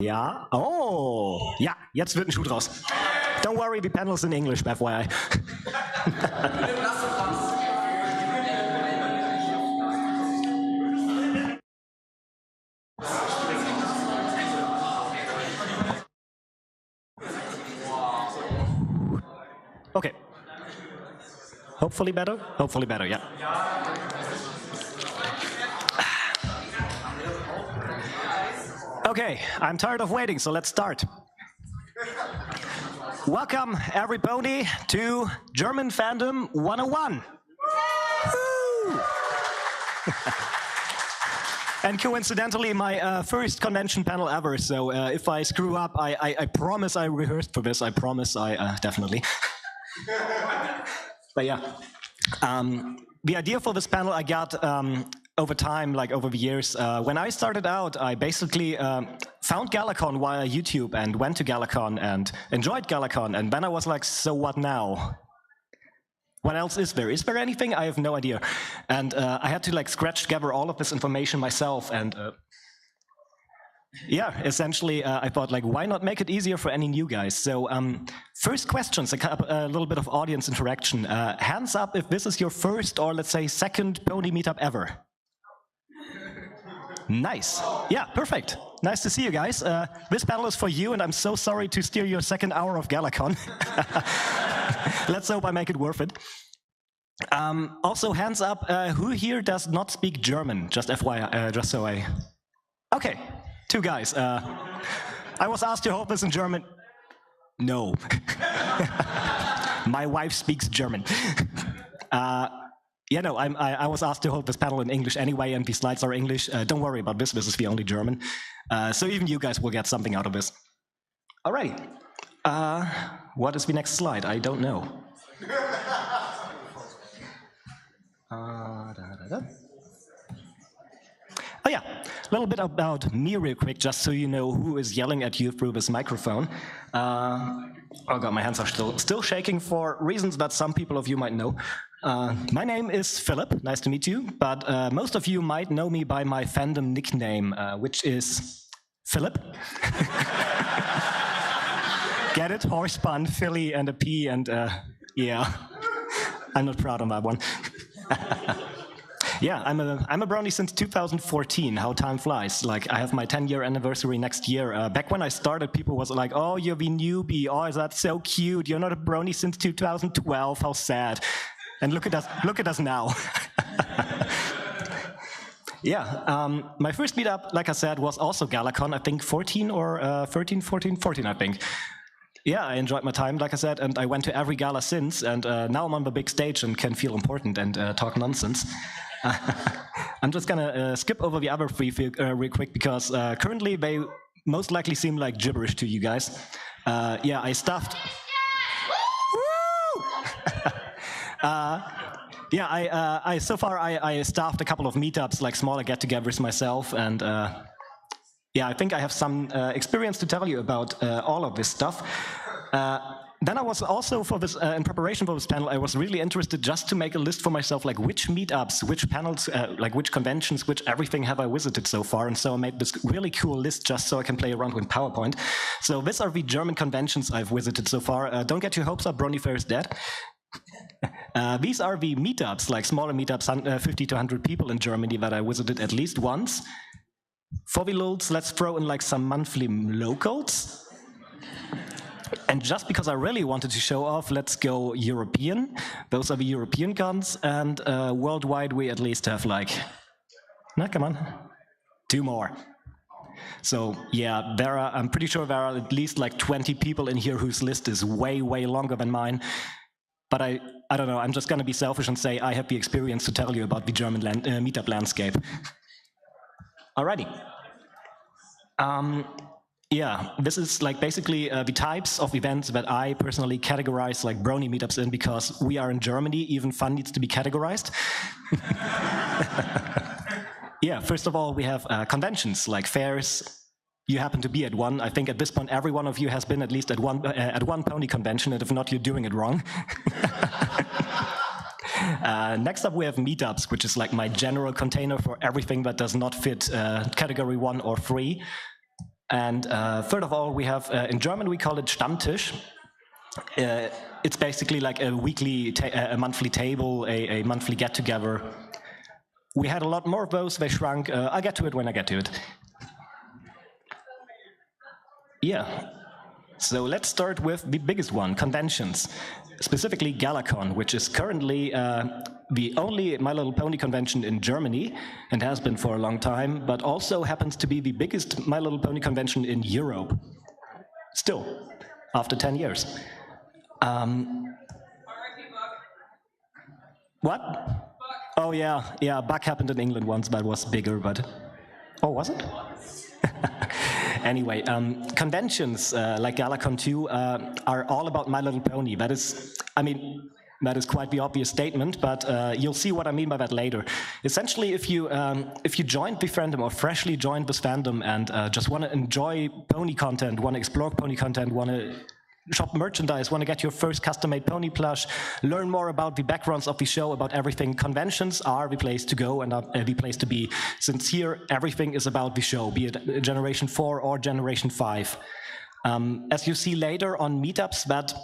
Ja, oh, ja, jetzt wird ein Schuh draus. Don't worry, the panel's in English, FYI. Okay. Hopefully better? Hopefully better, yeah. Okay, I'm tired of waiting, so let's start. Welcome, everybody, to German Fandom 101. Woo! And coincidentally, my first convention panel ever, so if I screw up, I promise I rehearsed for this, I promise I definitely. But yeah, the idea for this panel I got over time, like over the years. When I started out, I basically found GalaCon via YouTube and went to GalaCon and enjoyed GalaCon, and then I was like, so what now? What else is there? Is there anything? I have no idea. And I had to like scratch together all of this information myself, and yeah, essentially I thought like, why not make it easier for any new guys? So first questions, a little bit of audience interaction. Hands up if this is your first or let's say second pony meetup ever. Nice. Yeah, perfect. Nice to see you guys. This panel is for you, and I'm so sorry to steer your second hour of GalaCon. Let's hope I make it worth it. Also, hands up, who here does not speak German? Just FYI, just so I... Okay, 2 guys. I was asked to hold this in German. No. My wife speaks German. Yeah, no, I was asked to hold this panel in English anyway, and the slides are English. Don't worry about this is the only German. So even you guys will get something out of this. Alrighty. What is the next slide? I don't know. Oh yeah, a little bit about me real quick, just so you know who is yelling at you through this microphone. Oh god, my hands are still shaking for reasons that some people of you might know. My name is Philip, nice to meet you, but most of you might know me by my fandom nickname, which is Philip. Get it? Horse pun, Philly, and a P, and yeah, I'm not proud of that one. Yeah, I'm a brownie since 2014, how time flies. Like, I have my 10-year anniversary next year. Back when I started, people was like, oh, you're the newbie, oh, is that so cute? You're not a brownie since 2012, how sad. And look at us now. Yeah, my first meetup, like I said, was also GalaCon, I think 14 or 13, 14, I think. Yeah, I enjoyed my time, like I said, and I went to every gala since, and now I'm on the big stage and can feel important and talk nonsense. I'm just gonna skip over the other 3 real quick, because currently they most likely seem like gibberish to you guys. Yeah, I stuffed... yeah, so far I staffed a couple of meetups, like smaller get-togethers myself, and yeah, I think I have some experience to tell you about all of this stuff. Then I was also, for this, in preparation for this panel, I was really interested just to make a list for myself, like which meetups, which panels, like which conventions, which everything have I visited so far, and so I made this really cool list just so I can play around with PowerPoint. So these are the German conventions I've visited so far. Don't get your hopes up, Brony Fair is dead. These are the meetups, like smaller meetups, 50 to 100 people in Germany that I visited at least once. For the loads, let's throw in like some monthly locals. And just because I really wanted to show off, let's go European. Those are the European cons, and worldwide we at least have like, no, come on, 2 more. So yeah, I'm pretty sure there are at least like 20 people in here whose list is way, way longer than mine. But I don't know, I'm just gonna be selfish and say I have the experience to tell you about the German meetup landscape. Alrighty. Yeah, this is like basically the types of events that I personally categorize like brony meetups in, because we are in Germany, even fun needs to be categorized. Yeah, first of all, we have conventions like fairs. You happen to be at one. I think at this point, every one of you has been at least at one pony convention, and if not, you're doing it wrong. Next up, we have meetups, which is like my general container for everything that does not fit category 1 or 3. And third of all, we have, in German, we call it Stammtisch. It's basically like a a monthly table, a monthly get-together. We had a lot more of those, they shrunk. I'll get to it when I get to it. Yeah. So let's start with the biggest one, conventions. Specifically GalaCon, which is currently the only My Little Pony convention in Germany, and has been for a long time, but also happens to be the biggest My Little Pony convention in Europe. Still, after 10 years. What? Oh yeah, Bug happened in England once, that was bigger, but... Oh, was it? Anyway, conventions like GalaCon 2 are all about My Little Pony. That is, I mean, that is quite the obvious statement, but you'll see what I mean by that later. Essentially, if you joined the fandom or freshly joined this fandom and just want to enjoy pony content, want to explore pony content, want to shop merchandise, want to get your first custom-made pony plush, learn more about the backgrounds of the show, about everything, conventions are the place to go and the place to be, since here everything is about the show, be it Generation 4 or Generation 5. As you see later on meetups, that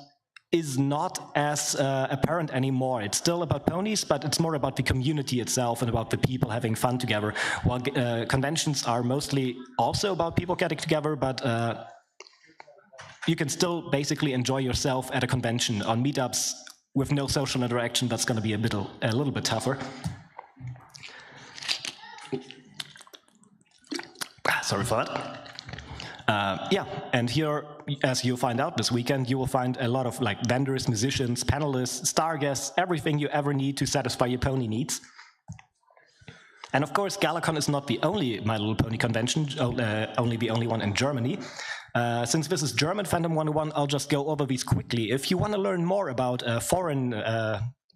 is not as apparent anymore. It's still about ponies, but it's more about the community itself and about the people having fun together, while conventions are mostly also about people getting together, but you can still basically enjoy yourself at a convention. On meetups with no social interaction, that's going to be a little bit tougher. Sorry for that. Yeah, and here, as you'll find out this weekend, you will find a lot of like vendors, musicians, panelists, star guests, everything you ever need to satisfy your pony needs. And of course, GalaCon is not the only My Little Pony convention, only the only one in Germany. Since this is German Fandom 101, I'll just go over these quickly. If you want to learn more about foreign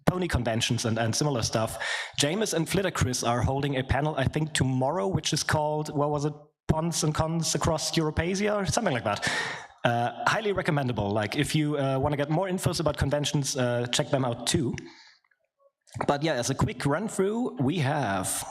pony conventions and similar stuff, James and Flitterchris are holding a panel, I think, tomorrow, which is called, what was it, Pons and Cons Across Europasia, or something like that. Highly recommendable. Like, if you want to get more infos about conventions, check them out too. But yeah, as a quick run-through, we have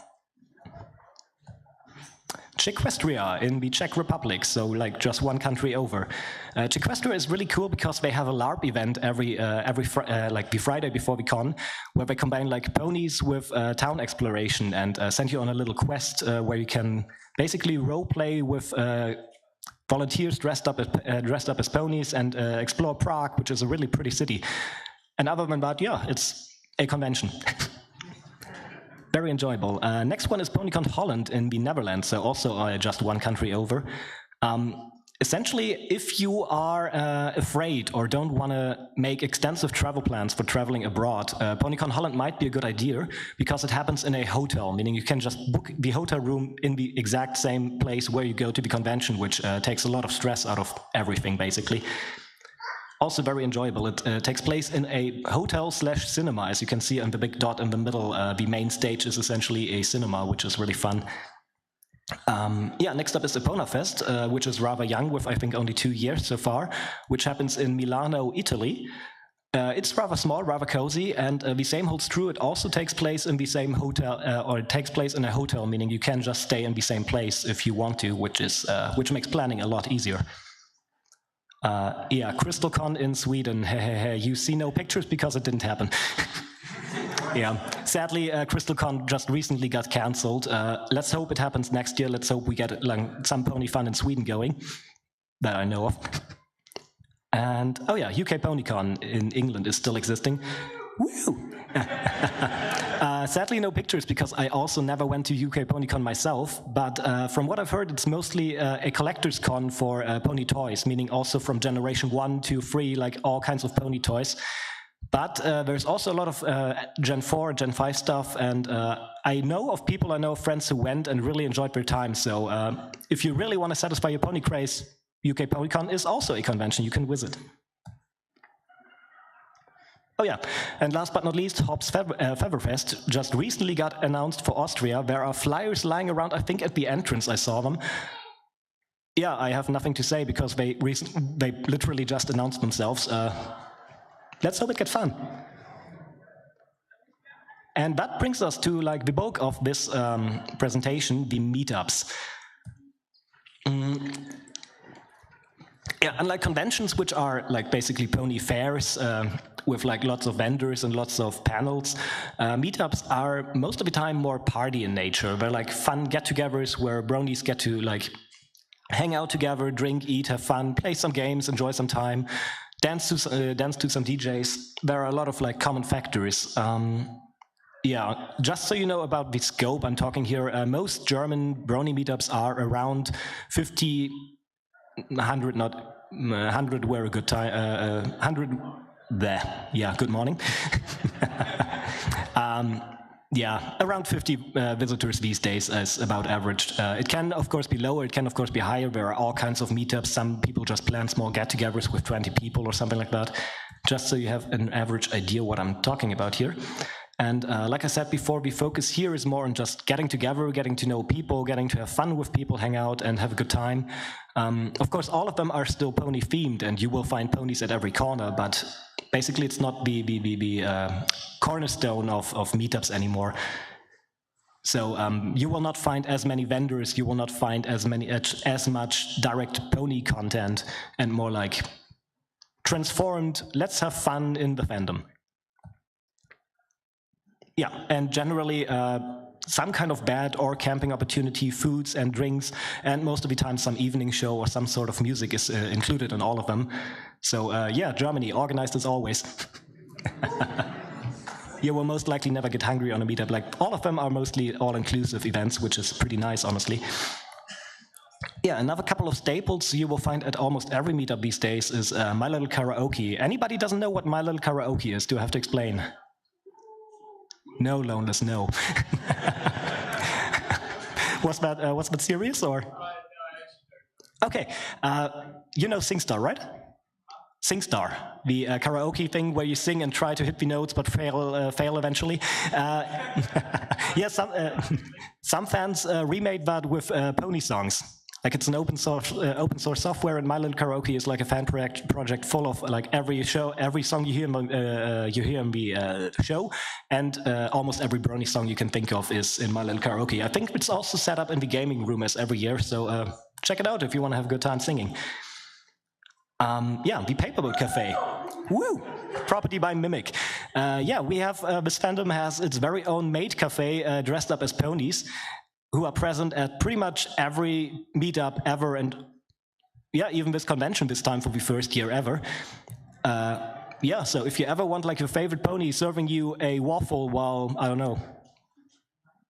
Czechwestria in the Czech Republic, so like just one country over. Czechwestria is really cool because they have a LARP event every like the Friday before the con, where they combine like ponies with town exploration and send you on a little quest where you can basically role play with volunteers dressed up as ponies and explore Prague, which is a really pretty city. And other than that, yeah, it's a convention. Very enjoyable. Next one is PonyCon Holland in the Netherlands, so also just one country over. Essentially, if you are afraid or don't want to make extensive travel plans for traveling abroad, PonyCon Holland might be a good idea because it happens in a hotel, meaning you can just book the hotel room in the exact same place where you go to the convention, which takes a lot of stress out of everything, basically. Also very enjoyable. It takes place in a hotel/cinema, as you can see on the big dot in the middle. The main stage is essentially a cinema, which is really fun. Yeah, next up is Epona Fest, which is rather young, with I think only 2 years so far, which happens in Milano, Italy. It's rather small, rather cozy, and the same holds true. It also takes place in the same hotel, or it takes place in a hotel, meaning you can just stay in the same place if you want to, which makes planning a lot easier. Yeah, CrystalCon in Sweden. You see no pictures because it didn't happen. Yeah, sadly, CrystalCon just recently got cancelled. Let's hope it happens next year. Let's hope we get like, some pony fun in Sweden going, that I know of. And, oh yeah, UK PonyCon in England is still existing. Woo! Sadly, no pictures because I also never went to UK PonyCon myself, but from what I've heard, it's mostly a collector's con for pony toys, meaning also from Generation 1 to 3, like all kinds of pony toys. But there's also a lot of Gen 4, Gen 5 stuff, and I know of friends who went and really enjoyed their time, so if you really want to satisfy your pony craze, UK PonyCon is also a convention you can visit. Oh yeah, and last but not least, Hobbs Featherfest just recently got announced for Austria. There are flyers lying around, I think at the entrance I saw them. Yeah, I have nothing to say because they literally just announced themselves. Let's hope it gets fun. And that brings us to like the bulk of this presentation, the meetups. Yeah, unlike conventions, which are like basically pony fairs with like lots of vendors and lots of panels, meetups are most of the time more party in nature. They're like fun get-togethers where bronies get to like hang out together, drink, eat, have fun, play some games, enjoy some time, dance to some DJs. There are a lot of like common factors. Yeah, just so you know about the scope I'm talking here, most German brony meetups are around 50, 100, not 100 were a good time, 100 there, yeah, good morning. Yeah, around 50 visitors these days is about average. It can, of course, be lower, it can, of course, be higher. There are all kinds of meetups. Some people just plan small get-togethers with 20 people or something like that, just so you have an average idea what I'm talking about here. And like I said before, the focus here is more on just getting together, getting to know people, getting to have fun with people, hang out and have a good time. Of course, all of them are still pony themed, and you will find ponies at every corner, but basically it's not the cornerstone of meetups anymore. So you will not find as many vendors, you will not find as much direct pony content, and more like transformed, let's have fun in the fandom. Yeah, and generally some kind of bed or camping opportunity, foods and drinks, and most of the time some evening show or some sort of music is included in all of them. So yeah, Germany, organized as always. You will most likely never get hungry on a meetup. Like, all of them are mostly all-inclusive events, which is pretty nice, honestly. Yeah, another couple of staples you will find at almost every meetup these days is My Little Karaoke. Anybody doesn't know what My Little Karaoke is? Do I have to explain? No, Loneless, no. Was that serious, or? Okay, you know SingStar, right? SingStar, the karaoke thing where you sing and try to hit the notes but fail eventually. Yeah, some fans remade that with pony songs. Like, it's an open source software, and My Little Karaoke is like a fan project full of like every song you hear in the show, and almost every brony song you can think of is in My Little Karaoke. I think it's also set up in the gaming room as every year, so check it out if you want to have a good time singing. Yeah, the Paperboat Cafe. Woo! Property by Mimic. Yeah, we have, this fandom has its very own maid cafe dressed up as ponies, who are present at pretty much every meetup ever, and yeah, even this convention this time for the first year ever. Yeah, so if you ever want like your favorite pony serving you a waffle while, I don't know,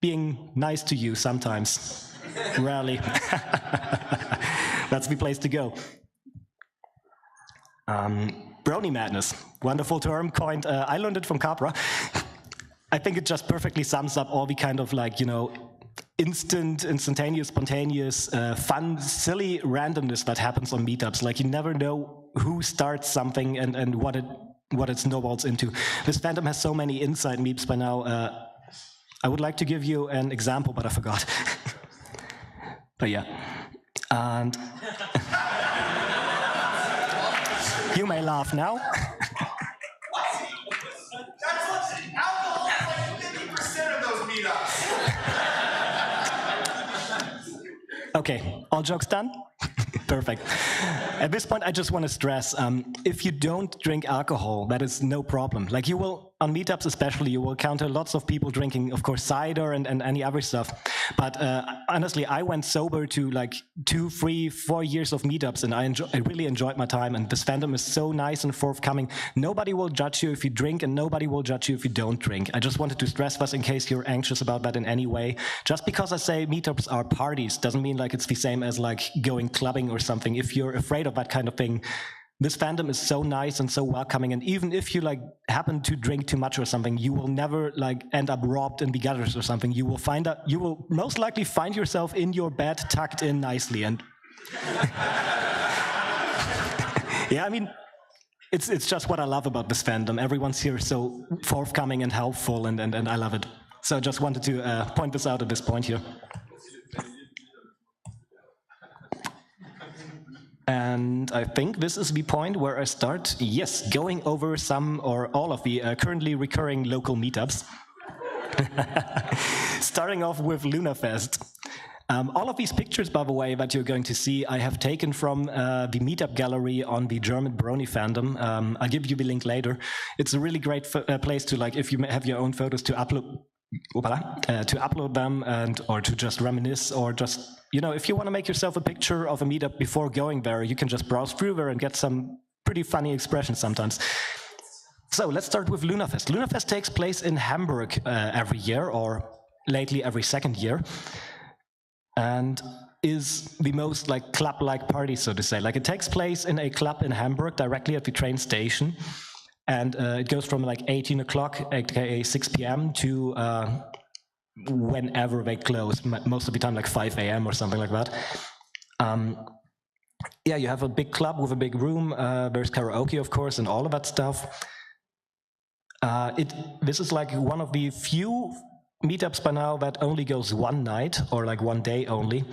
being nice to you sometimes, rarely, that's the place to go. Brony Madness, wonderful term coined, I learned it from Capra. I think it just perfectly sums up all the kind of like, you know, instantaneous, spontaneous, fun, silly randomness that happens on meetups. Like, you never know who starts something and what it snowballs into. This fandom has so many inside meeps by now. I would like to give you an example, but I forgot. But yeah, and you may laugh now. That's what's alcohol is like 50% of those meetups. Okay, all jokes done? Perfect. At this point, I just want to stress, if you don't drink alcohol, that is no problem. Like, you will, on meetups especially, you will encounter lots of people drinking, of course, cider and any other stuff. But honestly, I went sober to like 2, 3, 4 years of meetups, and I really enjoyed my time, and this fandom is so nice and forthcoming. Nobody will judge you if you drink, and nobody will judge you if you don't drink. I just wanted to stress this in case you're anxious about that in any way. Just because I say meetups are parties doesn't mean like it's the same as like going clubbing or something. If you're afraid of that kind of thing, this fandom is so nice and so welcoming, and even if you like happen to drink too much or something, you will never like end up robbed in the gutters or something. You will most likely find yourself in your bed tucked in nicely. And yeah, I mean, it's just what I love about this fandom. Everyone's here so forthcoming and helpful, and I love it. So I just wanted to point this out at this point here. And I think this is the point where I start, yes, going over some or all of the currently recurring local meetups. Starting off with LunaFest. All of these pictures, by the way, that you're going to see, I have taken from the meetup gallery on the German Brony fandom. I'll give you the link later. It's a really great place to, like, if you have your own photos, to upload them, and or to just reminisce, or just, you know, if you want to make yourself a picture of a meetup before going there, you can just browse through there and get some pretty funny expressions sometimes. So let's start with LunaFest. LunaFest takes place in Hamburg every year, or lately every second year, and is the most like club-like party, so to say. Like, it takes place in a club in Hamburg directly at the train station, and it goes from like 18 o'clock, aka 6 p.m. to whenever they close, most of the time like 5 a.m. or something like that. Yeah, you have a big club with a big room, there's karaoke, of course, and all of that stuff. This is like one of the few meetups by now that only goes one night, or like one day only.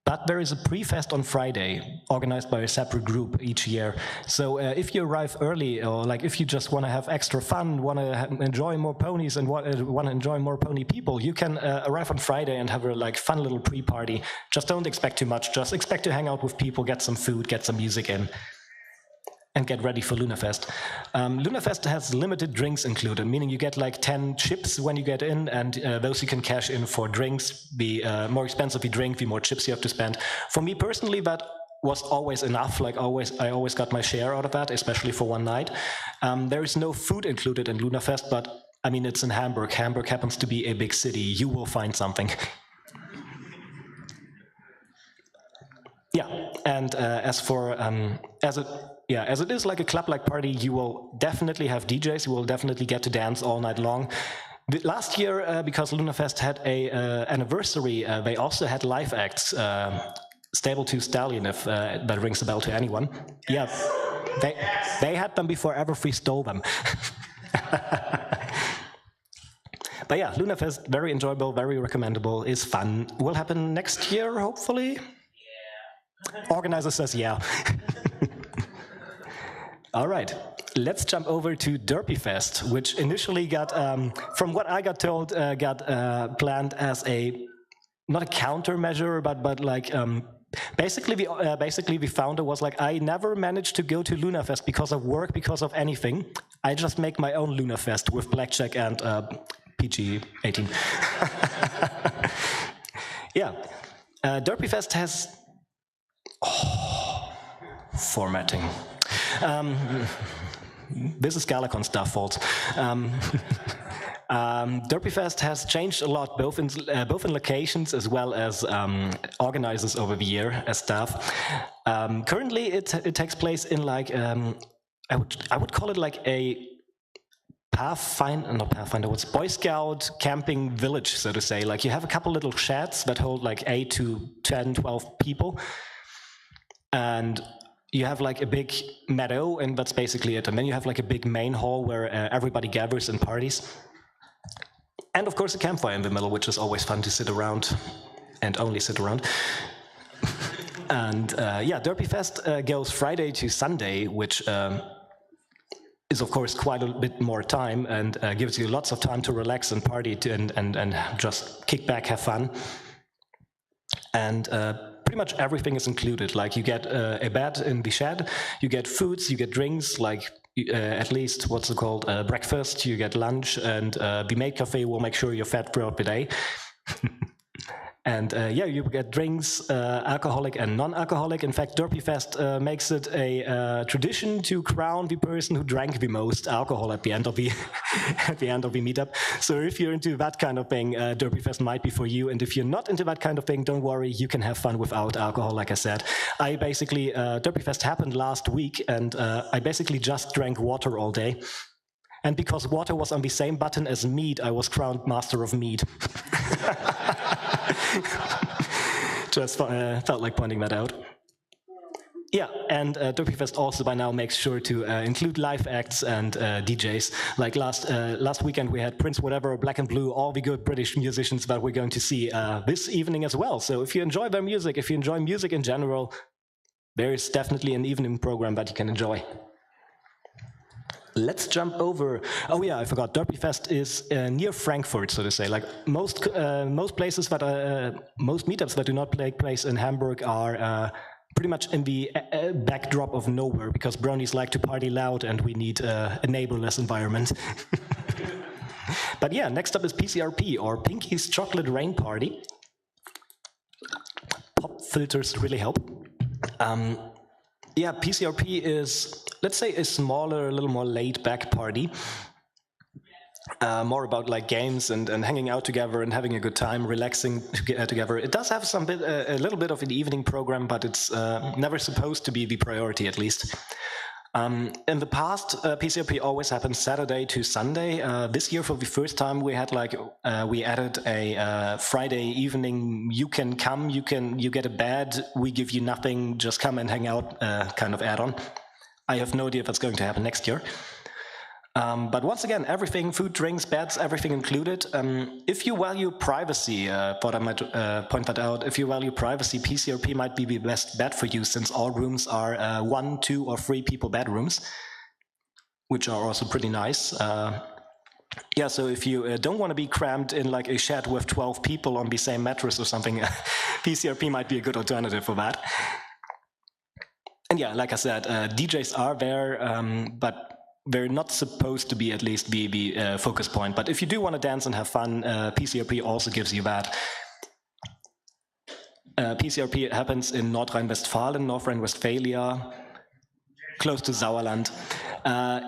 But there is a pre-fest on Friday, organized by a separate group each year. So if you arrive early, or like if you just want to have extra fun, want to enjoy more ponies, and want to enjoy more pony people, you can arrive on Friday and have a like fun little pre-party. Just don't expect too much. Just expect to hang out with people, get some food, get some music in, and get ready for LunaFest. LunaFest has limited drinks included, meaning you get like 10 chips when you get in, and those you can cash in for drinks. The more expensive you drink, the more chips you have to spend. For me personally, that was always enough. Like, I always got my share out of that, especially for one night. There is no food included in LunaFest, but I mean, it's in Hamburg. Hamburg happens to be a big city. You will find something. Yeah, and as it is like a club-like party, you will definitely have DJs. You will definitely get to dance all night long. Last year, because LunaFest had a anniversary, they also had live acts. Stable 2 Stallion, if that rings a bell to anyone. Yeah, they had them before Everfree stole them. But yeah, LunaFest, very enjoyable, very recommendable, is fun. Will happen next year, hopefully. Yeah. Organizer says yeah. All right, let's jump over to Derpyfest, which initially got, from what I got told, got planned as not a countermeasure, but like, basically the founder was like, I never managed to go to LunaFest because of work, because of anything. I just make my own LunaFest with blackjack and PG-18. Yeah, Derpyfest has formatting. This is GalaCon stuff fault. Derpyfest has changed a lot, both in locations as well as organizers over the year as staff. Currently, it takes place in like I would call it like a what's Boy Scout camping village, so to say. Like, you have a couple little sheds that hold like 8 to 10, 12 people, and you have like a big meadow, and that's basically it. And then you have like a big main hall where everybody gathers and parties. And of course a campfire in the middle, which is always fun to sit around, and only sit around. And yeah, Derpyfest goes Friday to Sunday, which is of course quite a bit more time, and gives you lots of time to relax and party and just kick back, have fun. And pretty much everything is included. Like, you get a bed in the shed, you get foods, you get drinks, like at least what's it called, breakfast, you get lunch, and the maid cafe will make sure you're fed throughout the day. And yeah, you get drinks, alcoholic and non-alcoholic. In fact, Derpyfest makes it a tradition to crown the person who drank the most alcohol at the end of the meetup. So if you're into that kind of thing, Derpyfest might be for you. And if you're not into that kind of thing, don't worry, you can have fun without alcohol. Like I said, Derpyfest happened last week, and I basically just drank water all day. And because water was on the same button as mead, I was crowned Master of Mead. Just felt like pointing that out. Yeah, and Derpyfest also by now makes sure to include live acts and DJs. Like last weekend we had Prince Whatever, Black and Blue, all the good British musicians that we're going to see this evening as well. So if you enjoy their music, if you enjoy music in general, there is definitely an evening program that you can enjoy. Let's jump over. Oh yeah, I forgot. Derby Fest is near Frankfurt, so to say. Like most places that most meetups that do not take place in Hamburg are pretty much in the backdrop of nowhere, because bronies like to party loud, and we need a neighborless environment. But yeah, next up is PCRP, or Pinky's Chocolate Rain Party. Pop filters really help. Yeah, PCRP is, let's say, a smaller, a little more laid-back party. More about like games and hanging out together and having a good time, relaxing together. It does have a little bit of an evening program, but it's never supposed to be the priority, at least. In the past, PCRP always happened Saturday to Sunday. This year, for the first time, we had we added a Friday evening. You can come, you get a bed. We give you nothing. Just come and hang out. Kind of add-on. I have no idea if that's going to happen next year. But once again, everything, food, drinks, beds, everything included. If you value privacy, thought I might point that out, if you value privacy, PCRP might be the best bet for you, since all rooms are 1, 2, or 3 people bedrooms, which are also pretty nice. Yeah, so if you don't want to be crammed in like a shed with 12 people on the same mattress or something, PCRP might be a good alternative for that. And yeah, like I said, DJs are there, but they're not supposed to be, at least, the focus point. But if you do want to dance and have fun, PCRP also gives you that. PCRP happens in North Rhine-Westphalia, close to Sauerland.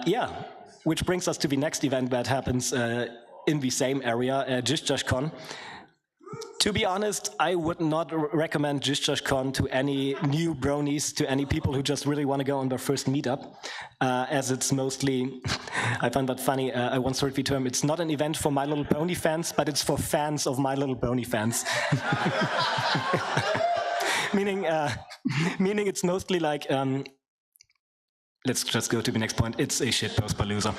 Yeah, which brings us to the next event that happens in the same area, GalaCon. To be honest, I would not recommend GalaCon to any new bronies, to any people who just really want to go on their first meetup, as it's mostly, I find that funny, I once heard the term, it's not an event for My Little Pony fans, but it's for fans of My Little Pony fans. Meaning it's mostly like, let's just go to the next point. It's a shitpost palooza.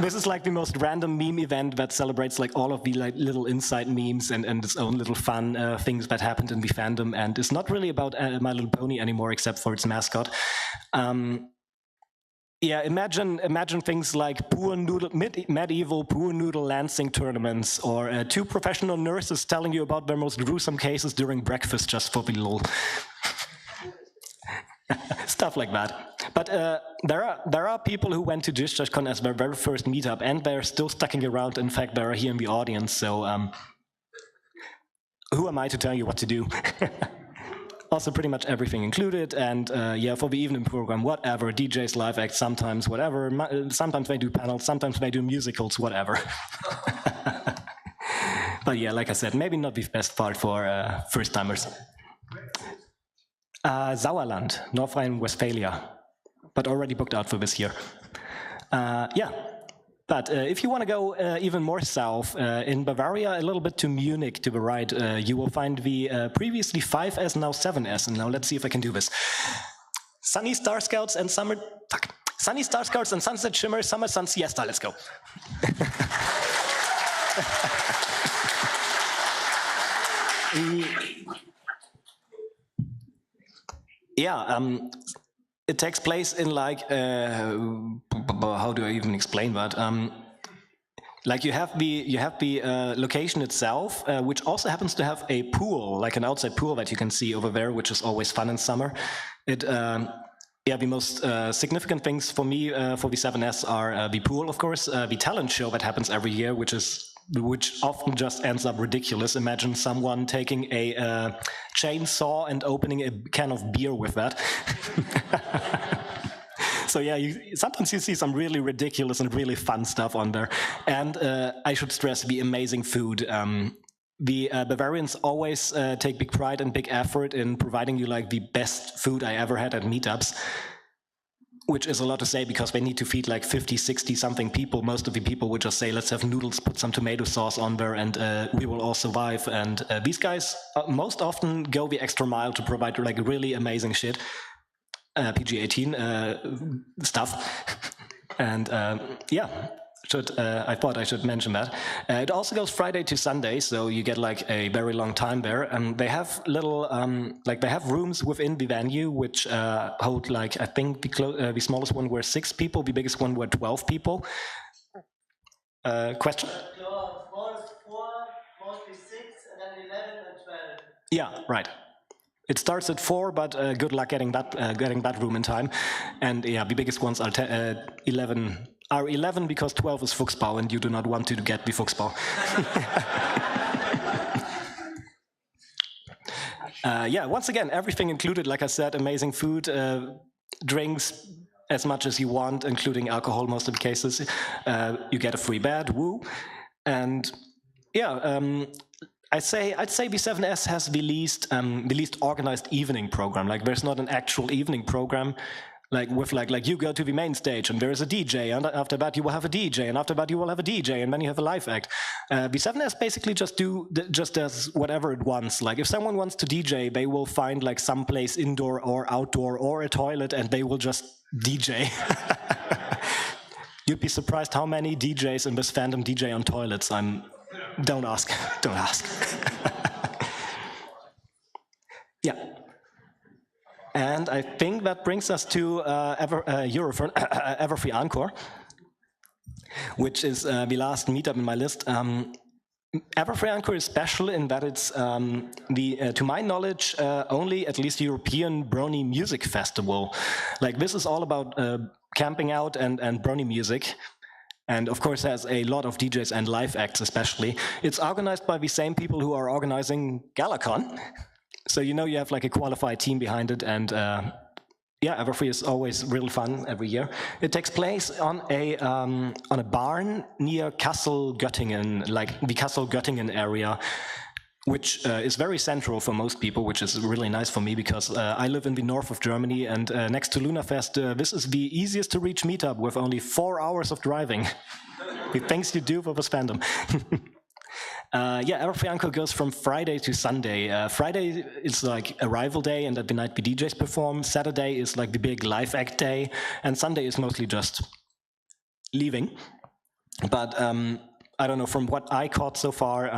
This is like the most random meme event that celebrates like all of the like little inside memes and its own little fun things that happened in the fandom, and it's not really about My Little Pony anymore, except for its mascot. Yeah, imagine things like medieval poor noodle lancing tournaments, or 2 professional nurses telling you about their most gruesome cases during breakfast, just for the lol. Stuff like that. But there are people who went to GalaCon as their very first meetup, and they're still sticking around. In fact, they're here in the audience, so who am I to tell you what to do? Also pretty much everything included, and yeah, for the evening program, whatever, DJs, live acts, sometimes whatever, sometimes they do panels, sometimes they do musicals, whatever. But yeah, like I said, maybe not the best part for first-timers. Sauerland, North Rhine-Westphalia, but already booked out for this year. Yeah, but if you want to go even more south, in Bavaria, a little bit to Munich to the right, you will find the previously 5S, now 7S, and now let's see if I can do this. Sunny Star Scouts and Sunny Star Scouts and Sunset Shimmer, Summer Sun Siesta, let's go. Yeah, it takes place in like, how do I even explain that? Like you have the location itself, which also happens to have a pool, like an outside pool that you can see over there, which is always fun in summer. Yeah, the most significant things for me for the 7S are the pool, of course, the talent show that happens every year, which often just ends up ridiculous. Imagine someone taking a chainsaw and opening a can of beer with that. So yeah, sometimes you see some really ridiculous and really fun stuff on there. And I should stress the amazing food. The Bavarians always take big pride and big effort in providing you like the best food I ever had at meetups. Which is a lot to say, because they need to feed like 50, 60 something people. Most of the people would just say, let's have noodles, put some tomato sauce on there, and we will all survive. And these guys most often go the extra mile to provide like really amazing shit, PG-18 stuff. And yeah, I thought I should mention that. It also goes Friday to Sunday, so you get like a very long time there. And they have little, they have rooms within the venue which hold like, I think the smallest one were 6 people, the biggest one were 12 people. Question? Smallest 4, mostly 6, and then 11 and 12. Yeah, right. It starts at 4, but good luck getting that room in time. And yeah, the biggest ones are 11. Are 11 because 12 is Fuchsbau, and you do not want to get the Fuchsbau. Yeah, once again, everything included. Like I said, amazing food, drinks, as much as you want, including alcohol. Most of the cases, you get a free bed. Woo! And yeah. I'd say B7S has the least organized evening program. Like there's not an actual evening program, like with like you go to the main stage and there is a DJ, and after that you will have a DJ, and after that you will have a DJ, and then you have a live act. B7S basically just does whatever it wants. Like if someone wants to DJ, they will find like some place indoor or outdoor or a toilet, and they will just DJ. You'd be surprised how many DJs in this fandom DJ on toilets. Don't ask. Don't ask. Yeah. And I think that brings us to Everfree Encore, which is the last meetup in my list. Everfree Encore is special in that it's, to my knowledge, only at least European Brony music festival. Like this is all about camping out and Brony music. And of course has a lot of DJs and live acts especially. It's organized by the same people who are organizing GalaCon. So you know you have like a qualified team behind it, and yeah, Everfree is always really fun every year. It takes place on a barn near Kassel Göttingen, like the Kassel Göttingen area, which is very central for most people, which is really nice for me because I live in the north of Germany, and next to Lunafest, this is the easiest to reach meetup with only 4 hours of driving. The things you do for this fandom. Yeah, Everfree Encore goes from Friday to Sunday. Friday is like arrival day, and at the night the DJs perform. Saturday is like the big live act day, and Sunday is mostly just leaving. But I don't know, from what I caught so far,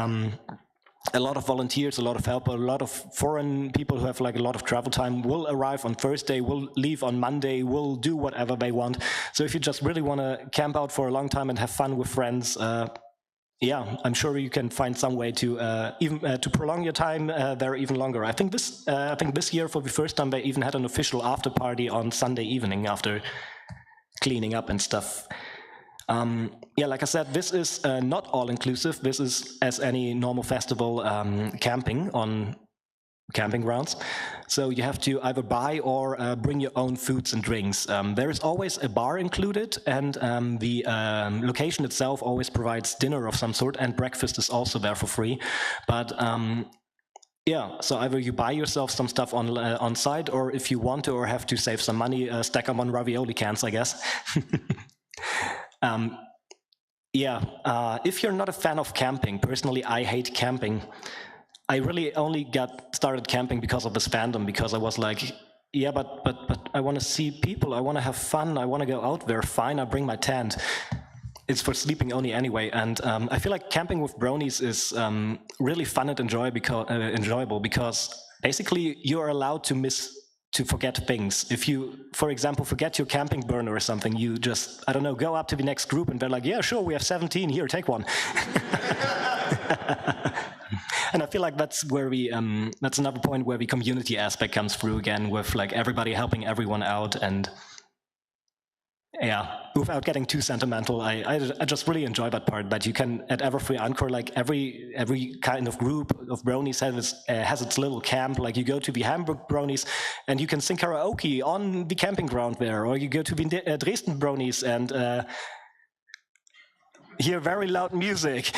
a lot of volunteers, a lot of help, a lot of foreign people who have like a lot of travel time will arrive on Thursday, will leave on Monday, will do whatever they want. So if you just really want to camp out for a long time and have fun with friends, yeah, I'm sure you can find some way to even to prolong your time there even longer. I think this year, for the first time, they even had an official after party on Sunday evening after cleaning up and stuff. Yeah, like I said, this is not all-inclusive. This is, as any normal festival, camping on camping grounds. So you have to either buy or bring your own foods and drinks. There is always a bar included, and the location itself always provides dinner of some sort, and breakfast is also there for free. But yeah, so either you buy yourself some stuff on site, or if you want to or have to save some money, stack them on ravioli cans, I guess. Yeah, if you're not a fan of camping, personally, I hate camping. I really only got started camping because of this fandom, because I was like, yeah, but I want to see people, I want to have fun, I want to go out there, fine, I bring my tent. It's for sleeping only anyway, and I feel like camping with bronies is really fun and enjoyable, because basically you're allowed to forget things. If you, for example, forget your camping burner or something, you just, I don't know, go up to the next group and they're like, yeah, sure, we have 17, here, take one. And I feel like that's where that's another point where the community aspect comes through again, with like everybody helping everyone out. And yeah, without getting too sentimental, I just really enjoy that part, that you can, at Everfree Encore, like every kind of group of bronies has its little camp. Like you go to the Hamburg bronies and you can sing karaoke on the camping ground there, or you go to the Dresden bronies and hear very loud music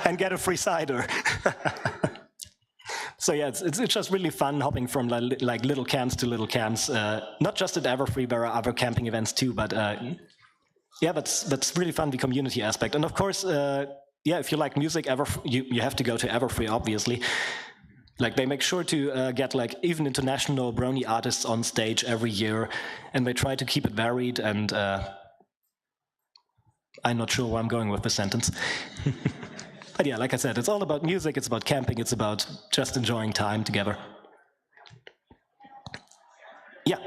and get a free cider. So yeah, it's just really fun hopping from like little camps to little camps. Not just at Everfree, there are other camping events too, but yeah, that's really fun, the community aspect. And of course, yeah, if you like music, you have to go to Everfree, obviously. Like they make sure to get like even international brony artists on stage every year, and they try to keep it varied. And I'm not sure where I'm going with the sentence. But yeah, like I said, it's all about music, it's about camping, it's about just enjoying time together. Yeah,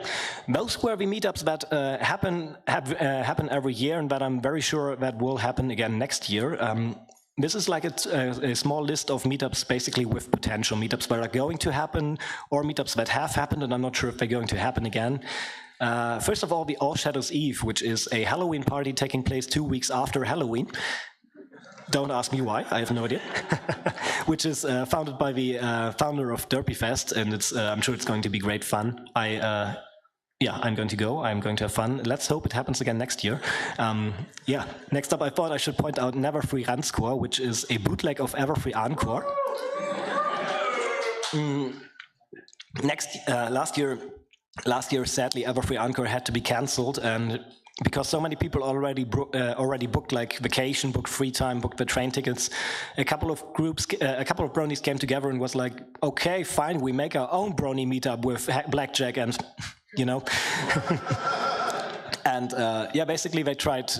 those were the meetups that happen every year, and that I'm very sure that will happen again next year. This is like a small list of meetups, basically with potential meetups that are going to happen, or meetups that have happened, and I'm not sure if they're going to happen again. First of all, the All Shadows Eve, which is a Halloween party taking place 2 weeks after Halloween. Don't ask me why, I have no idea. Which is founded by the founder of Derpyfest, and it's I'm sure it's going to be great fun. Yeah, I'm going to go, I'm going to have fun. Let's hope it happens again next year. Yeah, next up I thought I should point out Never Free Ranskor, which is a bootleg of Everfree Encore. Last year, sadly, Everfree Encore had to be cancelled, and because so many people already booked like vacation, booked free time, booked the train tickets, a couple of bronies came together and was like, okay, fine, we make our own brony meetup with blackjack and, you know. And yeah, basically they tried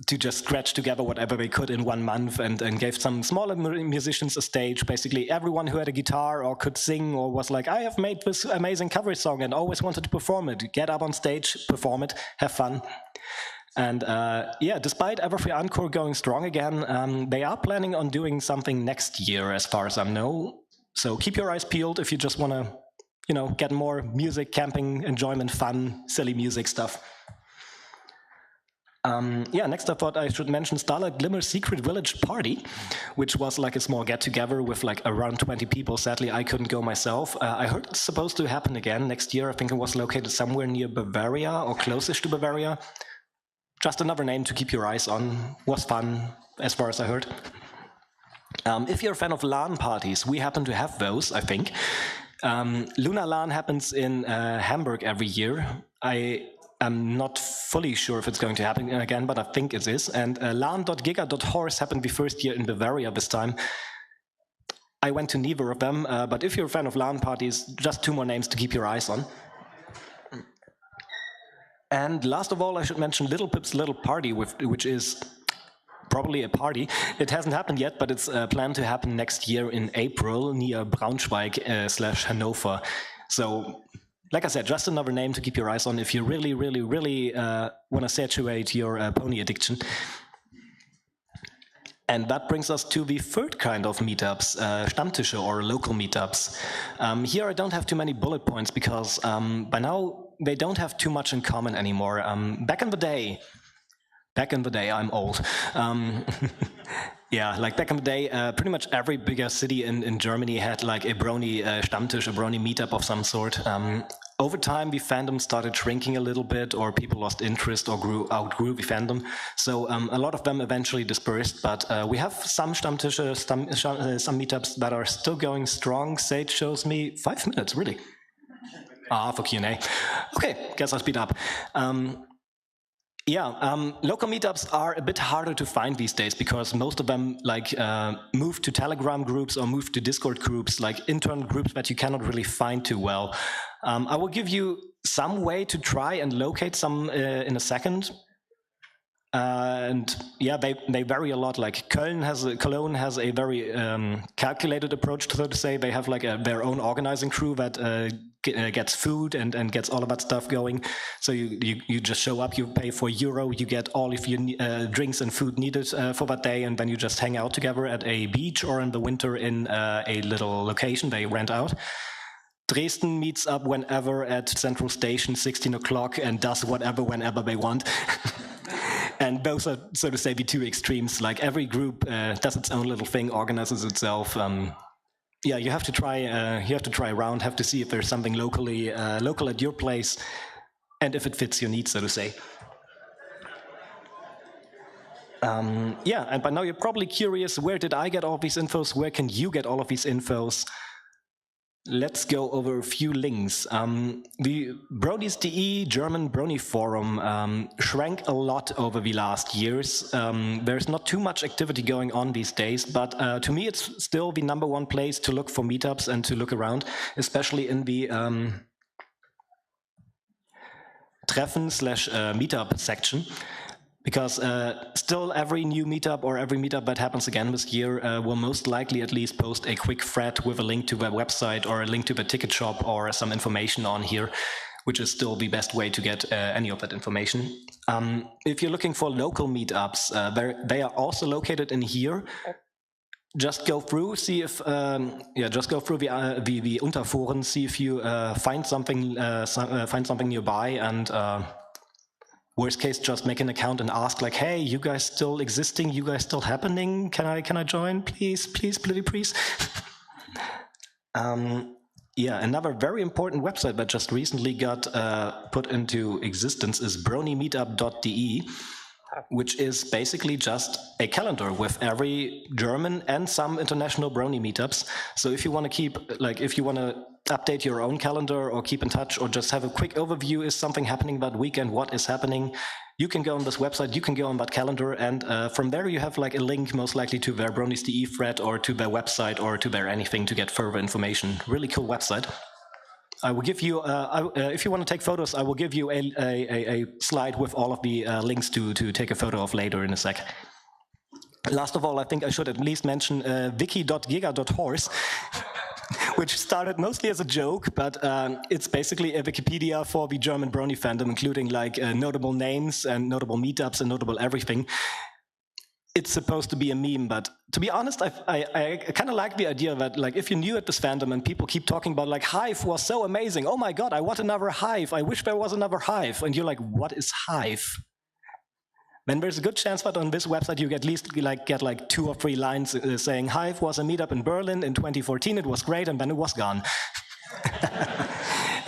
to just scratch together whatever they could in 1 month and gave some smaller musicians a stage. Basically everyone who had a guitar or could sing or was like, I have made this amazing cover song and always wanted to perform it. Get up on stage, perform it, have fun. And yeah, despite Everfree Encore going strong again, they are planning on doing something next year as far as I know. So keep your eyes peeled if you just want to, you know, get more music, camping, enjoyment, fun, silly music stuff. Yeah, next I thought I should mention Starlight Glimmer's Secret Village Party, which was like a small get-together with like around 20 people. Sadly, I couldn't go myself. I heard it's supposed to happen again next year. I think it was located somewhere near Bavaria or closest to Bavaria. Just another name to keep your eyes on. Was fun, as far as I heard. If you're a fan of LAN parties, we happen to have those, I think. Luna LAN happens in Hamburg every year. I'm not fully sure if it's going to happen again, but I think it is. And LAN.giga.horse happened the first year in Bavaria this time. I went to neither of them, but if you're a fan of LAN parties, just 2 more names to keep your eyes on. And last of all, I should mention Little Pip's Little Party, which is probably a party. It hasn't happened yet, but it's planned to happen next year in April near Braunschweig / Hannover. So, like I said, just another name to keep your eyes on if you really, really, really want to saturate your pony addiction. And that brings us to the third kind of meetups, Stammtische or local meetups. Here I don't have too many bullet points because by now they don't have too much in common anymore. Back in the day, I'm old. Yeah, like back in the day, pretty much every bigger city in Germany had like a brony Stammtisch, a brony meetup of some sort. Over time, the fandom started shrinking a little bit, or people lost interest or outgrew the fandom. So a lot of them eventually dispersed, but we have some Stammtische, some meetups that are still going strong. Sage shows me 5 minutes, really. For Q&A. Okay, guess I'll speed up. Yeah, local meetups are a bit harder to find these days because most of them like move to Telegram groups or move to Discord groups, like internal groups that you cannot really find too well. I will give you some way to try and locate some in a second. And yeah, they vary a lot. Like Cologne has a very calculated approach, so to say. They have like their own organizing crew that gets food and gets all of that stuff going. So you just show up, you pay for €1, you get all of your drinks and food needed for that day, and then you just hang out together at a beach or in the winter in a little location they rent out. Dresden meets up whenever at Central Station, 16 o'clock, and does whatever whenever they want. And those are, so to say, the two extremes. Like every group does its own little thing, organizes itself. Yeah, you have to try around, have to see if there's something local at your place, and if it fits your needs, so to say. Yeah, and by now you're probably curious, where did I get all these infos? Where can you get all of these infos? Let's go over a few links. The Bronies.de German Brony forum shrank a lot over the last years. There's not too much activity going on these days, but to me it's still the #1 place to look for meetups and to look around, especially in the Treffen / meetup section. because still every new meetup or every meetup that happens again this year will most likely at least post a quick thread with a link to their website or a link to the ticket shop or some information on here, which is still the best way to get any of that information. If you're looking for local meetups, they are also located in here. Just go through, see if just go through the Unterforen, see if you find something nearby, and worst case, just make an account and ask like, hey, you guys still existing? You guys still happening? Can I join? Please, please, please. Yeah, another very important website that just recently got put into existence is bronymeetup.de, which is basically just a calendar with every German and some international Brony meetups. So if you want to if you want to update your own calendar or keep in touch or just have a quick overview, is something happening that weekend, what is happening, you can go on this website, you can go on that calendar, and from there you have like a link most likely to their Bronies.de thread or to their website or to their anything to get further information. Really cool website. I will give you, if you want to take photos, I will give you a slide with all of the links to take a photo of later in a sec. Last of all, I think I should at least mention wiki.giga.horse, which started mostly as a joke, but it's basically a Wikipedia for the German Brony fandom, including like notable names and notable meetups and notable everything. It's supposed to be a meme, but to be honest, I kind of like the idea that like if you're new at this fandom and people keep talking about like Hive was so amazing, oh my god, I want another Hive, I wish there was another Hive, and you're like, what is Hive? Then there's a good chance that on this website you at least get like 2 or 3 lines saying Hive was a meetup in Berlin in 2014, it was great, and then it was gone.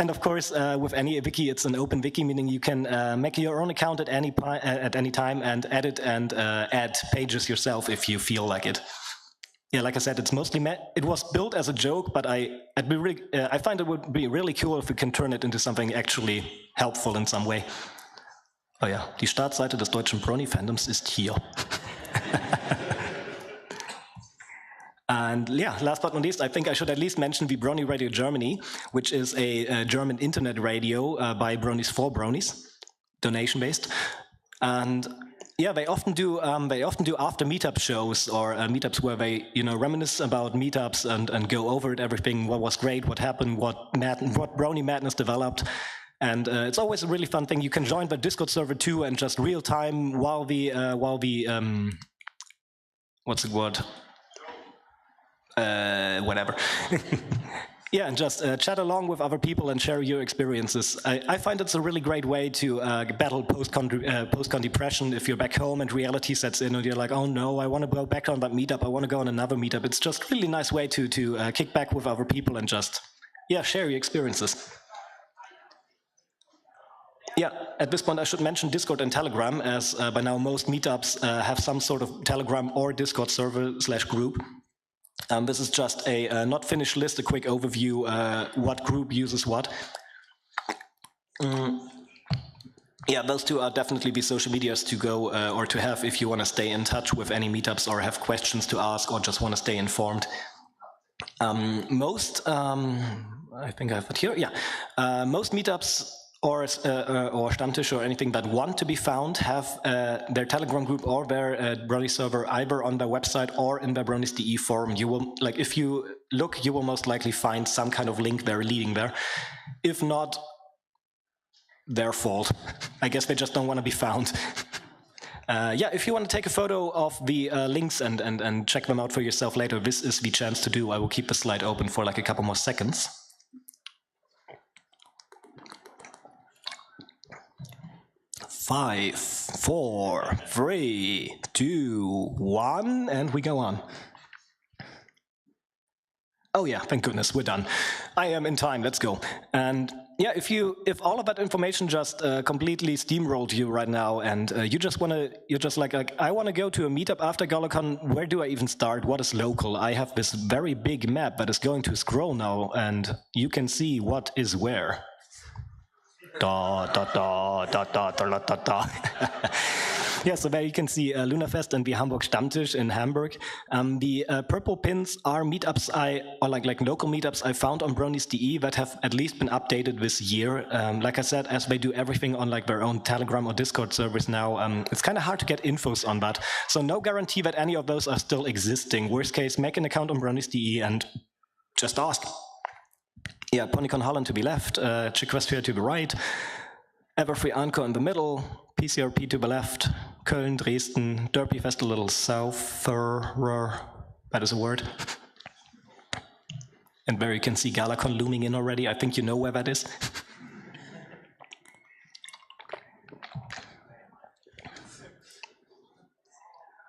And of course, with any wiki, it's an open wiki, meaning you can make your own account at any time and edit and add pages yourself if you feel like it. Yeah, like I said, it's mostly it was built as a joke, but I find it would be really cool if we can turn it into something actually helpful in some way. Oh ja, die Startseite des deutschen Brony-Fandoms ist hier. And yeah, last but not least, I think I should at least mention the Brony Radio Germany, which is a German internet radio by Bronies for Bronies, donation-based. And yeah, they often do after meetup shows or meetups where they reminisce about meetups and go over it, everything, what was great, what happened, what Brony madness developed. And it's always a really fun thing. You can join the Discord server too, and just real time while the what's the word? Whatever. Yeah, and just chat along with other people and share your experiences. I find it's a really great way to battle post-con depression if you're back home and reality sets in and you're like, oh no, I want to go back on that meetup, I want to go on another meetup. It's just a really nice way to kick back with other people and just, yeah, share your experiences. Yeah, at this point I should mention Discord and Telegram, as by now most meetups have some sort of Telegram or Discord server/group. This is just a not finished list, a quick overview, what group uses what. Yeah, those two are definitely the social medias to go or to have if you want to stay in touch with any meetups or have questions to ask or just want to stay informed. I think I have it here, yeah. Most meetups or Stammtisch or anything that want to be found have their Telegram group or their Brony server either on their website or in their Bronies.de forum. You will, like, if you look, you will most likely find some kind of link they're leading there. If not, their fault. I guess they just don't want to be found. Yeah, if you want to take a photo of the links and check them out for yourself later, this is the chance to do. I will keep the slide open for like a couple more seconds. 5, 4, 3, 2, 1, and we go on. Oh yeah, thank goodness, we're done. I am in time, let's go. And yeah, if all of that information just completely steamrolled you right now, and you're just like, I want to go to a meetup after GalaCon, where do I even start? What is local? I have this very big map that is going to scroll now, and you can see what is where. Da, da, da, da, da, da, da, da. Yeah, so there you can see Lunafest and the Hamburg Stammtisch in Hamburg. The purple pins are meetups or like local meetups I found on bronies.de that have at least been updated this year. Like I said, as they do everything on like their own Telegram or Discord servers now, it's kind of hard to get infos on that. So no guarantee that any of those are still existing. Worst case, make an account on bronies.de and just ask. Yeah, PonyCon Holland to the left, Czechoslovakia to the right, Everfree Anko in the middle, PCRP to the left, Köln, Dresden, Derby Fest a little souther, that is a word. And there you can see GalaCon looming in already. I think you know where that is.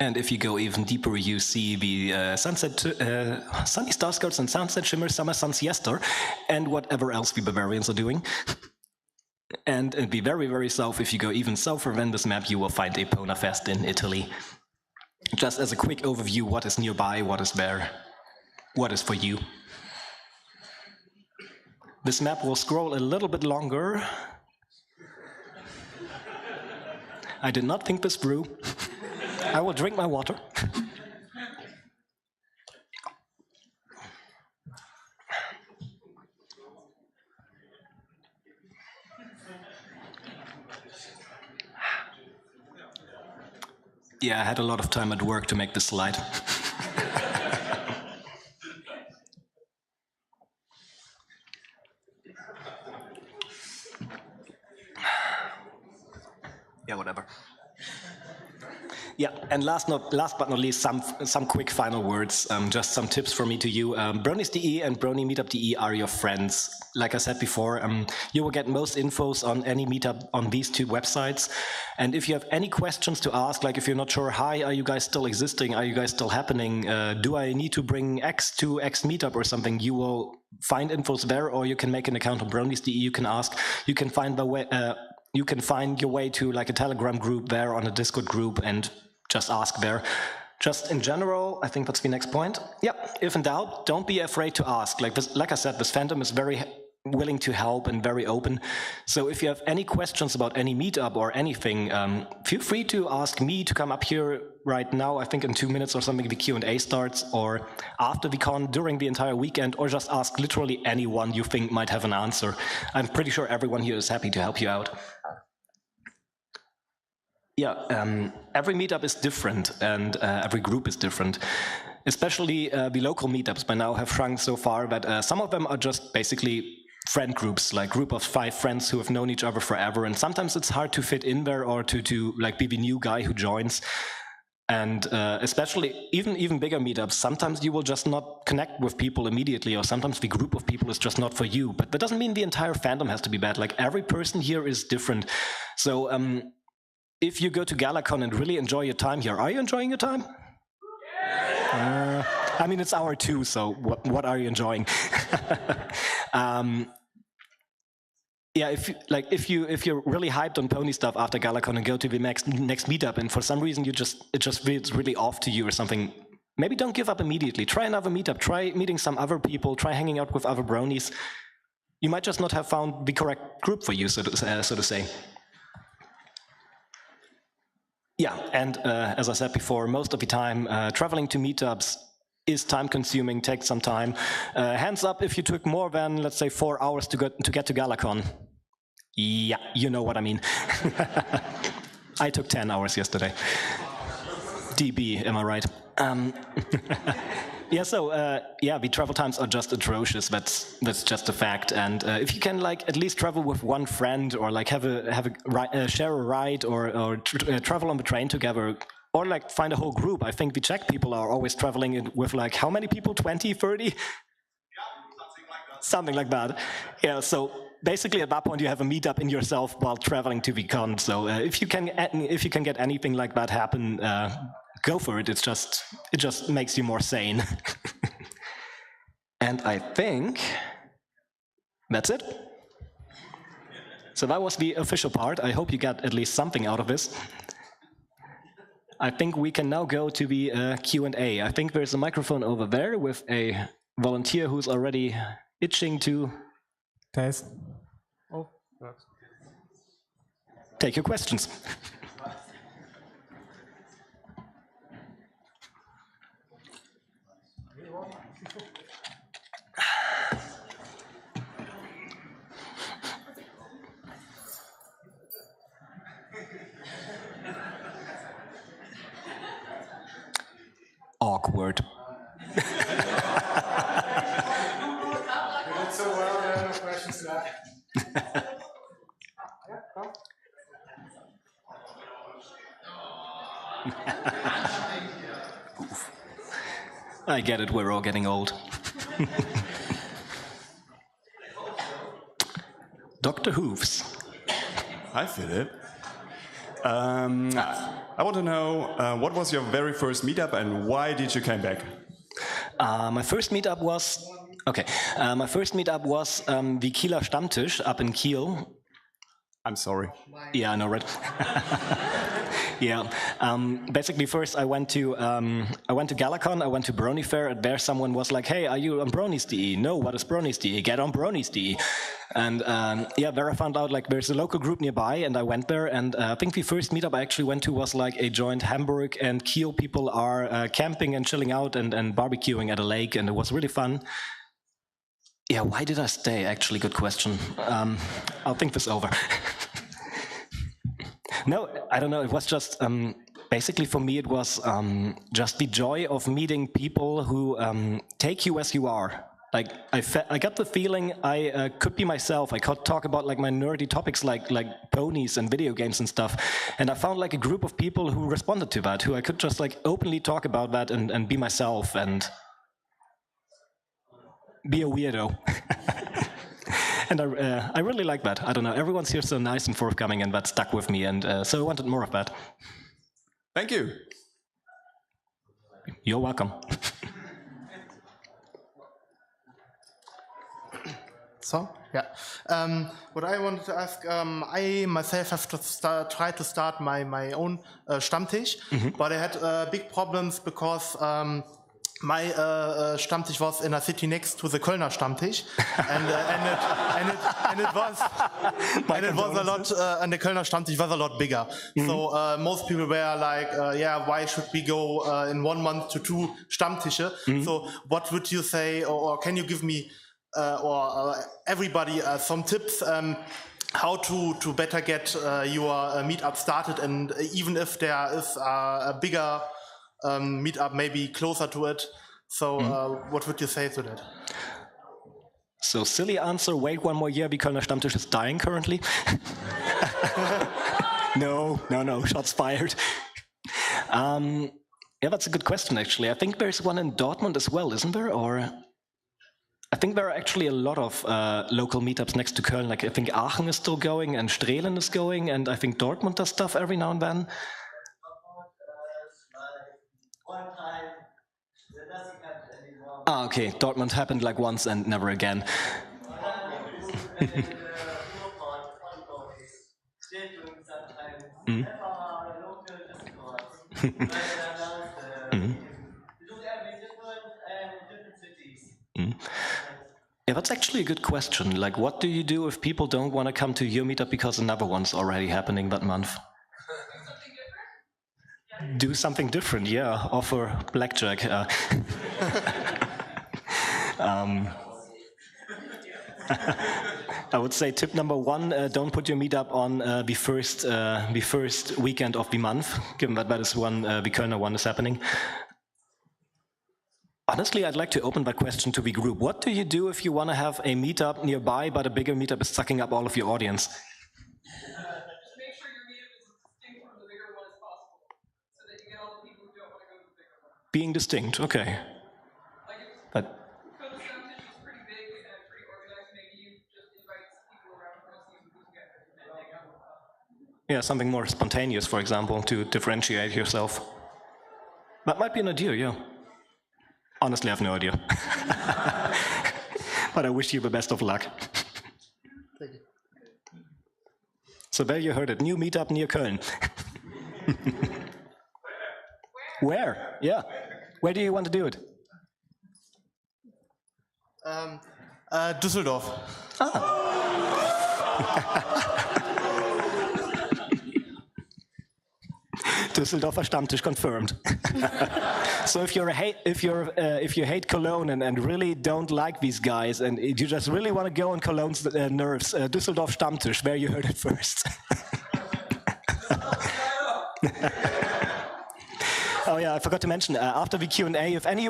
And if you go even deeper, you see the Sunny Star Skirts and Sunset Shimmer Summer Sun Siesta, and whatever else the Bavarians are doing. And in the very, very south, if you go even south than this map, you will find Epona Fest in Italy. Just as a quick overview, what is nearby, what is there, what is for you. This map will scroll a little bit longer. I did not think this through. I will drink my water. Yeah, I had a lot of time at work to make this slide. Yeah, whatever. Yeah, and last but not least, some quick final words, just some tips from me to you. Bronies.de and BronyMeetup.de are your friends. Like I said before, you will get most infos on any meetup on these two websites. And if you have any questions to ask, like if you're not sure, hi, are you guys still existing? Are you guys still happening? Do I need to bring X to X meetup or something? You will find infos there, or you can make an account on Bronies.de. You can ask. You can find the way. You can find your way to like a Telegram group there, on a Discord group, and just ask there. Just in general, I think that's the next point. Yeah, if in doubt, don't be afraid to ask. Like I said, this fandom is very willing to help and very open. So if you have any questions about any meetup or anything, feel free to ask me to come up here right now. I think in 2 minutes or something the Q&A starts, or after the con during the entire weekend, or just ask literally anyone you think might have an answer. I'm pretty sure everyone here is happy to help you out. Yeah, every meetup is different, and every group is different. Especially the local meetups by now have shrunk so far that some of them are just basically friend groups, like group of 5 friends who have known each other forever, and sometimes it's hard to fit in there or to like be the new guy who joins. And especially even bigger meetups, sometimes you will just not connect with people immediately, or sometimes the group of people is just not for you. But that doesn't mean the entire fandom has to be bad. Like every person here is different. So if you go to GalaCon and really enjoy your time here, are you enjoying your time? I mean, it's hour 2, so what are you enjoying? Yeah, if you're really hyped on pony stuff after GalaCon and go to the next meetup, and for some reason it just feels really off to you or something, maybe don't give up immediately. Try another meetup. Try meeting some other people. Try hanging out with other bronies. You might just not have found the correct group for you, so to say. Yeah, and as I said before, most of the time, traveling to meetups is time-consuming, takes some time. Hands up if you took more than, let's say, 4 hours to get to GalaCon. Yeah, you know what I mean. I took 10 hours yesterday. DB, am I right? Yeah, so yeah, the travel times are just atrocious. That's just a fact. And if you can like at least travel with one friend, or like share a ride, or travel on the train together, or like find a whole group. I think the Czech people are always traveling with like how many people? 20, 30? Yeah, something like that. Yeah. So basically, at that point, you have a meetup in yourself while traveling to the con. So if you can get anything like that happen. Go for it. It just makes you more sane. And I think that's it. So that was the official part. I hope you got at least something out of this. I think we can now go to the Q&A. I think there's a microphone over there with a volunteer who's already itching to Test. Oh, take your questions. awkward. So well, there are no questions left. I get it, we're all getting old. Dr. Hoofs. Hi, Philip. I want to know what was your very first meetup and why did you come back? My first meetup was the Kieler Stammtisch up in Kiel. I'm sorry. Yeah, I know, right? Yeah. Basically, first I went to GalaCon. I went to Brony Fair, and there someone was like, "Hey, are you on Bronies.de? No, what is Bronies.de? Get on Bronies.de." And yeah, there I found out like there's a local group nearby, and I went there. And I think the first meetup I actually went to was like a joint Hamburg and Kiel people are camping and chilling out and barbecuing at a lake, and it was really fun. Yeah, why did I stay? Actually, good question. I'll think this over. No, I don't know. It was just basically for me. It was just the joy of meeting people who take you as you are. Like I got the feeling I could be myself. I could talk about like my nerdy topics like ponies and video games and stuff. And I found like a group of people who responded to that, who I could just like openly talk about that and be myself and be a weirdo. And I really like that. I don't know, everyone's here so nice and forthcoming, and that stuck with me, and so I wanted more of that. Thank you. You're welcome. So, yeah. What I wanted to ask, I myself have to try to start my own Stammtisch, but I had big problems because my Stammtisch was in a city next to the Kölner Stammtisch, and it was a lot, and the Kölner Stammtisch was a lot bigger. So most people were like, yeah, why should we go in 1 month to 2 Stammtische? So what would you say, or can you give me or everybody some tips how to better get your meetup started, and even if there is a bigger meetup maybe closer to it. So what would you say to that? So silly answer, wait 1 more year, the Kölner Stammtisch is dying currently. No, shots fired. Yeah, that's a good question actually. I think there's one in Dortmund as well, isn't there? Or I think there are actually a lot of local meetups next to Köln. Like I think Aachen is still going and Strehlen is going, and I think Dortmund does stuff every now and then. Ah, okay. Dortmund happened like once and never again. Yeah, that's actually a good question. Like, what do you do if people don't want to come to your meetup because another one's already happening that month? Do something different, yeah. Offer blackjack. I would say tip number 1, don't put your meetup on the first weekend of the month, given that that is when the Kölner one is happening. Honestly, I'd like to open that question to the group. What do you do if you want to have a meetup nearby, but a bigger meetup is sucking up all of your audience? Just make sure your meetup is as distinct from the bigger one as possible, so that you get all the people who don't want to go to the bigger one. Being distinct, okay. Like if But the Stammtisch is pretty big and pretty organized, maybe you just invite some people around from see who can get and hang out. yeah, something more spontaneous, for example, to differentiate yourself. That might be an idea, yeah. Honestly, I have no idea. But I wish you the best of luck. Thank you. So there you heard it. New meetup near Köln. Where? Yeah. Where do you want to do it? Düsseldorf. Düsseldorfer Stammtisch confirmed. So if you hate Cologne and really don't like these guys and you just really want to go on Cologne's nerves, Düsseldorf Stammtisch, there you heard it first. Oh yeah, I forgot to mention, after the Q&A, if any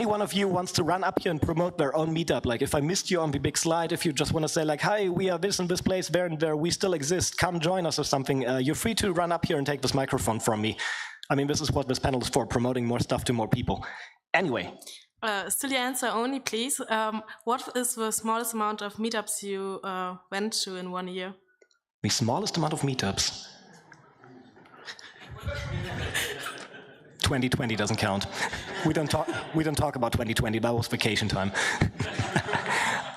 one of you wants to run up here and promote their own meetup, like if I missed you on the big slide, if you just want to say like, hi, we are this and this place, there and there, we still exist, come join us or something, you're free to run up here and take this microphone from me. I mean, this is what this panel is for, promoting more stuff to more people. Anyway. Still your answer only, please. What is the smallest amount of meetups you went to in 1 year? The smallest amount of meetups? 2020 doesn't count. We don't talk about 2020. That was vacation time.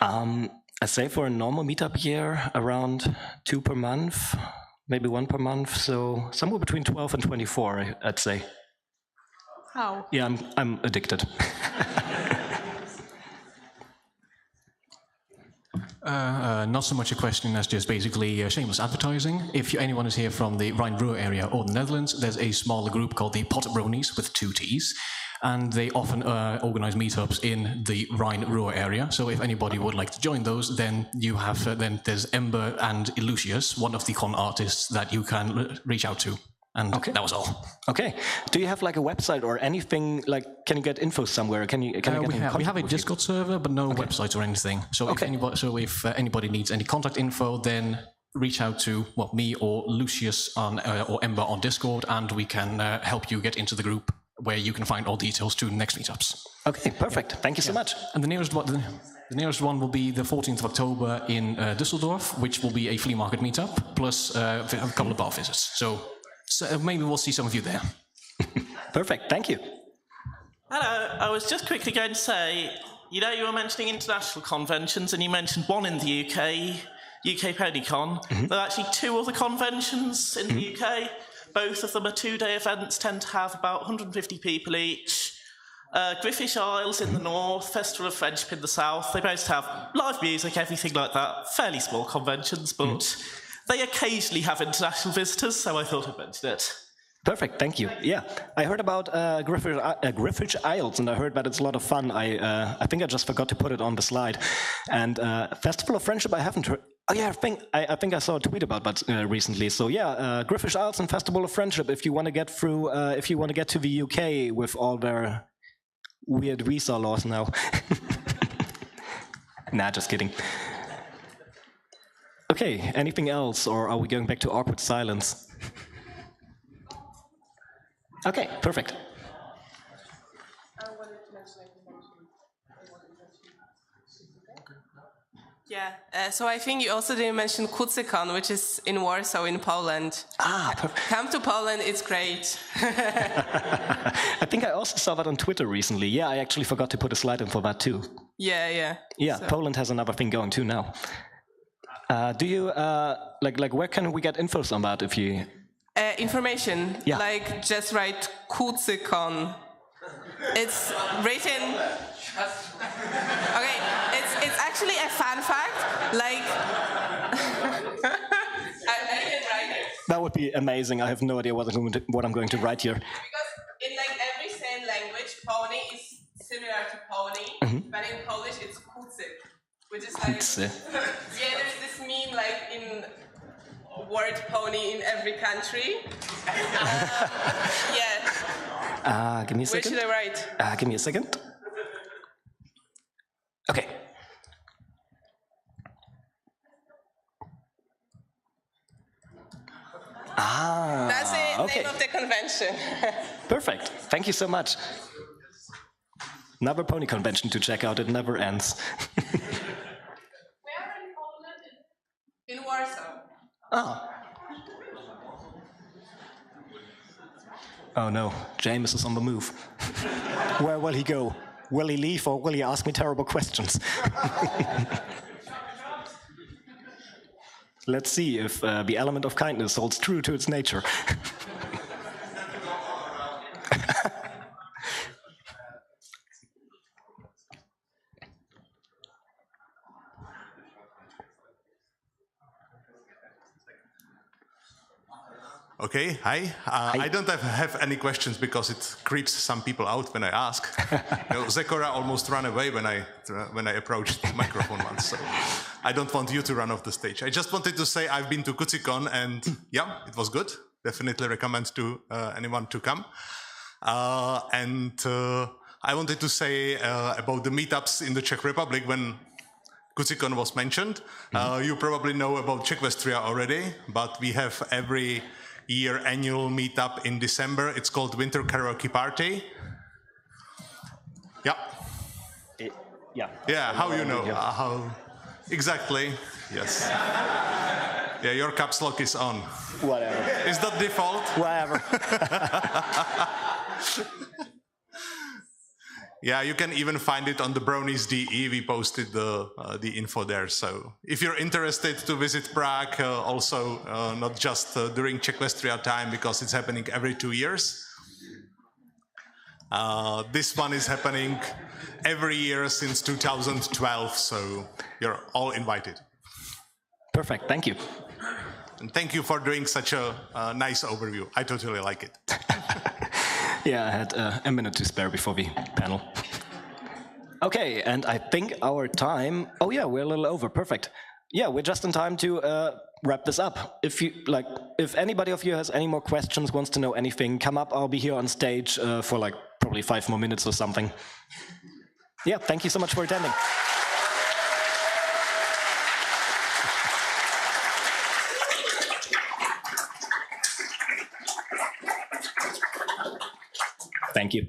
I say for a normal meetup year, around 2 per month, maybe 1 per month. So somewhere between 12 and 24, I'd say. How? Yeah, I'm addicted. Not so much a question as just basically shameless advertising. If anyone is here from the Rhine-Ruhr area or the Netherlands, there's a smaller group called the Potbronies with 2 T's, and they often organize meetups in the Rhine-Ruhr area. So if anybody would like to join those, then you have then there's Ember and Illusius, one of the con artists that you can reach out to. And okay. That was all. Okay. Do you have like a website or anything? Like, can you get info somewhere? We have a Discord server, but no website or anything. So if anybody needs any contact info, then reach out to me or Lucius or Ember on Discord, and we can help you get into the group where you can find all details to next meetups. Okay, perfect. Thank you so much. And the nearest one will be the 14th of October in Düsseldorf, which will be a flea market meetup plus a couple of bar visits. So maybe we'll see some of you there. Perfect, thank you. Hello, I was just quickly going to say, you were mentioning international conventions and you mentioned one in the UK PonyCon. There are actually 2 other conventions in the UK. Both of them are 2-day events, tend to have about 150 people each. Griffish Isles in the north, Festival of Friendship in the south. They both have live music, everything like that. Fairly small conventions, but they occasionally have international visitors, so I thought I'd mention it. Perfect, thank you. Yeah, I heard about Griffish Isles, and I heard that it's a lot of fun. I think I just forgot to put it on the slide. And Festival of Friendship, I haven't heard. Oh yeah, I think I saw a tweet about that recently. So yeah, Griffish Isles and Festival of Friendship. If you want to get through, if you want to get to the UK with all their weird visa laws now. Nah, just kidding. Okay, anything else, or are we going back to awkward silence? Okay, perfect. Yeah, so I think you also didn't mention GalaCon, which is in Warsaw in Poland. Come to Poland, it's great. I think I also saw that on Twitter recently. Yeah, I actually forgot to put a slide in for that too. Yeah. Yeah, so. Poland has another thing going too now. Do you, like where can we get infos on that if you... Information, like just write GalaCon. It's written... Okay, it's actually a fun fact, like... I can write it. That would be amazing. I have no idea what I'm going to write here. Because in like every same language, pony is similar to pony, but in Polish it's kucyk, which is like... there's this meme like in... word pony in every country. Give me a second. Where should I write? Give me a second. Okay. That's the name of the convention. Perfect. Thank you so much. Another pony convention to check out. It never ends. Where in Poland? In Warsaw. Oh no, James is on the move. Where will he go? Will he leave or will he ask me terrible questions? Let's see if the element of kindness holds true to its nature. Okay, hi. I don't have any questions because it creeps some people out when I ask. Zekora almost ran away when I approached the microphone once, so I don't want you to run off the stage. I just wanted to say I've been to GalaCon and yeah, it was good. Definitely recommend to anyone to come. I wanted to say about the meetups in the Czech Republic when GalaCon was mentioned. You probably know about Czechvestria already, but we have every year annual meetup in December. It's called Winter Karaoke Party. Yeah. Yeah, how you know? How exactly? Yes. Yeah, your caps lock is on. Whatever. Is that default? Whatever. Yeah, you can even find it on the Bronies DE. We posted the info there. So if you're interested to visit Prague, also not just during Czechvestria time, because it's happening every 2 years. This one is happening every year since 2012, so you're all invited. Perfect, thank you. And thank you for doing such a nice overview. I totally like it. Yeah, I had a minute to spare before the panel. Okay, and I think our time... Oh yeah, we're a little over, perfect. Yeah, we're just in time to wrap this up. If anybody of you has any more questions, wants to know anything, come up. I'll be here on stage for probably 5 more minutes or something. Yeah, thank you so much for attending. Thank you.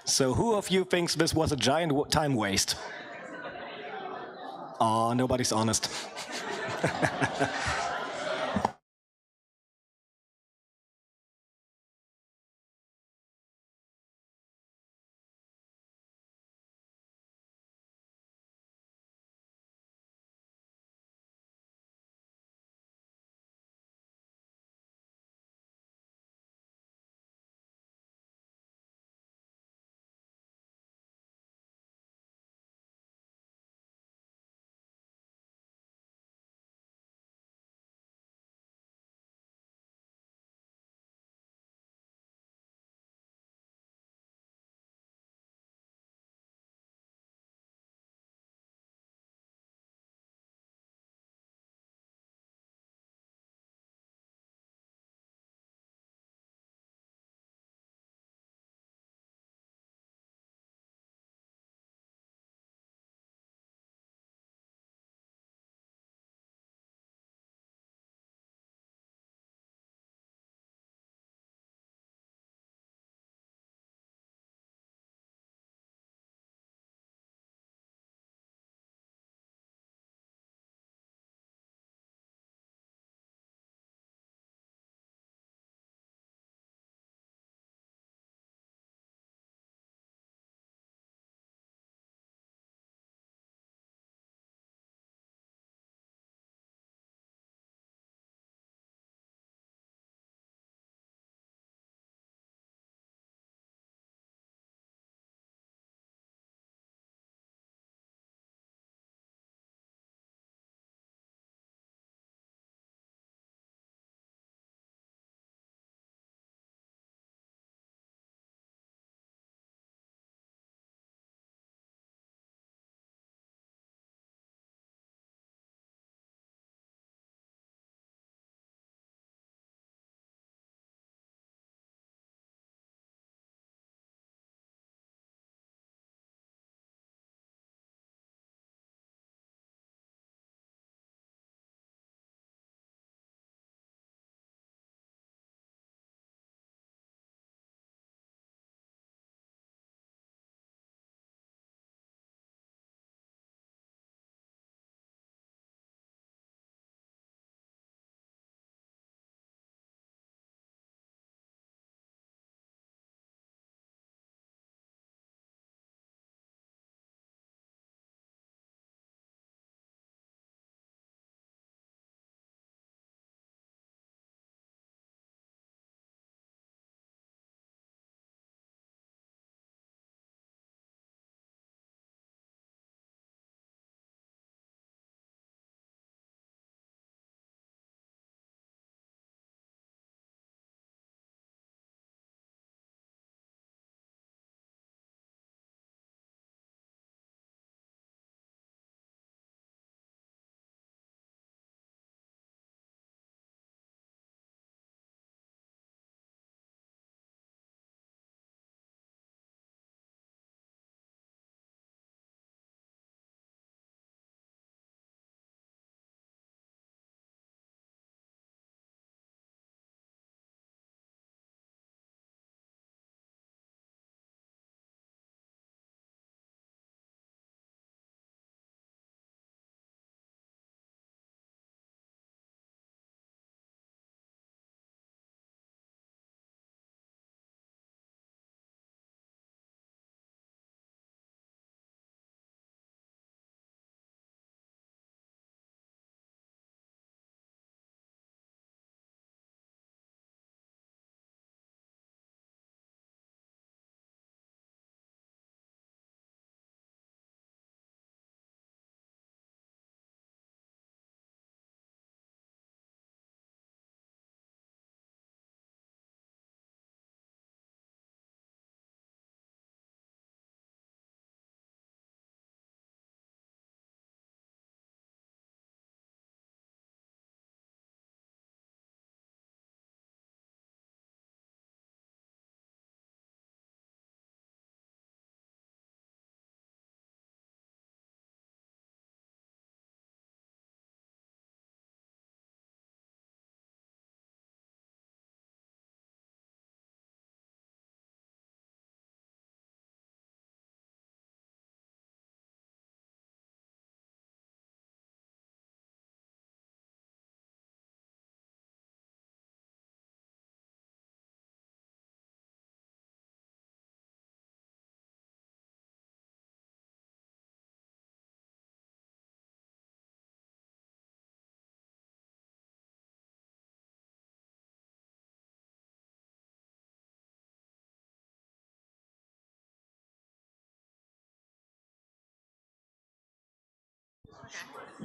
So who of you thinks this was a giant time waste? Oh, nobody's honest.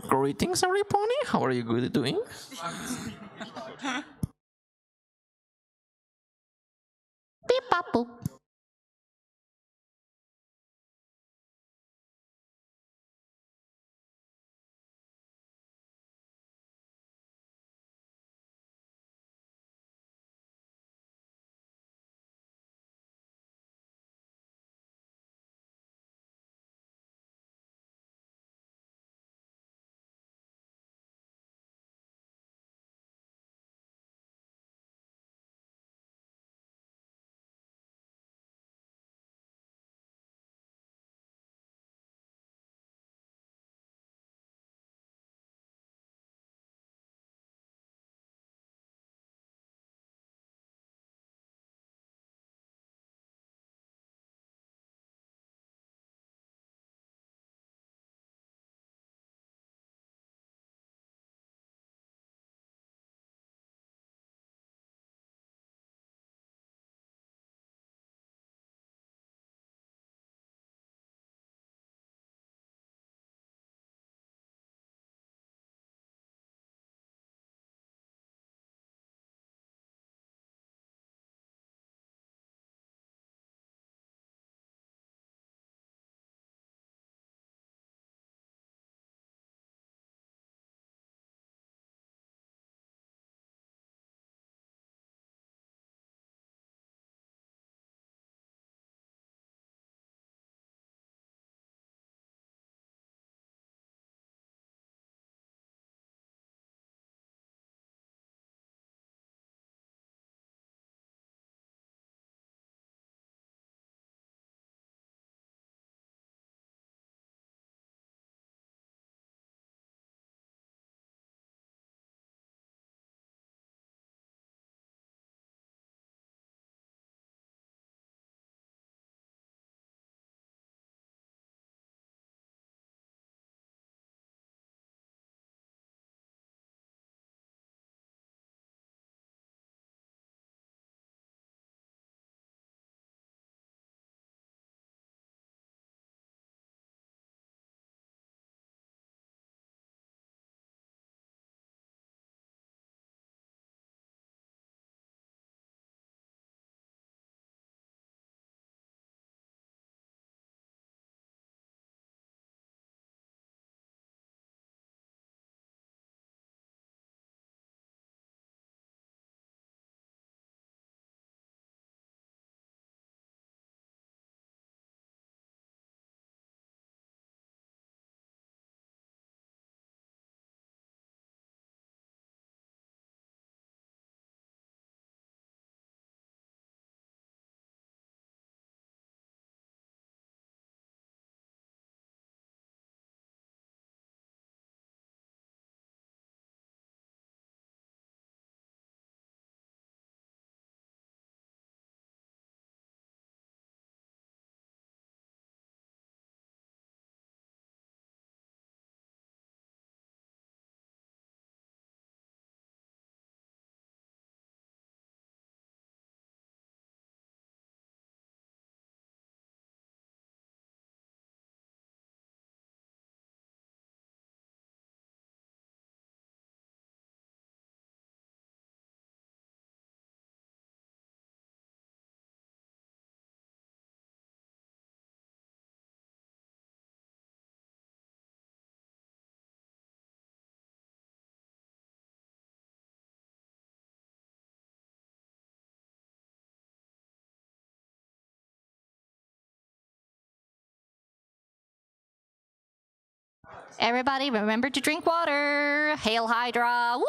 Greetings, everybody. How are you good doing? Beep, bop, boop. Everybody remember to drink water. Hail Hydra. Woo!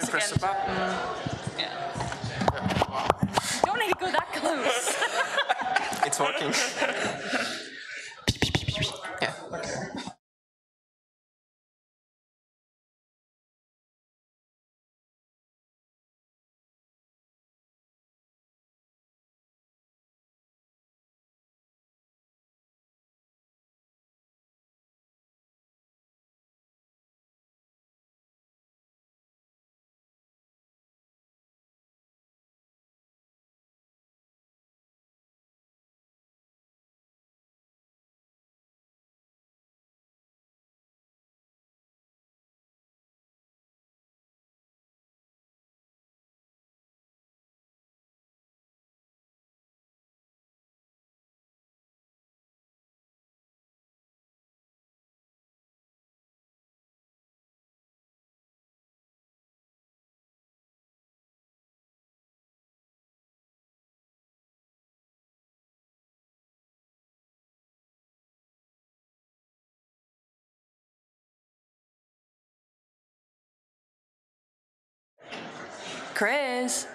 Press the button. Yeah. You don't need to go that close. It's working. Yeah. Chris.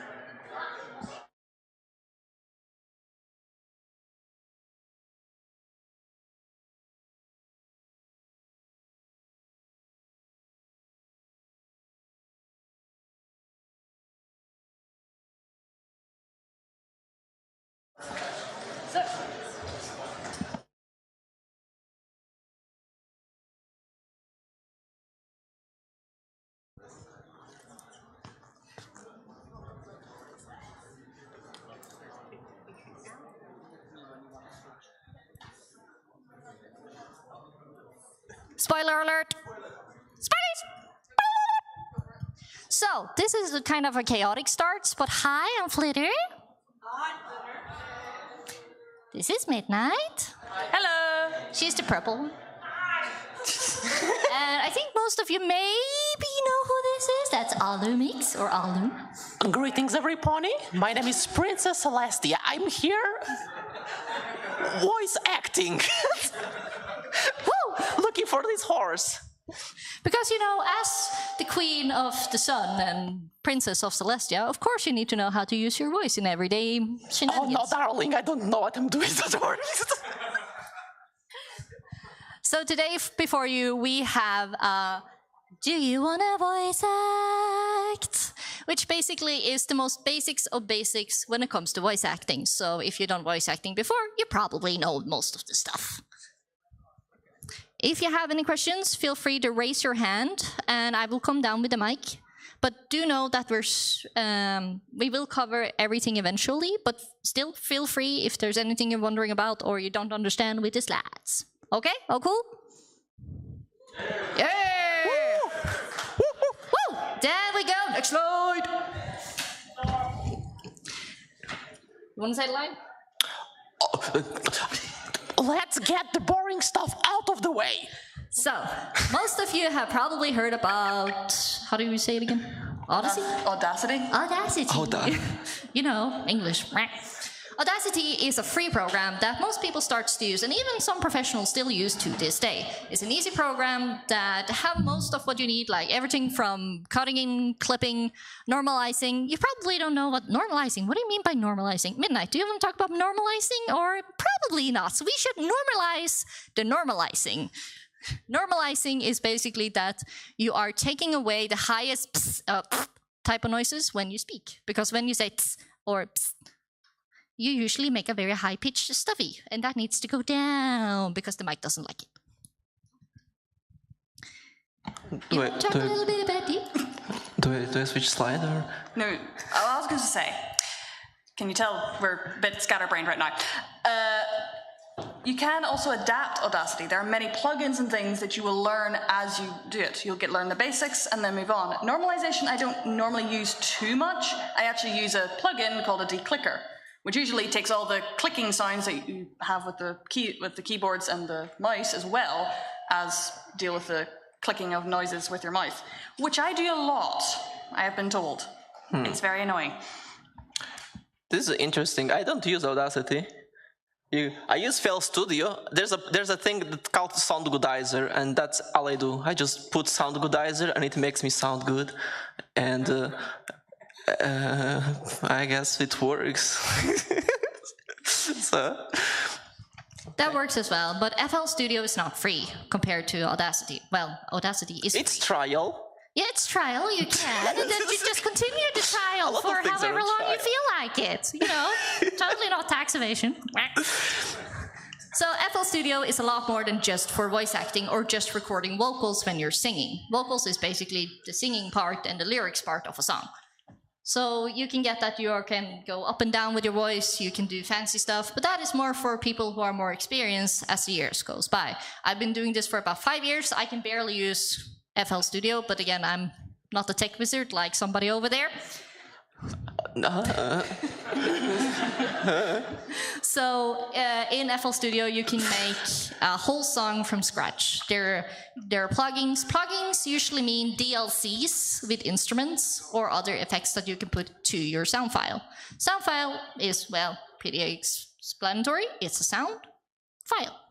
Spoiler alert! Spoilers! So, this is a kind of a chaotic start, but hi, I'm Flitter. This is Midnight. Hello. She's the purple one. And I think most of you maybe know who this is. That's Alumix or Alum. Greetings, everybody. My name is Princess Celestia. I'm here voice acting. Woo! Looking for this horse. Because, you know, as the queen of the sun and princess of Celestia, of course you need to know how to use your voice in everyday shenanigans. Oh, no, darling, I don't know what I'm doing. So today, before you, we have Do You Wanna Voice Act? Which basically is the most basics of basics when it comes to voice acting. So if you've done voice acting before, you probably know most of the stuff. If you have any questions, feel free to raise your hand and I will come down with the mic. But do know that we will cover everything eventually, but still feel free if there's anything you're wondering about or you don't understand with the slides. Okay? All cool? Yeah! Woo! Woo! There we go. Next slide. You want to say the line? Let's get the boring stuff out of the way. So, most of you have probably heard about, how do you say it again? Odyssey? Audacity. Audacity. You know, English. Audacity is a free program that most people start to use, and even some professionals still use to this day. It's an easy program that have most of what you need, like everything from cutting in, clipping, normalizing. You probably don't know what normalizing. What do you mean by normalizing? Midnight, do you want to talk about normalizing? Or probably not. So we should normalize the normalizing. Normalizing is basically that you are taking away the highest type of noises when you speak. Because when you say or you usually make a very high-pitched stuffy, and that needs to go down because the mic doesn't like it. You want to talk a little bit about it? Do I switch slide or? No, I was going to say, can you tell we're a bit scatterbrained right now? You can also adapt Audacity. There are many plugins and things that you will learn as you do it. You'll learn the basics and then move on. Normalization I don't normally use too much. I actually use a plugin called a declicker, which usually takes all the clicking sounds that you have with the keyboards and the mouse, as well as deal with the clicking of noises with your mouth, which I do a lot, I have been told. It's very annoying. This is interesting. I don't use Audacity. I use FL Studio. There's a thing that's called Sound Goodizer, and that's all I do. I just put Sound Goodizer, and it makes me sound good. And I guess it works. So that works as well, but FL Studio is not free compared to Audacity. Well, Audacity is it's free. Trial. Yeah, it's trial. You can. And then you just continue the trial for however long you feel like it. You know, totally not tax evasion. So FL Studio is a lot more than just for voice acting or just recording vocals when you're singing. Vocals is basically the singing part and the lyrics part of a song. So you can get that you can go up and down with your voice, you can do fancy stuff, but that is more for people who are more experienced as the years goes by. I've been doing this for about 5 years. I can barely use FL Studio, but again, I'm not a tech wizard like somebody over there. So in FL Studio, you can make a whole song from scratch. There are plugins. Plugins usually mean DLCs with instruments or other effects that you can put to your sound file. Sound file is, well, pretty explanatory. It's a sound file.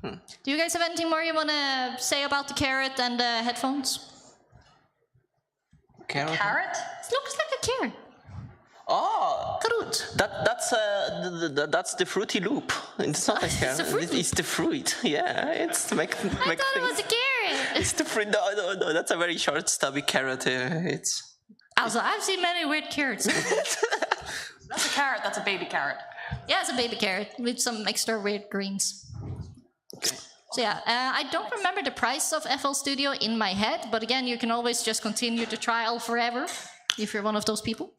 Do you guys have anything more you want to say about the carrot and the headphones? Carrot? It looks like a carrot. Oh, Fruit. That's the Fruity Loop. It's not a carrot. It's the fruit. Yeah, it's to make I thought it was a carrot. It's the fruit. No. That's a very short, stubby carrot. It's. Also, I've seen many weird carrots. That's a carrot. That's a baby carrot. Yeah, it's a baby carrot with some extra weird greens. Okay. So yeah, I don't remember the price of FL Studio in my head, but again, you can always just continue the trial forever if you're one of those people.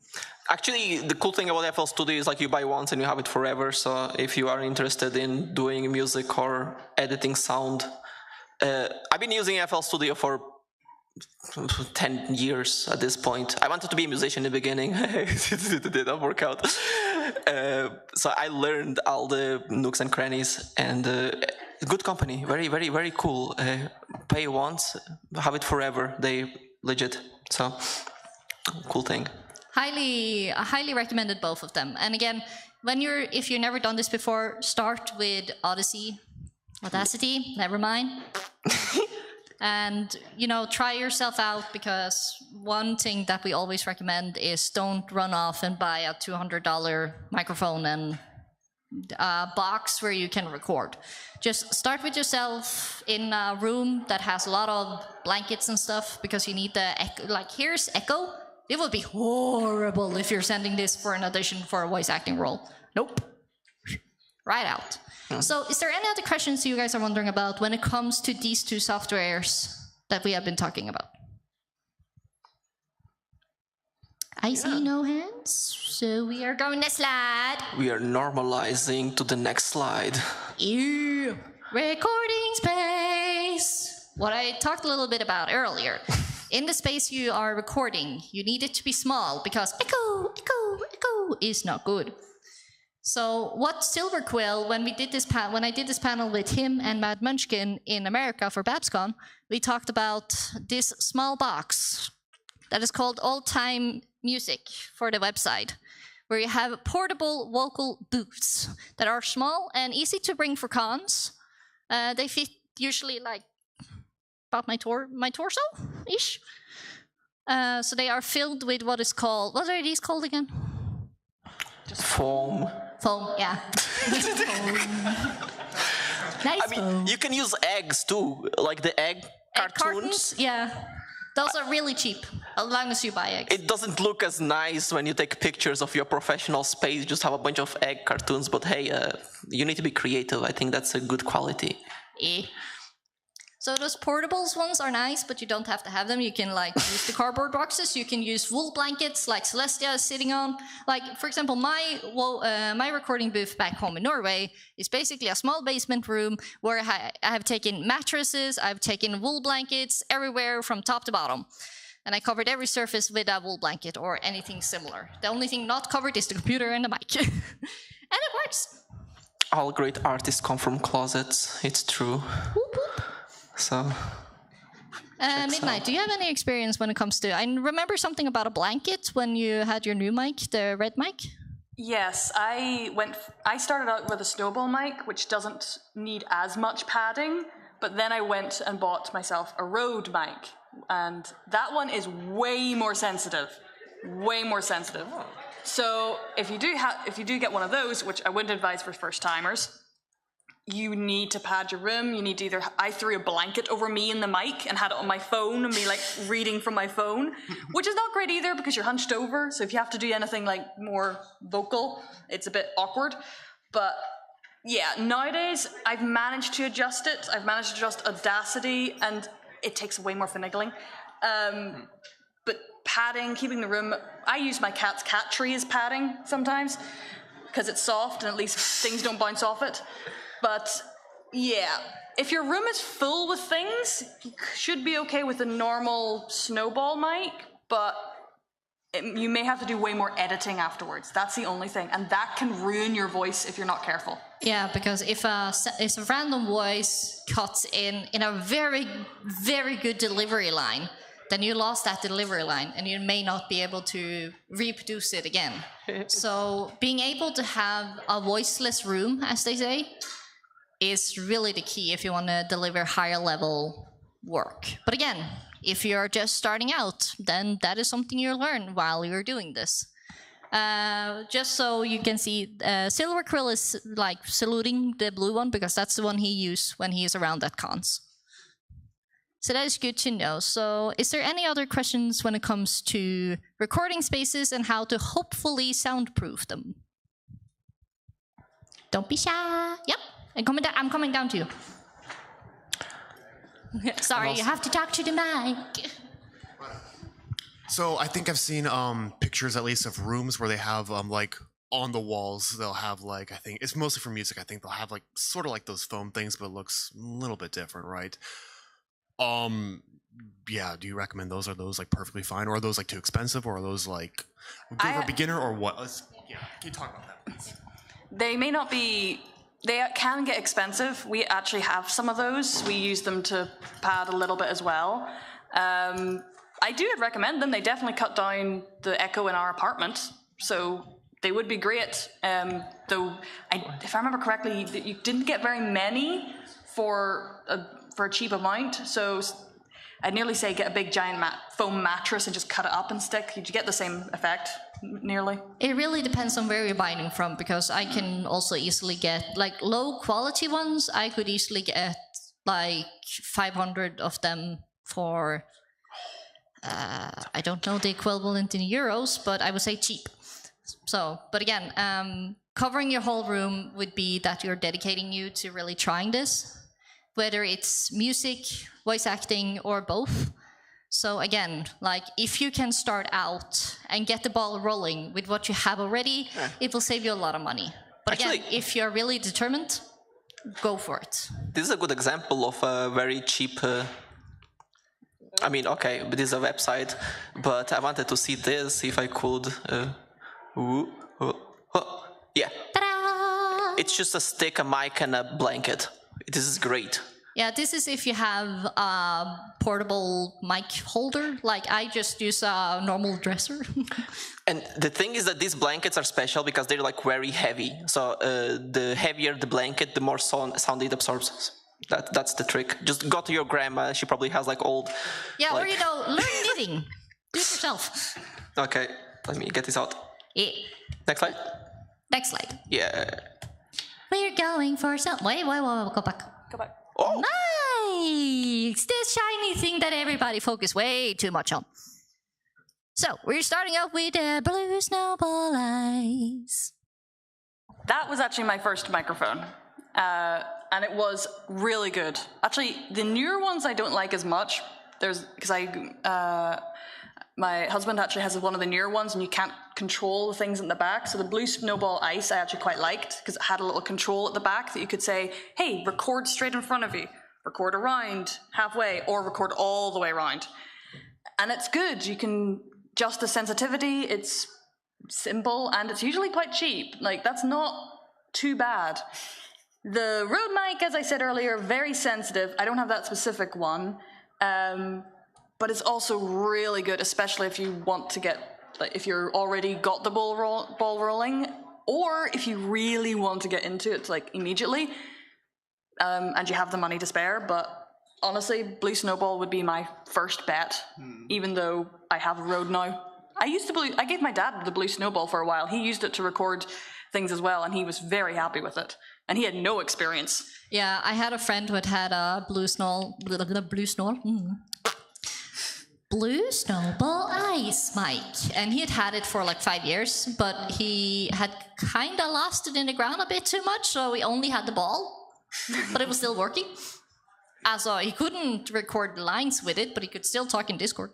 Actually, the cool thing about FL Studio is like you buy once and you have it forever. So if you are interested in doing music or editing sound, I've been using FL Studio for 10 years at this point. I wanted to be a musician in the beginning. It didn't work out. So I learned all the nooks and crannies, and good company, very cool. Pay once, have it forever. They legit. So cool thing. I highly recommended both of them. And again, if you've never done this before, start with Audacity, never mind. And, try yourself out, because one thing that we always recommend is don't run off and buy a $200 microphone and a box where you can record. Just start with yourself in a room that has a lot of blankets and stuff, because you need the echo. Like, here's echo. It would be horrible if you're sending this for an audition for a voice acting role. Nope. Right out. So is there any other questions you guys are wondering about when it comes to these two softwares that we have been talking about? I see no hands, so we are going to slide. We are normalizing to the next slide. Ew. Recording space. What I talked a little bit about earlier. In the space you are recording, you need it to be small, because echo is not good. So what Silver Quill, when I did this panel with him and Matt Munchkin in America for BabsCon, we talked about this small box that is called Old Time Music for the website, where you have portable vocal booths that are small and easy to bring for cons. They fit usually like about my torso-ish. So they are filled with what are these called again? Just foam. Foam, yeah. Nice. I mean, you can use eggs too, like the egg cartoons. Yeah. Those are really cheap, as long as you buy eggs. It doesn't look as nice when you take pictures of your professional space, just have a bunch of egg cartoons, but hey, you need to be creative. I think that's a good quality. So those portables ones are nice, but you don't have to have them. You can use the cardboard boxes. You can use wool blankets like Celestia is sitting on. Like, for example, my recording booth back home in Norway is basically a small basement room where I have taken mattresses, I've taken wool blankets everywhere from top to bottom. And I covered every surface with a wool blanket or anything similar. The only thing not covered is the computer and the mic. And it works. All great artists come from closets, it's true. Whoop, whoop. So, Midnight, do you have any experience when it comes to... I remember something about a blanket when you had your new mic, the red mic. Yes, I started out with a snowball mic, which doesn't need as much padding, but then I went and bought myself a Rode mic, and that one is way more sensitive. Way more sensitive. So if you do get one of those, which I wouldn't advise for first timers, you need to pad your room. You need to I threw a blanket over me and the mic and had it on my phone and be like reading from my phone, which is not great either because you're hunched over. So if you have to do anything like more vocal, it's a bit awkward. But yeah, nowadays I've managed to adjust it. I've managed to adjust Audacity, and it takes way more finagling. But padding, keeping the room, I use my cat's cat tree as padding sometimes because it's soft and at least things don't bounce off it. But yeah, if your room is full with things, you should be okay with a normal snowball mic, but you may have to do way more editing afterwards. That's the only thing, and that can ruin your voice if you're not careful. Yeah, because if a random voice cuts in a very, very good delivery line, then you lost that delivery line and you may not be able to reproduce it again. So being able to have a voiceless room, as they say, is really the key if you want to deliver higher level work. But again, if you're just starting out, then that is something you learn while you're doing this. Just so you can see, Silver Krill is like saluting the blue one because that's the one he uses when he is around at cons. So that is good to know. So is there any other questions when it comes to recording spaces and how to hopefully soundproof them? Don't be shy. Yep. I'm coming down to you. Sorry, you have to talk to the mic. So I think I've seen pictures, at least, of rooms where they have like on the walls. They'll have like, I think it's mostly for music. I think they'll have like sort of like those foam things, but it looks a little bit different, right? Yeah. Do you recommend those? Are those like perfectly fine, or are those like too expensive, or are those like good for a beginner, or what? Yeah. Can you talk about that, please? They may not be. They can get expensive. We actually have some of those. We use them to pad a little bit as well. I do recommend them. They definitely cut down the echo in our apartment, so they would be great. Though, if I remember correctly, you didn't get very many for a cheap amount. So I'd nearly say get a big giant foam mattress and just cut it up and stick. You get the same effect. Nearly. It really depends on where you're buying them from, because I can also easily get like low quality ones. I could easily get like 500 of them for I don't know the equivalent in euros, but I would say cheap. So, but again, covering your whole room would be that you're dedicating you to really trying this, whether it's music, voice acting, or both. So again, like if you can start out and get the ball rolling with what you have already, it will save you a lot of money. But actually, again, if you're really determined, go for it. This is a good example of a very cheap, I mean, okay, but this is a website, but I wanted to see this, if I could. Yeah. Ta-da! It's just a stick, a mic, and a blanket. This is great. Yeah, this is if you have a portable mic holder. Like I just use a normal dresser. And the thing is that these blankets are special because they're like very heavy. So the heavier the blanket, the more sound it absorbs. That's the trick. Just go to your grandma. She probably has like old. Yeah, like... or learn knitting. Do it yourself. Okay, let me get this out. Yeah. Next slide. Next slide. Yeah. We're going for some. Wait, go back. Go back. Oh. Nice! This shiny thing that everybody focus way too much on. So, we're starting off with Blue Snowball Eyes. That was actually my first microphone. And it was really good. Actually, the newer ones I don't like as much. My husband actually has one of the newer ones, and you can't control the things in the back. So the Blue Snowball Ice I actually quite liked, because it had a little control at the back that you could say, hey, record straight in front of you, record around halfway, or record all the way around. And it's good. You can adjust the sensitivity. It's simple, and it's usually quite cheap. Like, that's not too bad. The Rode mic, as I said earlier, very sensitive. I don't have that specific one. But it's also really good, especially if you want to get, like, if you're already got the ball rolling. Or if you really want to get into it like immediately, and you have the money to spare, but honestly, Blue Snowball would be my first bet, even though I have a Rode now. I gave my dad the Blue Snowball for a while. He used it to record things as well, and he was very happy with it. And he had no experience. Yeah, I had a friend who had a Blue Snowball Ice mic, and he had it for like 5 years, but he had kind of lost it in the ground a bit too much, so we only had the ball, but it was still working. So he couldn't record the lines with it, but he could still talk in Discord.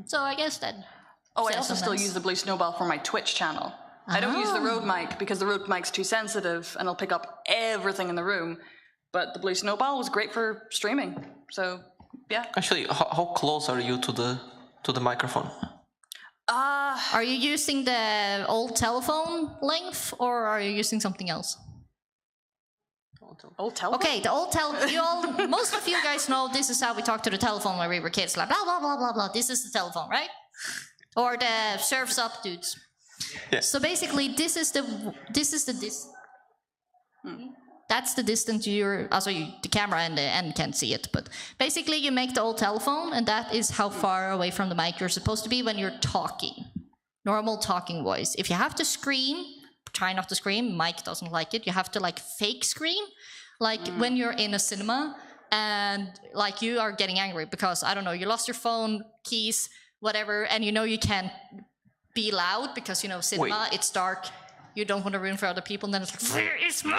So I guess that. Oh, I also still use the Blue Snowball for my Twitch channel. I don't use the Rode mic because the Rode mic's too sensitive and it'll pick up everything in the room. But the Blue Snowball was great for streaming. So, yeah. Actually, how close are you to the microphone? Are you using the old telephone length, or are you using something else? Old telephone? Okay, the old telephone. Most of you guys know this is how we talked to the telephone when we were kids. Like blah blah blah blah blah. This is the telephone, right? Or the surfs up dudes. Yeah. So basically, that's the distance the camera and the end can't see it. But basically, you make the old telephone, and that is how far away from the mic you're supposed to be when you're talking. Normal talking voice. If you have to scream, try not to scream. Mic doesn't like it. You have to like fake scream, like when you're in a cinema and like you are getting angry because I don't know, you lost your phone, keys, whatever, and you know you can't be loud because, you know, cinema, it's dark, you don't want to ruin for other people, and then it's like, where is Mom?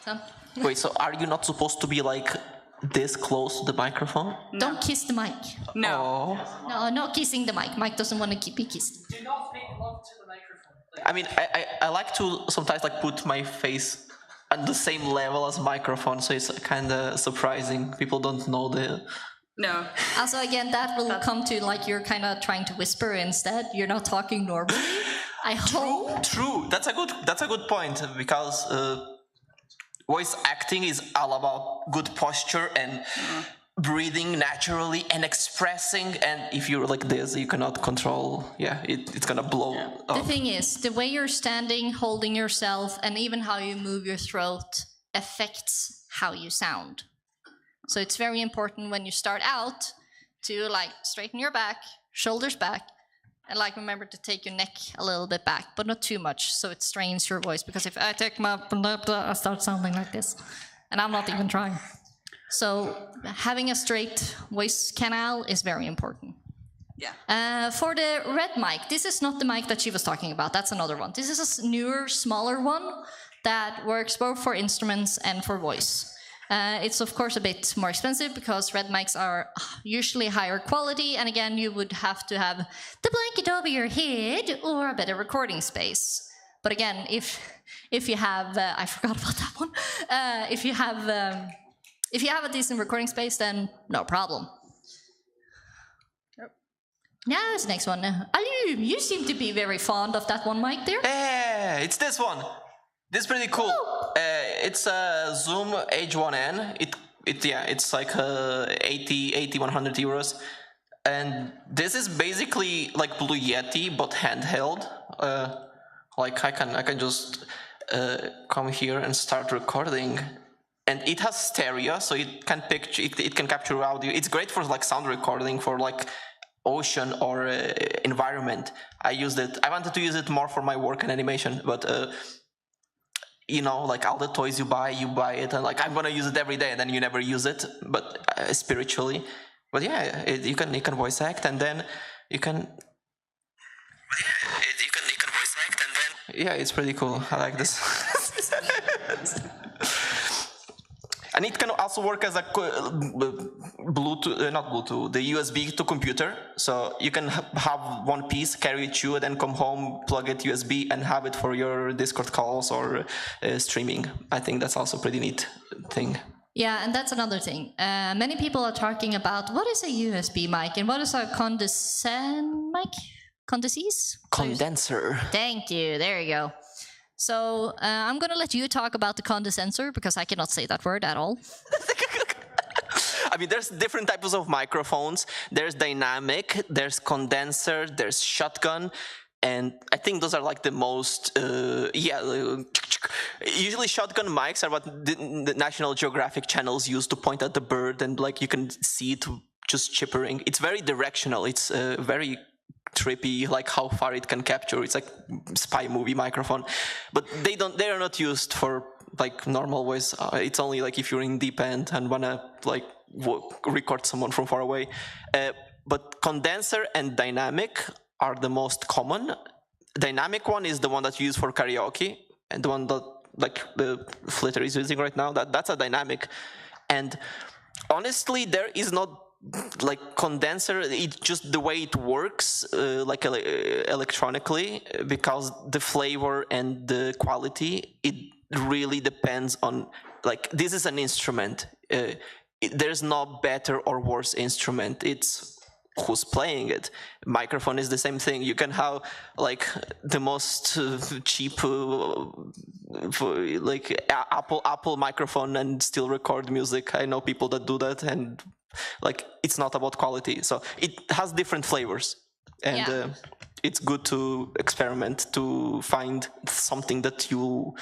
So. Wait, so are you not supposed to be like this close to the microphone? No. Don't kiss the mic. No. No, no kissing the mic. Mike doesn't want to be kissed. Do not make love to the microphone. I mean, I like to sometimes like put my face at the same level as microphone, so it's kind of surprising. People don't know the... No. Also, again, that will come to like you're kind of trying to whisper instead. You're not talking normally. I hope. True. That's a good point, because voice acting is all about good posture and breathing naturally and expressing. And if you're like this, you cannot control. Yeah, it's gonna blow up. The thing is, the way you're standing, holding yourself, and even how you move your throat affects how you sound. So it's very important when you start out to like straighten your back, shoulders back, and like remember to take your neck a little bit back, but not too much, so it strains your voice. Because if I take my I start sounding like this, and I'm not even trying. So having a straight voice canal is very important. Yeah. For the red mic, this is not the mic that she was talking about. That's another one. This is a newer, smaller one that works both for instruments and for voice. It's of course a bit more expensive because red mics are usually higher quality, and again you would have to have the blanket over your head or a better recording space. But again, if you have I forgot about that one. If you have a decent recording space, then no problem. Yep. Now this next one. Alum, you seem to be very fond of that one mic there. Yeah, it's this one. This is pretty cool. It's a Zoom H1N. It's like 100 euros. And this is basically like Blue Yeti, but handheld. Like I can just come here and start recording. And it has stereo, so it can capture audio. It's great for like sound recording for like ocean or environment. I used it. I wanted to use it more for my work and animation, but you know, like all the toys you buy it, and like I'm gonna use it every day, and then you never use it, but spiritually. But yeah, you can voice act, and then you can. Voice act, and then. Yeah, it's pretty cool. I like this. And it can also work as a Bluetooth, not Bluetooth, the USB to computer. So you can have one piece, carry it to, and then come home, plug it USB, and have it for your Discord calls or streaming. I think that's also a pretty neat thing. Yeah, and that's another thing. Many people are talking about what is a USB mic and what is a condenser mic? Condenser. Thank you. There you go. So I'm going to let you talk about the condenser because I cannot say that word at all. I mean, there's different types of microphones. There's dynamic, there's condenser, there's shotgun. And I think those are like the most, usually shotgun mics are what the National Geographic channels use to point at the bird, and like you can see it just chippering. It's very directional. It's very trippy, like how far it can capture. It's like spy movie microphone, but they are not used for like normal voice. It's only like if you're in deep end and wanna like record someone from far away. But condenser and dynamic are the most common. Dynamic one is the one that you use for karaoke, and the one that like the Flitter is using right now, that's a dynamic. And honestly, there is not like condenser, it's just the way it works like electronically, because the flavor and the quality, it really depends on, like, this is an instrument. There's no better or worse instrument. It's who's playing it. Microphone is the same thing. You can have like the most cheap like Apple microphone and still record music. I know people that do that, and like it's not about quality. So it has different flavors, and it's good to experiment to find something that you.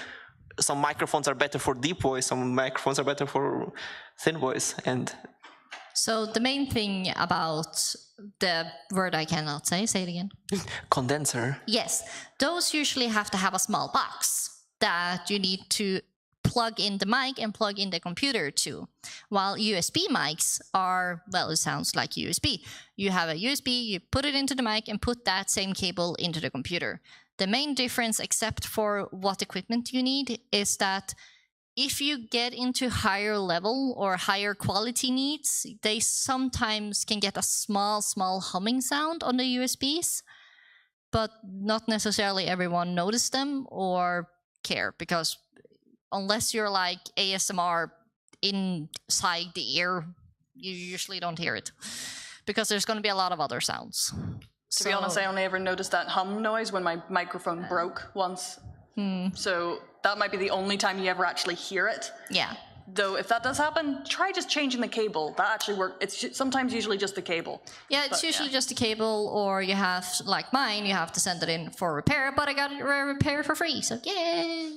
Some microphones are better for deep voice. Some microphones are better for thin voice, and. So the main thing about the word I cannot say it again. Condenser. Yes, those usually have to have a small box that you need to plug in the mic and plug in the computer to. While USB mics are, well, it sounds like USB. You have a USB, you put it into the mic and put that same cable into the computer. The main difference, except for what equipment you need, is that if you get into higher level or higher quality needs, they sometimes can get a small humming sound on the USBs, but not necessarily everyone notice them or care, because unless you're like ASMR inside the ear, you usually don't hear it, because there's going to be a lot of other sounds. To be honest, I only ever noticed that hum noise when my microphone broke once. So that might be the only time you ever actually hear it. Yeah. Though if that does happen, try just changing the cable. That actually works. It's sometimes usually just the cable. Yeah, it's usually just a cable, or you have, like mine, you have to send it in for repair, but I got it repaired for free, so yay!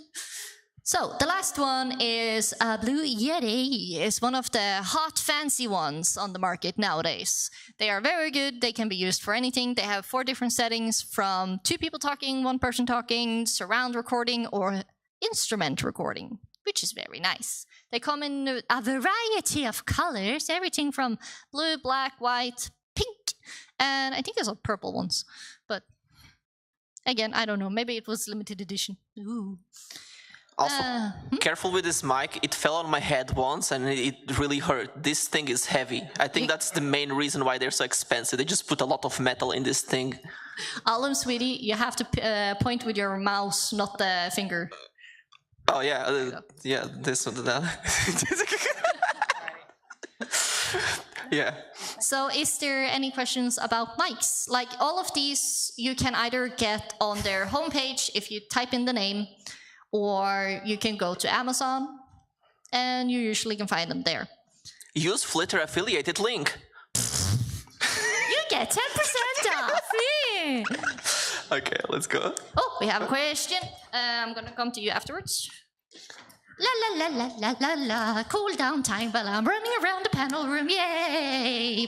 So the last one is Blue Yeti. It's one of the hot fancy ones on the market nowadays. They are very good. They can be used for anything. They have 4 different settings, from 2 people talking, 1 person talking, surround recording, or instrument recording, which is very nice. They come in a variety of colors, everything from blue, black, white, pink, and I think there's purple ones. But again, I don't know. Maybe it was limited edition. Ooh. Also, careful with this mic. It fell on my head once and it really hurt. This thing is heavy. I think that's the main reason why they're so expensive. They just put a lot of metal in this thing. Alum, sweetie, you have to point with your mouse, not the finger. Oh, yeah. Yeah, this one, that. Yeah. So is there any questions about mics? Like, all of these you can either get on their homepage if you type in the name, or you can go to Amazon, and you usually can find them there. Use Flitter affiliated link. You get 10% off! Yeah. Okay, let's go. Oh, we have a question. I'm gonna come to you afterwards. La la la la la la la. Cool down time while I'm running around the panel room. Yay!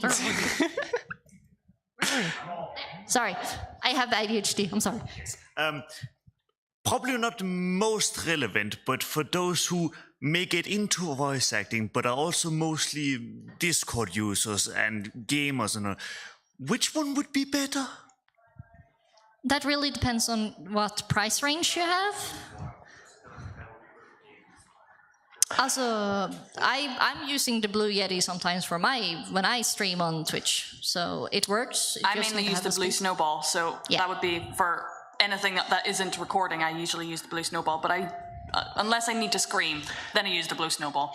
Sorry, I have ADHD. I'm sorry. Probably not the most relevant, but for those who may get into voice acting, but are also mostly Discord users and gamers, and which one would be better? That really depends on what price range you have. Also, I'm using the Blue Yeti sometimes for when I stream on Twitch, so it works. I mainly use the Blue Snowball, so that would be for anything that isn't recording. I usually use the Blue Snowball, but unless I need to scream, then I use the Blue Snowball.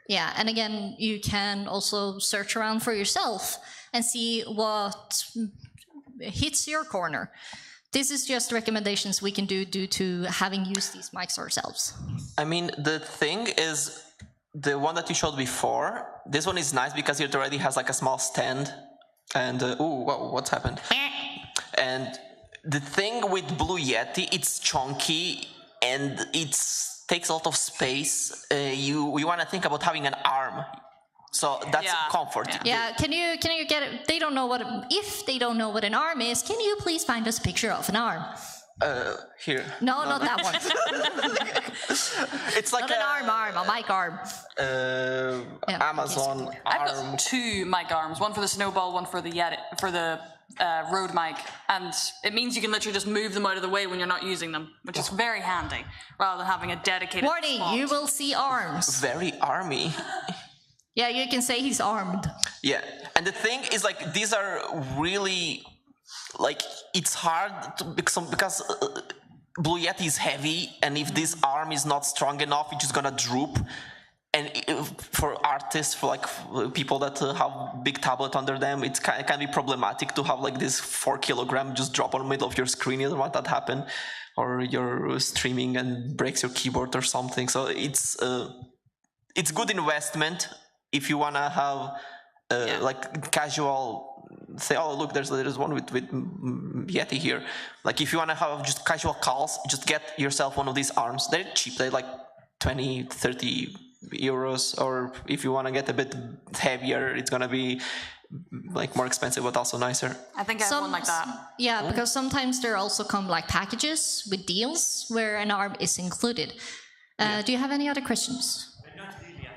Yeah, and again, you can also search around for yourself and see what hits your corner. This is just recommendations we can do due to having used these mics ourselves. I mean, the thing is, the one that you showed before, this one is nice because it already has like a small stand, and ooh, what's happened? And the thing with Blue Yeti, it's chunky and it takes a lot of space. You want to think about having an arm. So that's comfort. Yeah, can you get it? They don't know what, if they don't know what an arm is, can you please find us a picture of an arm? Here. No, not that one. It's like not an arm, a mic arm. Amazon I've arm. got 2 mic arms, one for the snowball, one for the Rode mic, and it means you can literally just move them out of the way when you're not using them, which is very handy, rather than having a dedicated Warning, spot. you will see arms. Very army. Yeah, you can say he's armed. Yeah, and the thing is, like, these are really, like, it's hard to, because Blue Yeti is heavy, and if this arm is not strong enough, it's just gonna droop. And for artists, for like people that have big tablet under them, it can be problematic to have like this 4 kilogram just drop on the middle of your screen. You don't want that to happen, or you're streaming and breaks your keyboard or something. So it's good investment if you wanna have like casual. Say, oh look, there's one with Yeti here. Like if you wanna have just casual calls, just get yourself one of these arms. They're cheap. They're like 20, 30 euros, or if you want to get a bit heavier, it's gonna be like more expensive but also nicer. I think I have one like that. Yeah, because sometimes there also come like packages with deals where an arm is included. Do you have any other questions? Not really, I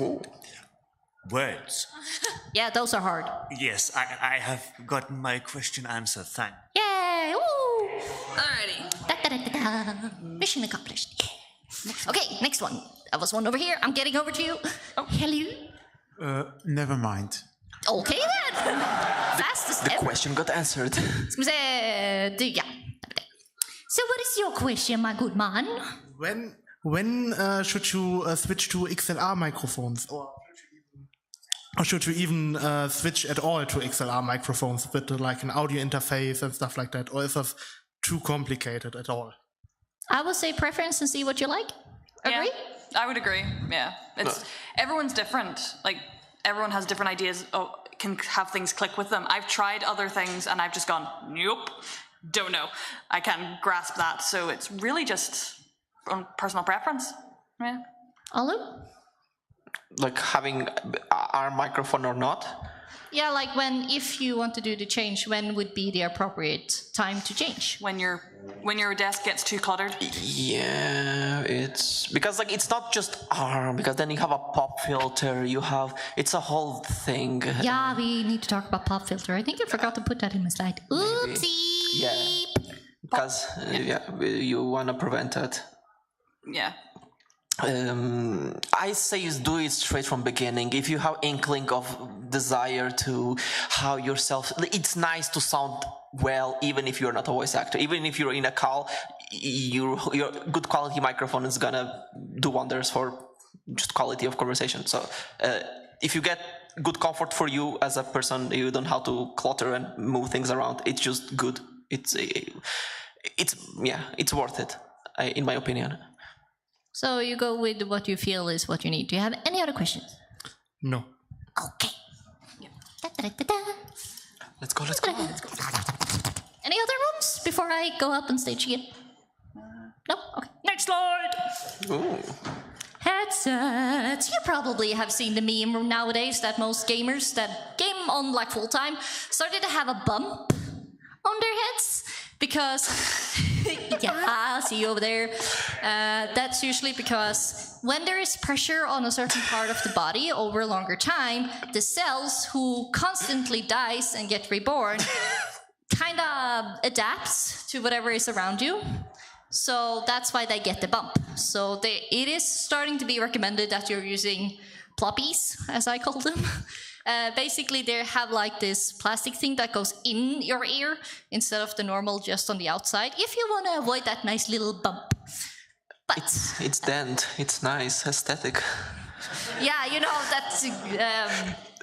have words. Yeah, those are hard. Yes, I have gotten my question answered, thanks. Yay! Woo! Alrighty. Mission accomplished. Yeah. Okay, next one. That was one over here. I'm getting over to you. Oh. Hello. Never mind. Okay then. Fastest The ever. question got answered. So what is your question, my good man? When should you switch to XLR microphones, or should you even switch at all to XLR microphones with like an audio interface and stuff like that, or is this too complicated at all? I would say preference and see what you like. Agree? Yeah, I would agree. Yeah, everyone's different. Like everyone has different ideas. Can have things click with them. I've tried other things and I've just gone, nope, don't know. I can't grasp that. So it's really just on personal preference. Yeah. Alu? Like having our microphone or not? Yeah, like if you want to do the change, when would be the appropriate time to change? When your desk gets too cluttered? Yeah, it's because like it's not just arm, because then you have a pop filter, it's a whole thing. Yeah, we need to talk about pop filter. I think I forgot to put that in my slide. Oopsie! Yeah, because you want to prevent that. Yeah. I say do it straight from beginning. If you have inkling of desire to how yourself, it's nice to sound well, even if you're not a voice actor. Even if you're in a call, your good quality microphone is gonna do wonders for just quality of conversation. So if you get good comfort for you as a person, you don't have to clutter and move things around. It's just good. It's worth it, in my opinion. So you go with what you feel is what you need. Do you have any other questions? No. Okay. Let's go. Any other rooms before I go up on stage again? No? Okay. Next slide! Ooh. Headsets. You probably have seen the meme nowadays that most gamers that game on like full time started to have a bump on their heads because yeah, see you over there. That's usually because when there is pressure on a certain part of the body over a longer time, the cells who constantly dies and get reborn kind of adapts to whatever is around you. So that's why they get the bump. So it is starting to be recommended that you're using ploppies, as I call them. Basically, they have like this plastic thing that goes in your ear instead of the normal just on the outside, if you want to avoid that nice little bump. But it's dent. It's nice, aesthetic. Yeah, you know, that's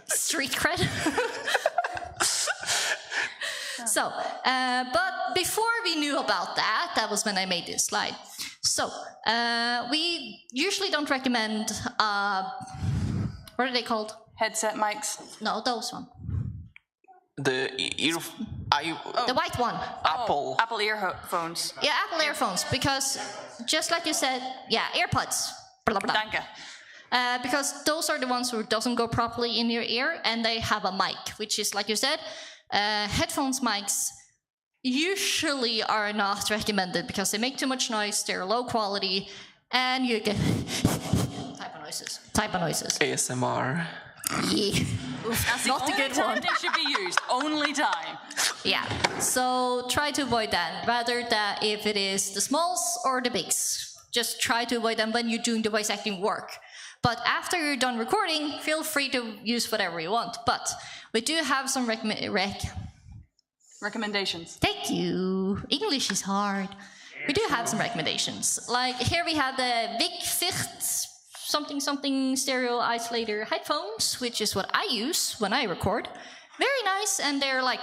street cred. So, but before we knew about that, that was when I made this slide. So, we usually don't recommend, what are they called? Headset mics? No, those one. The ear... The white one. Apple earphones. Yeah, Apple earphones, because just like you said, yeah, AirPods. Blah, blah. Danke. Because those are the ones who doesn't go properly in your ear, and they have a mic, which is, like you said, headphones mics usually are not recommended because they make too much noise, they're low quality, and you get type of noises. ASMR. Yeah. That's not the a good only one. time they should be used. Only time. Yeah, so try to avoid that, rather that if it is the smalls or the bigs. Just try to avoid them when you're doing the voice acting work. But after you're done recording, feel free to use whatever you want. But we do have some recommendations. Thank you. English is hard. We do have some recommendations. Like here we have the Waiblingen something stereo isolator headphones, which is what I use when I record. Very nice, and they're like,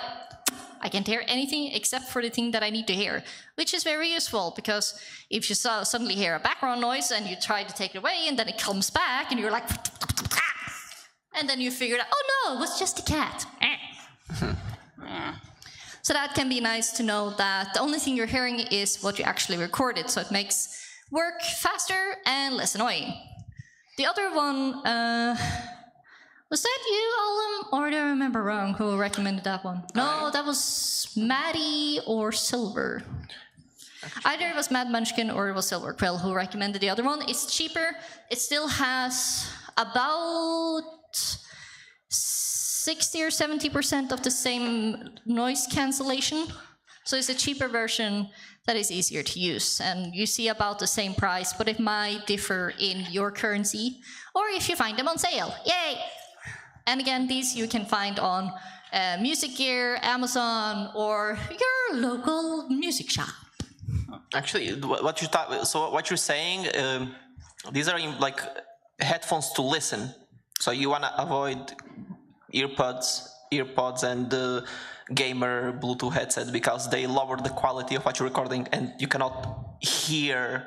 I can't hear anything except for the thing that I need to hear, which is very useful, because if you suddenly hear a background noise and you try to take it away and then it comes back and you're like, and then you figure out, oh no, it was just a cat. So that can be nice to know that the only thing you're hearing is what you actually recorded, so it makes work faster and less annoying. The other one, was that you, Alum, or do I remember wrong who recommended that one? No, that was Maddie or Silver. Either it was Mad Munchkin or it was Silver Quill who recommended the other one. It's cheaper. It still has about 60 or 70% of the same noise cancellation. So it's a cheaper version that is easier to use. And you see about the same price, but it might differ in your currency or if you find them on sale. Yay! And again, these you can find on Music Gear, Amazon, or your local music shop. Actually, what you're saying, these are like headphones to listen. So you want to avoid earpods and the gamer Bluetooth headset because they lower the quality of what you're recording and you cannot hear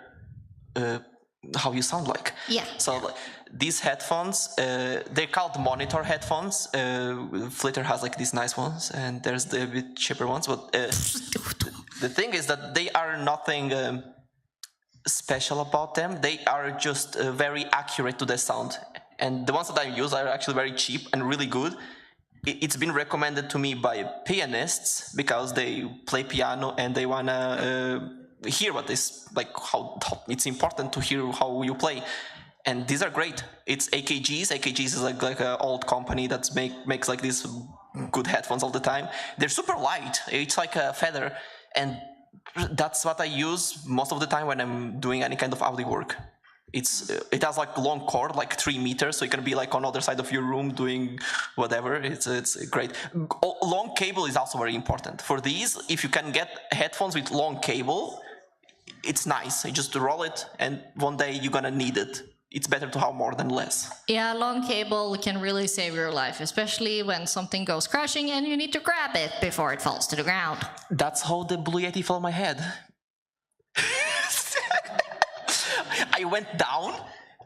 how you sound like. Yeah. So these headphones, they're called monitor headphones. Flitter has like these nice ones, and there's the bit cheaper ones. But the thing is that they are nothing special about them. They are just very accurate to the sound. And the ones that I use are actually very cheap and really good. It's been recommended to me by pianists because they play piano and they wanna hear what is like how it's important to hear how you play. And these are great. It's AKGs. AKGs is like an old company that makes like these good headphones all the time. They're super light. It's like a feather, and that's what I use most of the time when I'm doing any kind of audio work. It has like long cord, like 3 meters, so you can be like on the other side of your room doing whatever. It's great. Long cable is also very important. For these, if you can get headphones with long cable, it's nice. You just roll it, and one day you're gonna need it. It's better to have more than less. Yeah, long cable can really save your life, especially when something goes crashing and you need to grab it before it falls to the ground. That's how the Blue Yeti fell on my head. I went down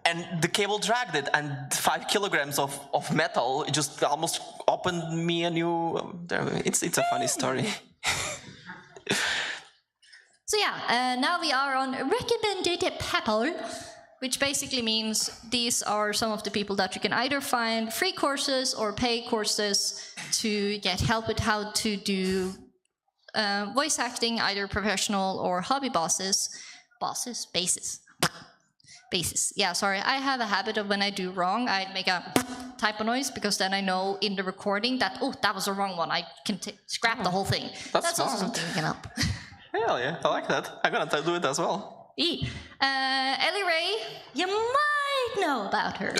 and the cable dragged it, and 5 kilograms of metal just almost opened me a new... It's a funny story. So yeah, now we are on recommended people, which basically means these are some of the people that you can either find free courses or pay courses to get help with how to do voice acting, either professional or hobby basis. Yeah, sorry, I have a habit of when I do wrong, I make a type of noise because then I know in the recording that, oh, that was the wrong one. I can scrap the whole thing. That's also something you can help. Hell yeah, I like that. I'm gonna do it as well. Ellie Ray, you might know about her.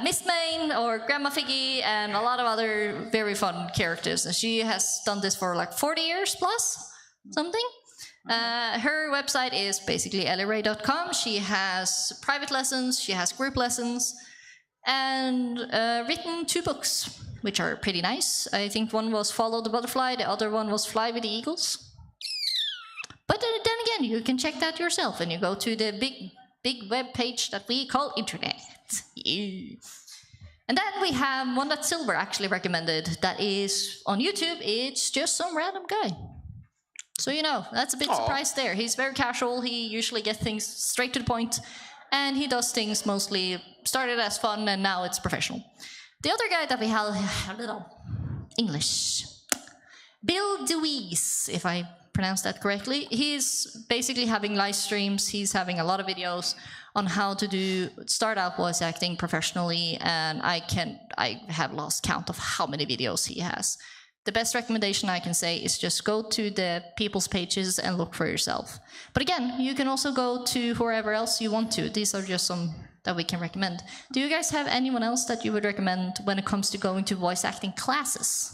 Miss Main or Grandma Figgy and a lot of other very fun characters. And she has done this for like 40 years plus, something. Her website is basically ellieray.com. She has private lessons, she has group lessons, and written 2 books, which are pretty nice. I think one was Follow the Butterfly, the other one was Fly with the Eagles. But then again, you can check that yourself, and you go to the big web page that we call internet. And And then we have one that Silver actually recommended that is on YouTube. It's just some random guy. So you know, that's a bit surprised there. He's very casual, he usually gets things straight to the point, and he does things mostly, started as fun and now it's professional. The other guy that we have, a little English, Bill DeWeese, if I pronounce that correctly. He's basically having live streams, he's having a lot of videos on how to start out voice acting professionally, and I have lost count of how many videos he has. The best recommendation I can say is just go to the people's pages and look for yourself. But again, you can also go to whoever else you want to. These are just some that we can recommend. Do you guys have anyone else that you would recommend when it comes to going to voice acting classes?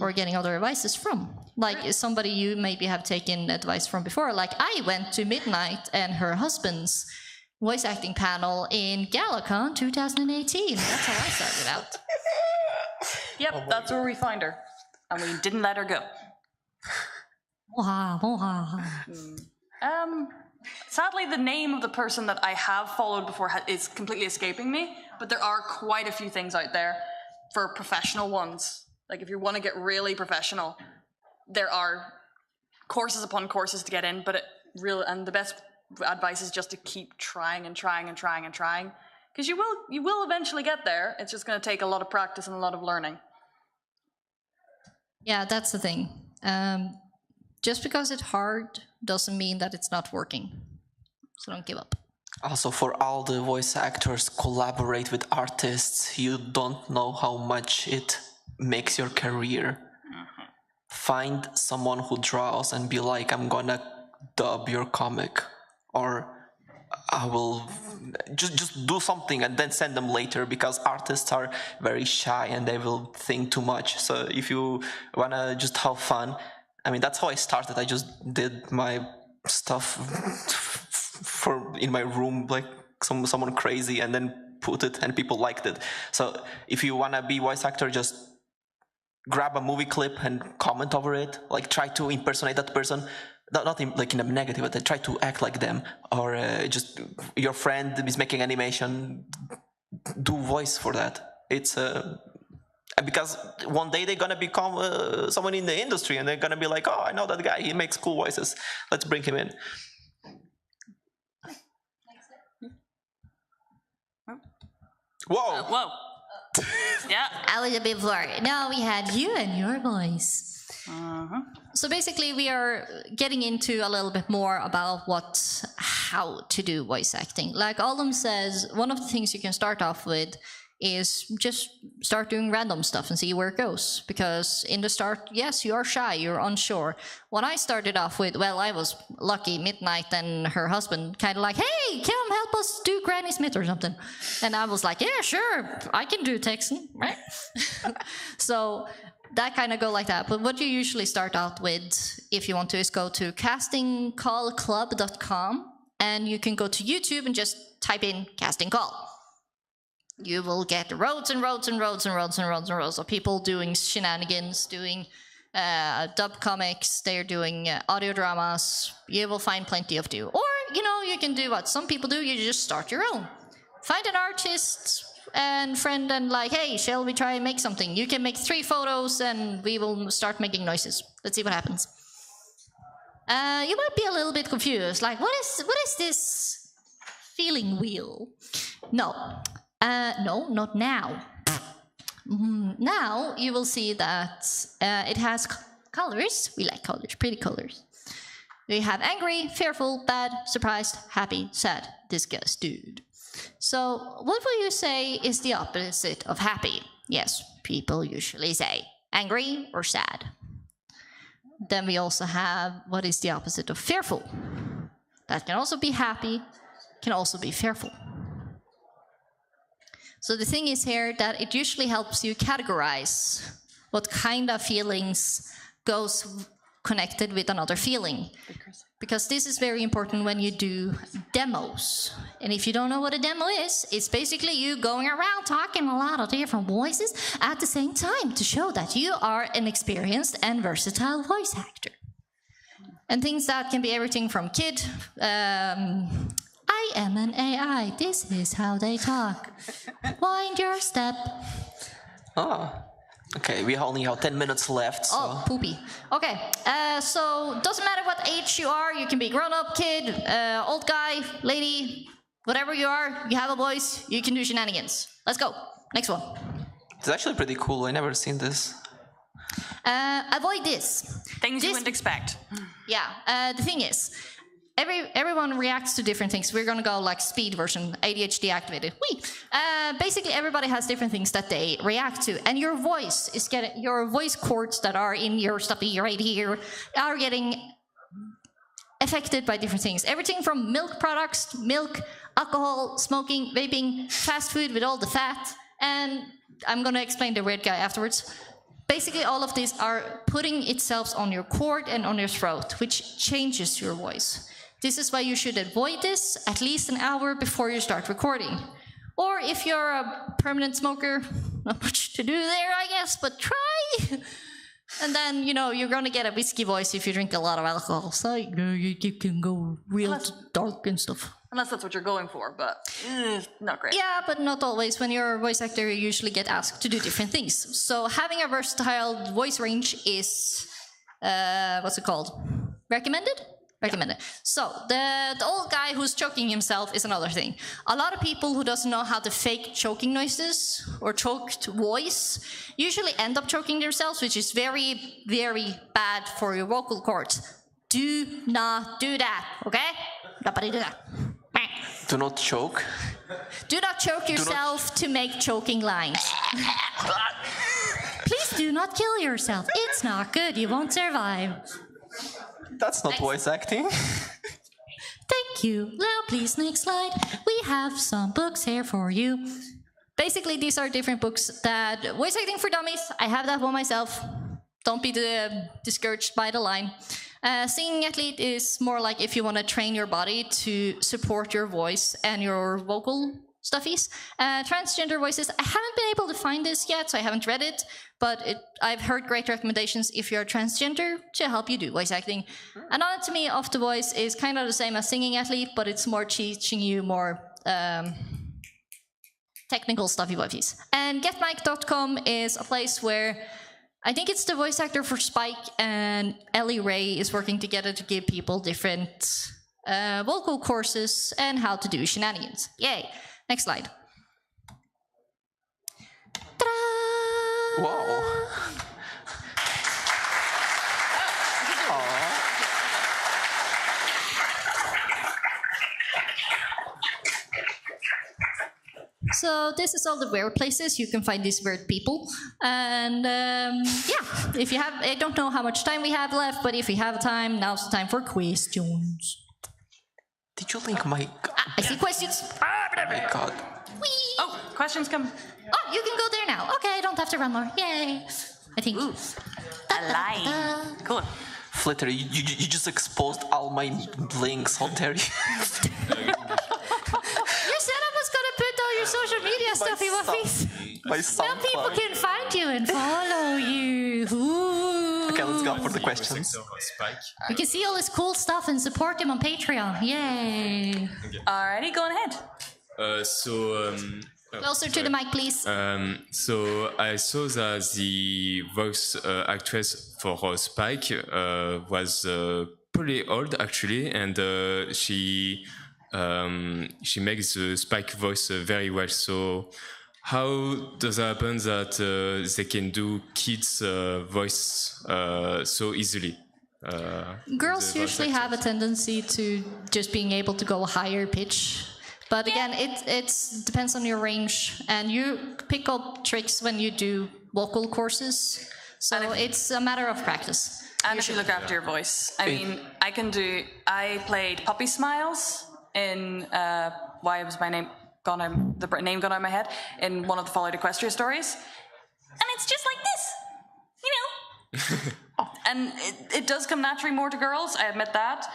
Or getting other advices from? Like somebody you maybe have taken advice from before. Like I went to Midnight and her husband's voice acting panel in GalaCon 2018. That's how I started out. Yep, that's where we find her. And we didn't let her go. Sadly, the name of the person that I have followed before is completely escaping me, but there are quite a few things out there for professional ones. Like if you want to get really professional, there are courses upon courses to get in, but and the best advice is just to keep trying and trying and trying and trying, because you will eventually get there. It's just going to take a lot of practice and a lot of learning. Yeah, that's the thing. Just because it's hard doesn't mean that it's not working. So don't give up. Also, for all the voice actors collaborate with artists, you don't know how much it makes your career. Find someone who draws and be like, I'm gonna dub your comic, or I will just do something and then send them later, because artists are very shy and they will think too much. So if you wanna just have fun, I mean, that's how I started. I just did my stuff in my room, like someone crazy, and then put it and people liked it. So if you wanna be voice actor, just grab a movie clip and comment over it, like try to impersonate that person. Not in a negative, but try to act like them, or just your friend is making animation, do voice for that. It's because one day they're gonna become someone in the industry, and they're gonna be like, oh, I know that guy, he makes cool voices, let's bring him in. Whoa! Whoa! Yeah, I was a bit worried. Now we had you and your voice. So basically we are getting into a little bit more about how to do voice acting. Like Alum says, one of the things you can start off with is just start doing random stuff and see where it goes. Because in the start, yes, you are shy, you're unsure. When I started off with, well, I was lucky, Midnight and her husband kind of like, hey, come help us do Granny Smith or something. And I was like, yeah, sure, I can do Texan, right? So that kind of go like that. But what you usually start out with, if you want to, is go to castingcallclub.com, and you can go to YouTube and just type in casting call. You will get roads and roads and roads and roads and roads and roads of people doing shenanigans, doing dub comics, they're doing audio dramas. You will find plenty of do. Or, you can do what some people do, you just start your own. Find an artist and friend and like, hey, shall we try and make something? You can make 3 photos and we will start making noises. Let's see what happens. You might be a little bit confused, like, what is this feeling wheel? No, not now. Now you will see that it has colors. We like colors, pretty colors. We have angry, fearful, bad, surprised, happy, sad, disgusted. So what will you say is the opposite of happy? Yes, people usually say angry or sad. Then we also have what is the opposite of fearful. That can also be happy, can also be fearful. So the thing is here that it usually helps you categorize what kind of feelings goes connected with another feeling. Because this is very important when you do demos. And if you don't know what a demo is, it's basically you going around talking a lot of different voices at the same time to show that you are an experienced and versatile voice actor. And things that can be everything from kid. I am an AI. This is how they talk. Wind your step. Oh. Okay, we only have 10 minutes left. So. Oh, poopy. Okay, so doesn't matter what age you are. You can be grown-up, kid, old guy, lady, whatever you are. You have a voice. You can do shenanigans. Let's go. Next one. It's actually pretty cool. I never seen this. Avoid this. Things you wouldn't expect. Yeah. The thing is, everyone reacts to different things. We're gonna go like speed version, ADHD activated. Basically, everybody has different things that they react to, and your voice is your voice cords that are in your stuffy right here are getting affected by different things. Everything from milk products, milk, alcohol, smoking, vaping, fast food with all the fat, and I'm gonna explain the weird guy afterwards. Basically, all of these are putting itself on your cord and on your throat, which changes your voice. This is why you should avoid this at least an hour before you start recording. Or if you're a permanent smoker, not much to do there, I guess, but try. And then, you're gonna get a whiskey voice if you drink a lot of alcohol. So you can go real dark and stuff. Unless that's what you're going for, but not great. Yeah, but not always. When you're a voice actor, you usually get asked to do different things. So having a versatile voice range is, what's it called? Recommended? Recommended. So the old guy who's choking himself is another thing. A lot of people who doesn't know how to fake choking noises or choked voice usually end up choking themselves, which is very, very bad for your vocal cords. Do not do that, okay? Nobody do that. Do not choke. Do not choke yourself to make choking lines. Please do not kill yourself. It's not good. You won't survive. That's not voice acting. Thank you. Now, please, next slide. We have some books here for you. Basically, these are different books that voice acting for dummies. I have that one myself. Don't be discouraged by the line. Singing athlete is more like if you want to train your body to support your voice and your vocal stuffies. Transgender voices, I haven't been able to find this yet, so I haven't read it, but I've heard great recommendations if you're transgender to help you do voice acting. Anatomy of the voice is kind of the same as singing athlete, but it's more teaching you more technical stuffy voices. And getmic.com is a place where I think it's the voice actor for Spike and Ellie Ray is working together to give people different vocal courses and how to do shenanigans. Yay. Next slide. Ta-da! Wow. So this is all the weird places you can find these weird people, and yeah, if you have, I don't know how much time we have left, but if you have time, now's the time for questions. Did you link my? I see questions. Oh my god. Whee! Oh, questions come. Oh, you can go there now. Okay, I don't have to run more. Yay! I think. Ooh, a line. Cool. Flitter, you just exposed all my links. How dare you? You said I was gonna put all your social media stuff in my face. Well, people can find you and follow you. Ooh. Okay, let's go for the questions. You can see all this cool stuff and support him on Patreon. Yay! Okay. Alrighty, go on ahead. Closer to the mic, please. So I saw that the voice actress for Spike was pretty old actually, and she makes the Spike voice very well. So how does it happen that they can do kids' voice so easily? Girls usually have a tendency to just being able to go higher pitch. But again, it depends on your range, and you pick up tricks when you do vocal courses. So it's a matter of practice. And if you look after your voice. I mean, I played Puppy Smiles in, why was my name gone out, the name gone out of my head, in one of the Followed Equestria stories. And it's just like this, you know? And it does come naturally more to girls, I admit that.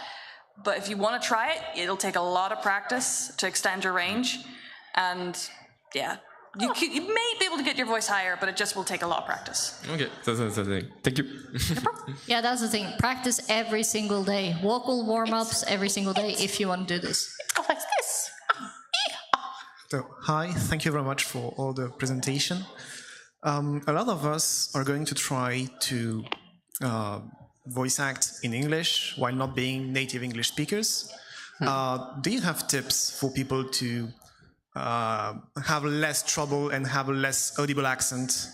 But if you want to try it, it'll take a lot of practice to extend your range. And yeah, you may be able to get your voice higher, but it just will take a lot of practice. Okay, that's the thing. Thank you. Yeah, that's the thing. Practice every single day. Vocal warm-ups every single day if you want to do this. Go like this. So, hi, thank you very much for all the presentation. A lot of us are going to try to voice act in English while not being native English speakers. Do you have tips for people to have less trouble and have a less audible accent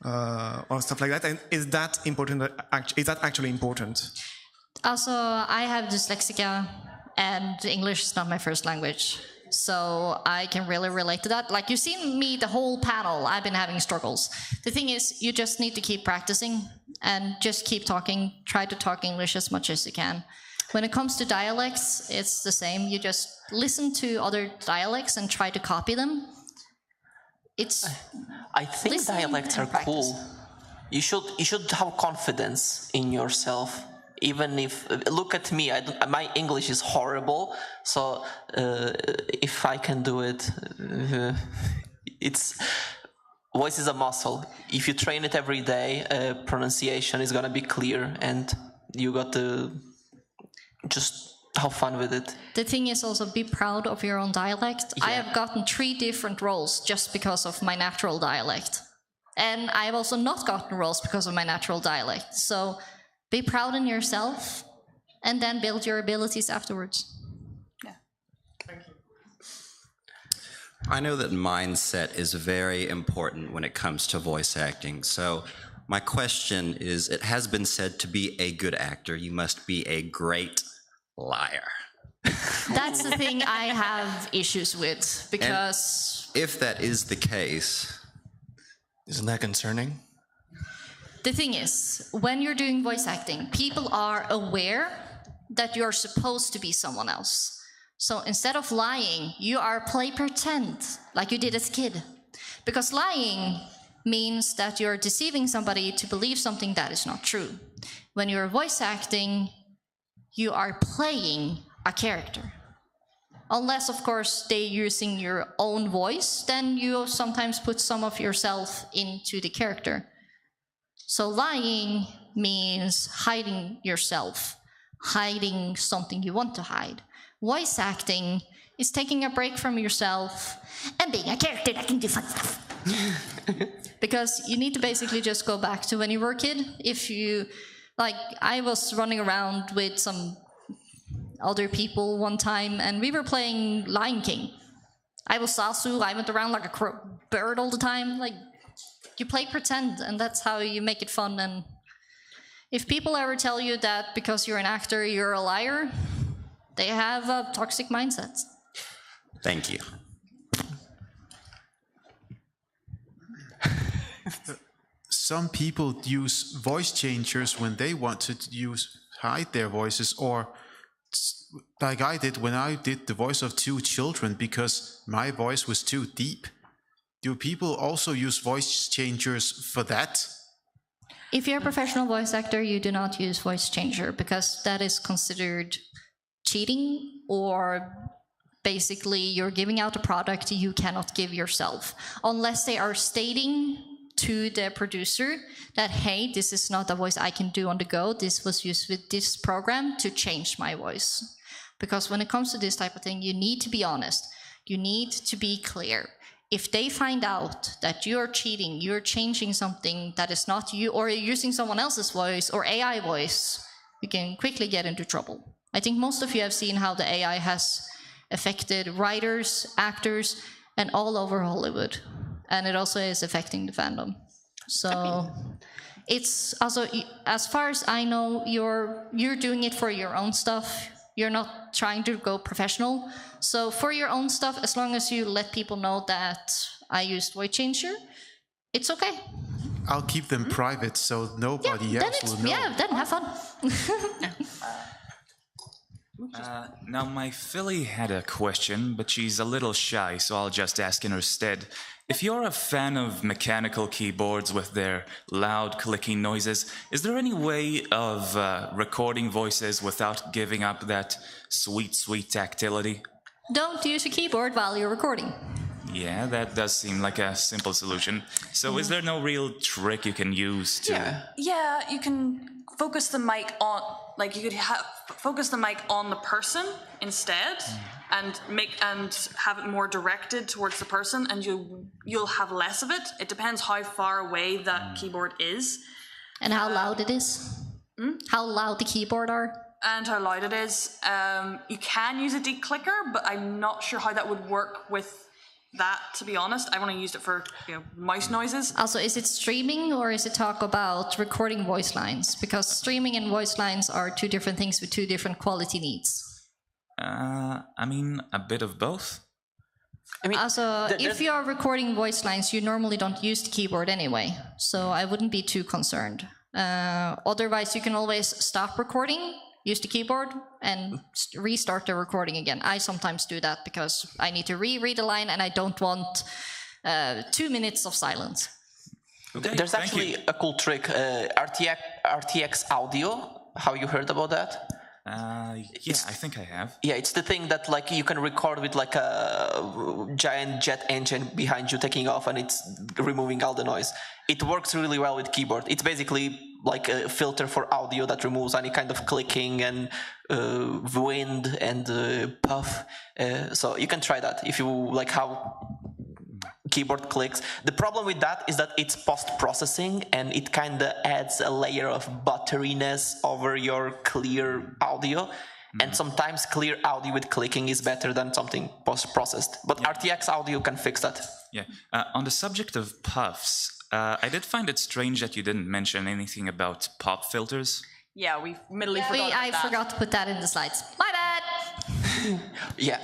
or stuff like that? And is that important? Is that actually important? Also, I have dyslexia, and English is not my first language. So I can really relate to that. Like, you've seen me, the whole panel, I've been having struggles. The thing is, you just need to keep practicing and just keep talking. Try to talk English as much as you can. When it comes to dialects, it's the same. You just listen to other dialects and try to copy them. I think dialects are cool. You should have confidence in yourself. Even if, look at me, my English is horrible, so if I can do it, voice is a muscle. If you train it every day, pronunciation is gonna be clear, and you got to just have fun with it. The thing is also, be proud of your own dialect. Yeah. I have gotten 3 different roles just because of my natural dialect. And I have also not gotten roles because of my natural dialect. So be proud in yourself, and then build your abilities afterwards. Yeah. Thank you. I know that mindset is very important when it comes to voice acting. So my question is, it has been said to be a good actor, you must be a great liar. That's the thing I have issues with, because... And if that is the case... Isn't that concerning? The thing is, when you're doing voice acting, people are aware that you're supposed to be someone else. So instead of lying, you are play pretend, like you did as a kid. Because lying means that you're deceiving somebody to believe something that is not true. When you're voice acting, you are playing a character. Unless, of course, they're using your own voice, then you sometimes put some of yourself into the character. So lying means hiding yourself, hiding something you want to hide. Voice acting is taking a break from yourself and being a character that can do fun stuff. Because you need to basically just go back to when you were a kid. If you, like, I was running around with some other people one time, and we were playing Lion King. I was Sasu, I went around like a bird all the time, like... You play pretend, and that's how you make it fun. And if people ever tell you that because you're an actor, you're a liar, they have a toxic mindset. Thank you. Some people use voice changers when they want to hide their voices, or like I did when I did the voice of 2 children because my voice was too deep. Do people also use voice changers for that? If you're a professional voice actor, you do not use voice changer, because that is considered cheating, or basically you're giving out a product you cannot give yourself. Unless they are stating to the producer that, hey, this is not a voice I can do on the go, this was used with this program to change my voice. Because when it comes to this type of thing, you need to be honest. You need to be clear. If they find out that you're cheating, you're changing something that is not you, or you're using someone else's voice or AI voice, you can quickly get into trouble. I think most of you have seen how the AI has affected writers, actors, and all over Hollywood. And it also is affecting the fandom. So it's also, as far as I know, you're doing it for your own stuff. You're not trying to go professional. So for your own stuff, as long as you let people know that I used voice changer, it's okay. I'll keep them private so nobody else will know. Yeah, then have fun. Now, my filly had a question, but she's a little shy, so I'll just ask in her stead. If you're a fan of mechanical keyboards with their loud clicking noises, is there any way of recording voices without giving up that sweet, sweet tactility? Don't use a keyboard while you're recording. Yeah, that does seem like a simple solution. So is there no real trick you can use to... Yeah, you can focus the mic on, like you could focus the mic on the person instead, and have it more directed towards the person, and you'll have less of it. It depends how far away that keyboard is. And how loud it is. How loud the keyboard are. And how loud it is. You can use a declicker, but I'm not sure how that would work with that, to be honest. I've only used it for mouse noises. Also, is it streaming or is it talk about recording voice lines? Because streaming and voice lines are two different things with two different quality needs. I mean, a bit of both. I mean, also, if you are recording voice lines, you normally don't use the keyboard anyway, so I wouldn't be too concerned. Otherwise, you can always stop recording, use the keyboard, and restart the recording again. I sometimes do that because I need to reread a line and I don't want 2 minutes of silence. Okay, there's actually a cool trick, RTX audio. Have you heard about that? Yeah, I think I have. Yeah, it's the thing that like you can record with like a giant jet engine behind you taking off, and it's removing all the noise. It works really well with keyboard. It's basically like a filter for audio that removes any kind of clicking and wind and puff. So you can try that if you like how keyboard clicks. The problem with that is that it's post-processing and it kind of adds a layer of butteriness over your clear audio. And sometimes clear audio with clicking is better than something post-processed. But RTX audio can fix that. Yeah. On the subject of puffs, I did find it strange that you didn't mention anything about pop filters. Yeah, we forgot about I that. forgot to put that in the slides. My bad! Yeah.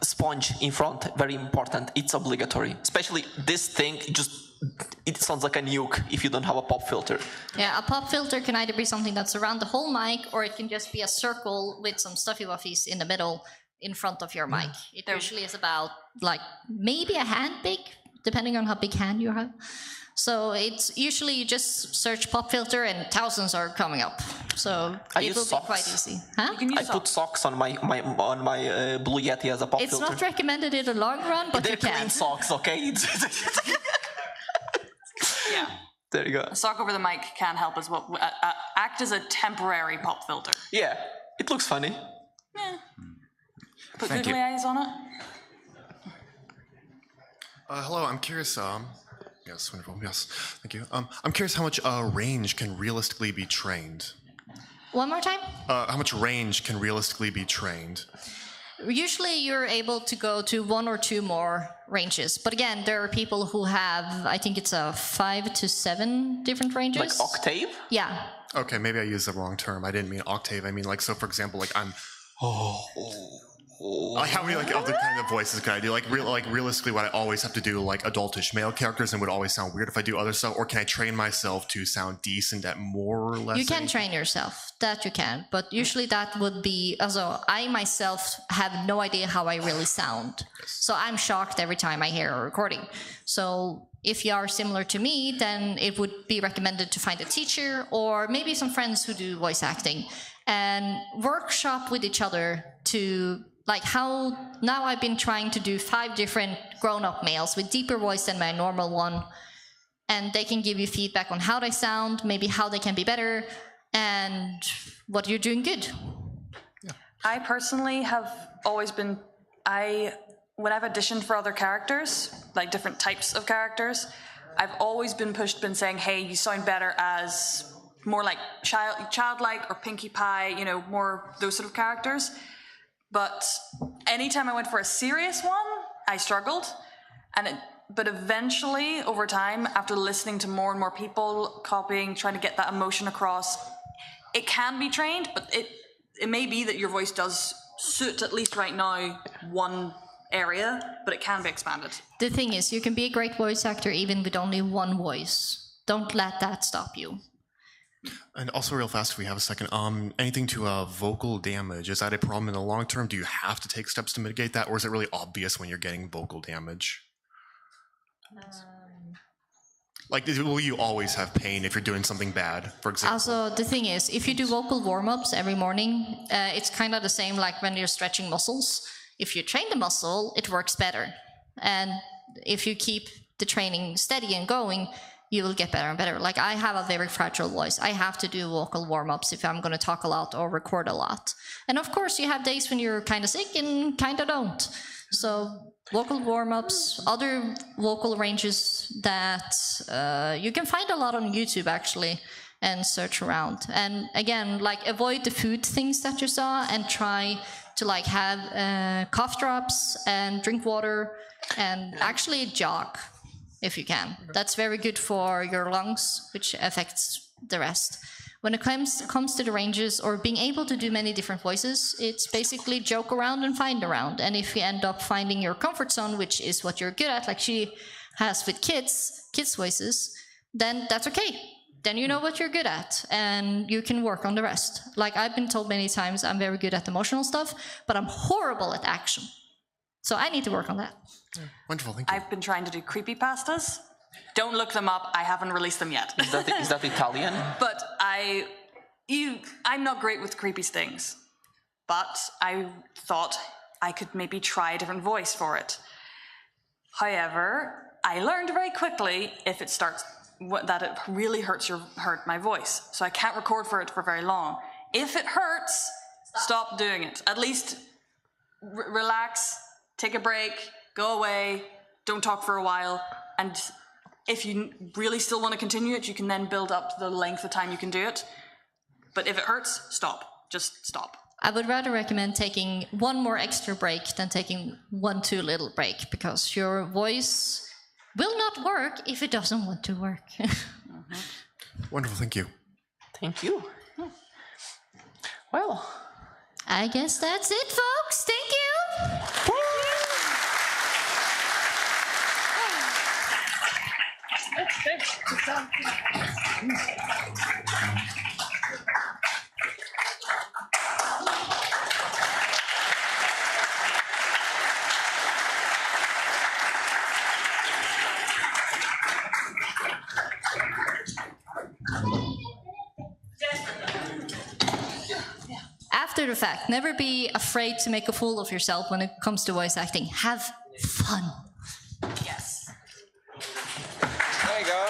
Sponge in front, very important. It's obligatory. Especially this thing, it sounds like a nuke if you don't have a pop filter. Yeah, a pop filter can either be something that's around the whole mic, or it can just be a circle with some stuffy wuffies in the middle in front of your mic. It usually is about like maybe a hand big, depending on how big hand you have. So it's usually you just search pop filter and thousands are coming up. So it will be quite easy. Huh? I put socks on my Blue Yeti as a pop it's filter. not recommended in the long run, but They're you can. clean socks, okay? Yeah. There you go. A sock over the mic can help as well. Act as a temporary pop filter. Yeah, it looks funny. Yeah. Put Thank googly you. eyes on it. Hello, I'm curious. Yes, wonderful. Yes, thank you. I'm curious how much range can realistically be trained. One more time? How much range can realistically be trained? Usually you're able to go to 1 or 2 more ranges. But again, there are people who have, I think it's 5 to 7 different ranges. Like octave? Yeah. Okay, maybe I used the wrong term. I didn't mean octave. I mean like, so for example, like I'm... Like how many like other kind of voices can I do? Like realistically, what I always have to do like adultish male characters and would always sound weird if I do other stuff, or can I train myself to sound decent at more or less? You can train yourself, that you can, but usually that would be, also I myself have no idea how I really sound. So I'm shocked every time I hear a recording. So if you are similar to me, then it would be recommended to find a teacher or maybe some friends who do voice acting and workshop with each other to like how now I've been trying to do 5 different grown-up males with deeper voice than my normal one, and they can give you feedback on how they sound, maybe how they can be better, and what you're doing good. I personally have always been, when I've auditioned for other characters, like different types of characters, I've always been saying, hey, you sound better as more like childlike or Pinkie Pie, you know, more those sort of characters. But anytime I went for a serious one, I struggled. But eventually, over time, after listening to more and more people, copying, trying to get that emotion across, it can be trained, but it may be that your voice does suit, at least right now, one area, but it can be expanded. The thing is, you can be a great voice actor even with only one voice. Don't let that stop you. And also real fast, if we have a second, anything to vocal damage, is that a problem in the long term? Do you have to take steps to mitigate that, or is it really obvious when you're getting vocal damage? Like, will you always have pain if you're doing something bad, for example? Also, the thing is, if you do vocal warm-ups every morning, it's kind of the same like when you're stretching muscles. If you train the muscle, it works better. And if you keep the training steady and going, you will get better and better. Like, I have a very fragile voice. I have to do vocal warm-ups if I'm going to talk a lot or record a lot. And of course, you have days when you're kind of sick and kind of don't. So vocal warm-ups, other vocal ranges that you can find a lot on YouTube, actually, and search around. And again, like, avoid the food things that you saw and try to like have cough drops and drink water and actually jog if you can. That's very good for your lungs, which affects the rest. When it comes to the ranges or being able to do many different voices, it's basically joke around and find around. And if you end up finding your comfort zone, which is what you're good at, like she has with kids voices, then that's okay. Then you know what you're good at and you can work on the rest. Like, I've been told many times I'm very good at emotional stuff, but I'm horrible at action. So I need to work on that. Wonderful, thank you. I've been trying to do creepypastas. Don't look them up. I haven't released them yet. Is that Italian? But I'm not great with creepy things. But I thought I could maybe try a different voice for it. However, I learned very quickly if it starts that it really hurt my voice. So I can't record for it for very long. If it hurts, stop doing it. At least relax, take a break, go away, don't talk for a while, and if you really still want to continue it, you can then build up the length of time you can do it. But if it hurts, stop. Just stop. I would rather recommend taking one more extra break than taking one too little break, because your voice will not work if it doesn't want to work. Wonderful, thank you. Thank you. Well, I guess that's it, folks. Thank you. After the fact, never be afraid to make a fool of yourself when it comes to voice acting. Have fun. Yes. There you go.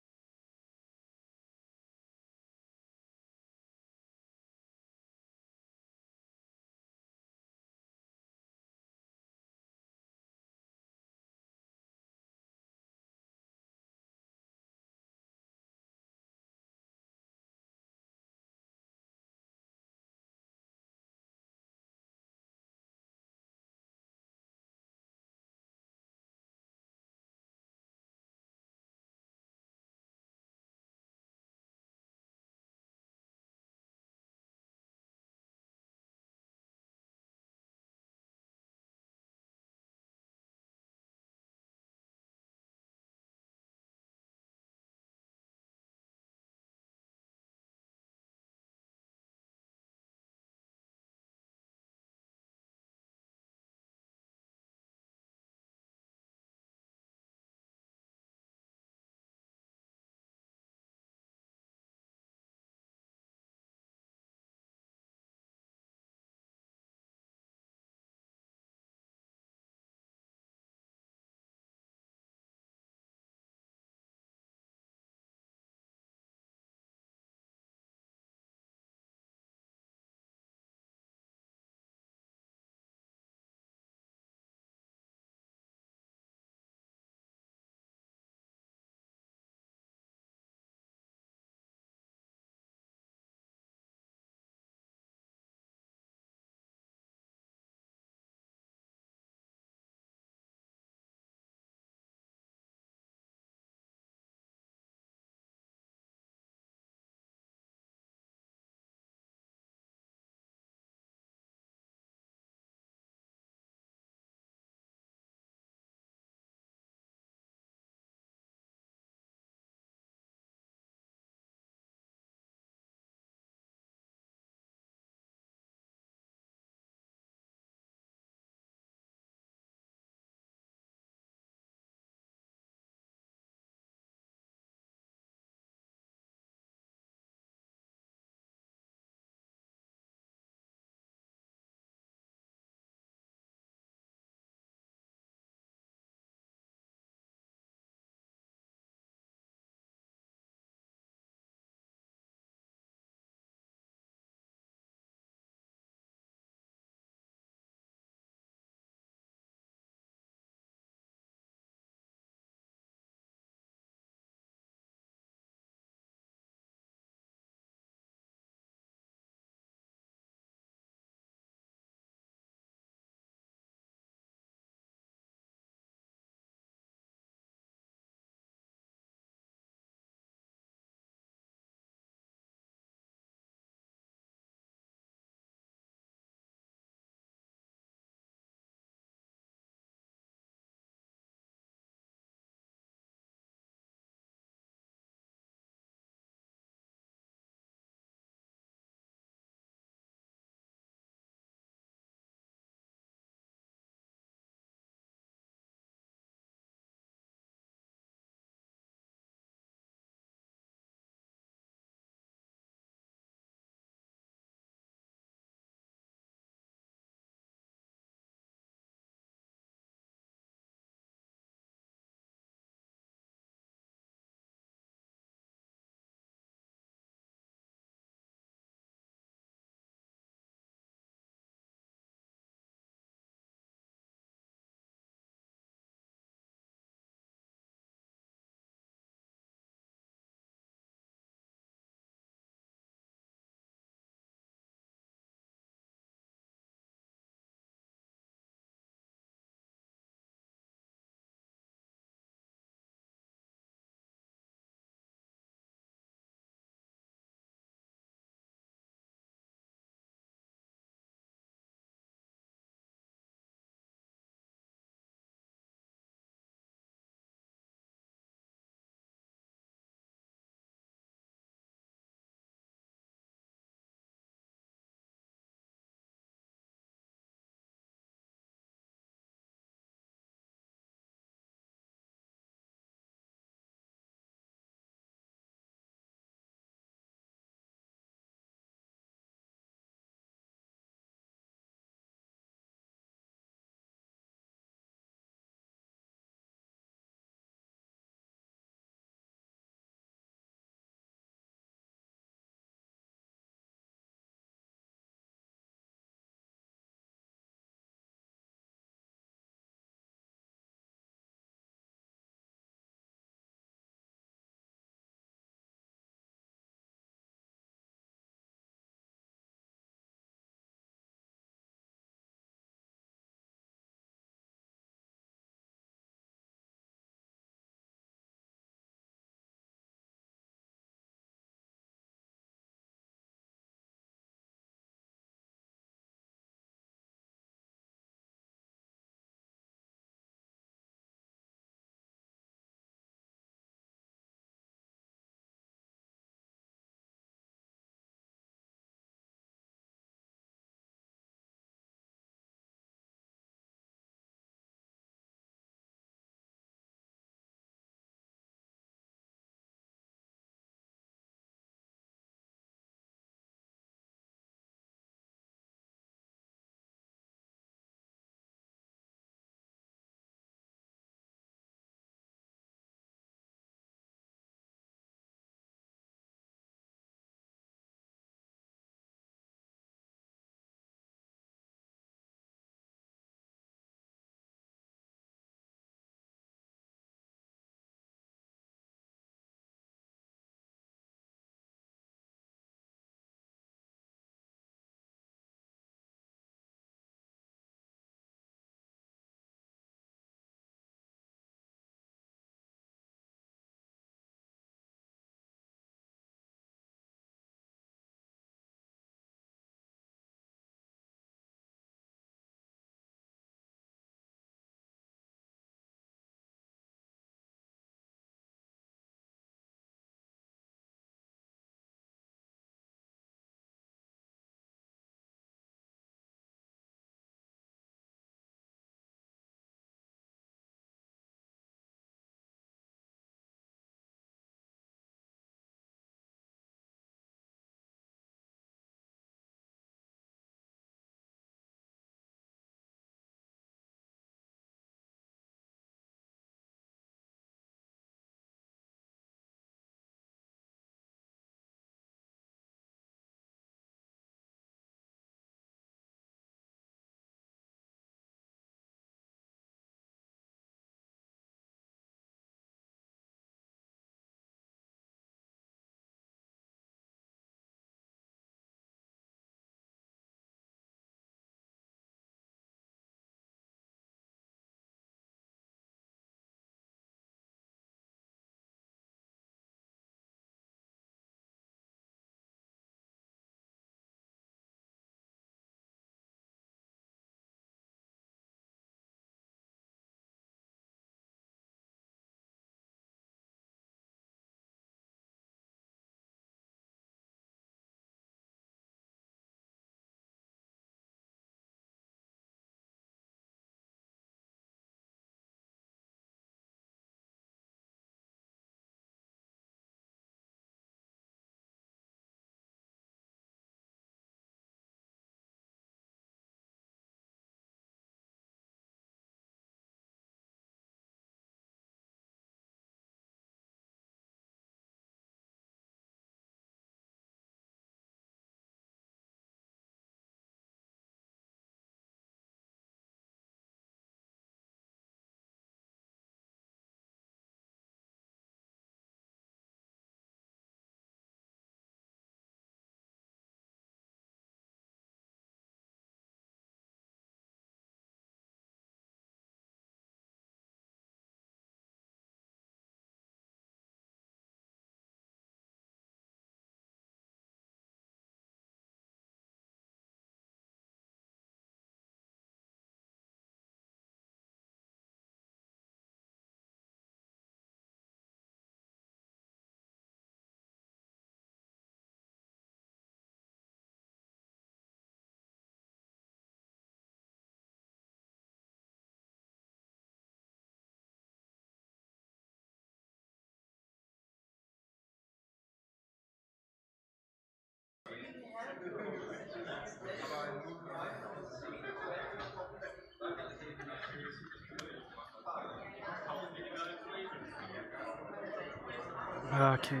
Okay.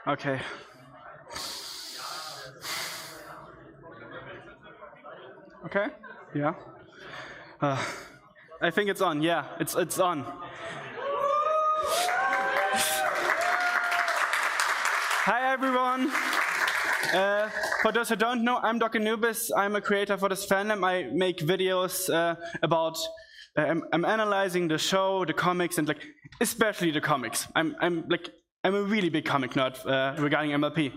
Okay. Yeah. I think it's on. Yeah, it's on. Hi everyone. For those who don't know, I'm Dr. Nubis. I'm a creator for this fandom. I make videos about. I'm analyzing the show, the comics, and especially the comics. I'm a really big comic nerd regarding MLP.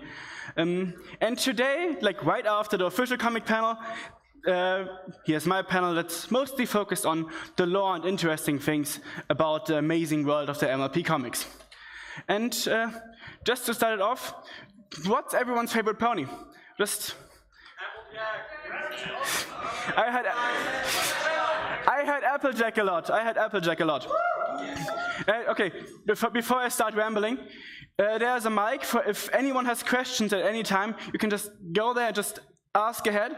And today, right after the official comic panel, here's my panel that's mostly focused on the lore and interesting things about the amazing world of the MLP comics. And just to start it off, what's everyone's favorite pony? Just I had Applejack a lot. Okay, before I start rambling, there's a mic for if anyone has questions at any time, you can just go there and just ask ahead,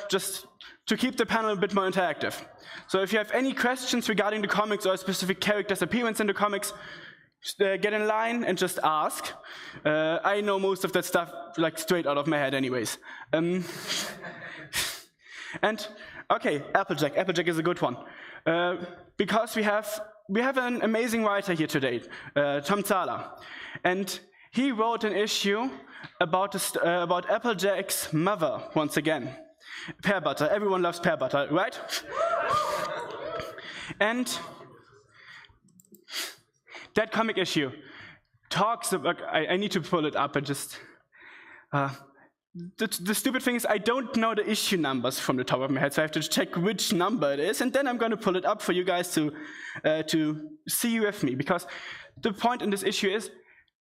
just to keep the panel a bit more interactive. So if you have any questions regarding the comics or a specific character's appearance in the comics, get in line and just ask. I know most of that stuff straight out of my head anyways. And okay, Applejack. Applejack is a good one. Because we have an amazing writer here today, Tom Zahler. And he wrote an issue about Applejack's mother once again. Pear butter. Everyone loves pear butter, right? And that comic issue talks about, I need to pull it up and just, the stupid thing is I don't know the issue numbers from the top of my head, so I have to check which number it is, and then I'm going to pull it up for you guys to see with me, because the point in this issue is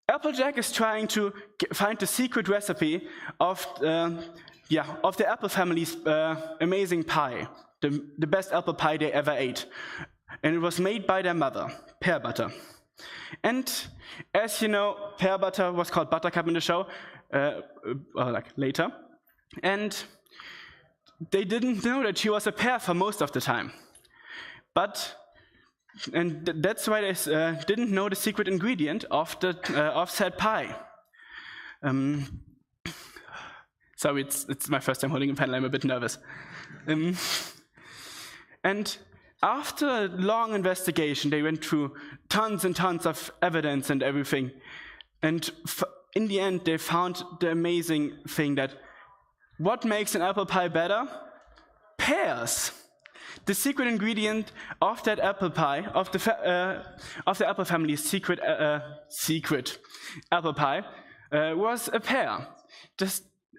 Applejack is trying to find the secret recipe of the Apple family's amazing pie, the best apple pie they ever ate, and it was made by their mother, Pear Butter. And as you know, Pear Butter was called Buttercup in the show, later, and they didn't know that she was a pear for most of the time. And that's why they didn't know the secret ingredient of said pie. Sorry, it's my first time holding a panel. I'm a bit nervous. And after a long investigation, they went through tons and tons of evidence and everything. And in the end, they found the amazing thing that what makes an apple pie better? Pears. The secret ingredient of that apple pie, of the apple family's secret apple pie, was a pear.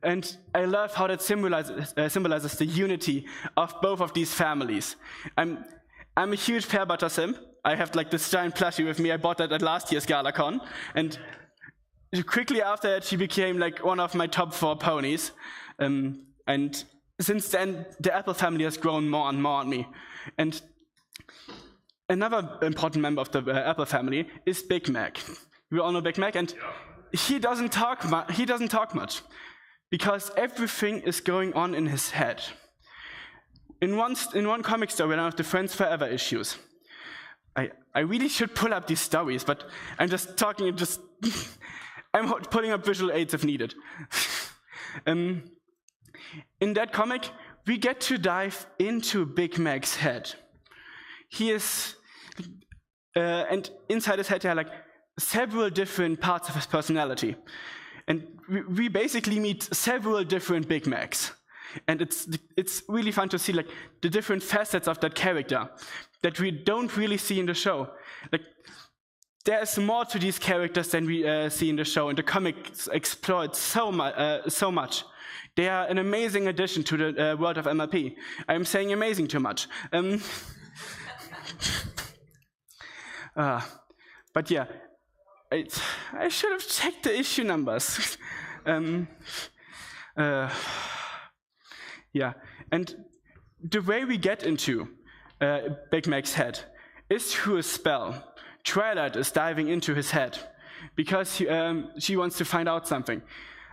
And I love how that symbolizes the unity of both of these families. I'm a huge Pear Butter simp. I have this giant plushie with me. I bought that at last year's GalaCon, and quickly after that, she became one of my top 4 ponies. And since then, the Apple family has grown more and more on me. And another important member of the Apple family is Big Mac. We all know Big Mac, and he doesn't talk much, because everything is going on in his head. In one comic story, one of the Friends Forever issues, I really should pull up these stories, but I'm just talking, I'm pulling up visual aids if needed. In that comic, we get to dive into Big Mac's head. He is, and inside his head there are several different parts of his personality. And we basically meet several different Big Macs. And it's really fun to see the different facets of that character that we don't really see in the show. There's more to these characters than we see in the show, and the comics exploit so much. They are an amazing addition to the world of MLP. I'm saying amazing too much. But yeah, I should have checked the issue numbers. Yeah, and the way we get into Big Mac's head is through a spell. Twilight is diving into his head because she wants to find out something,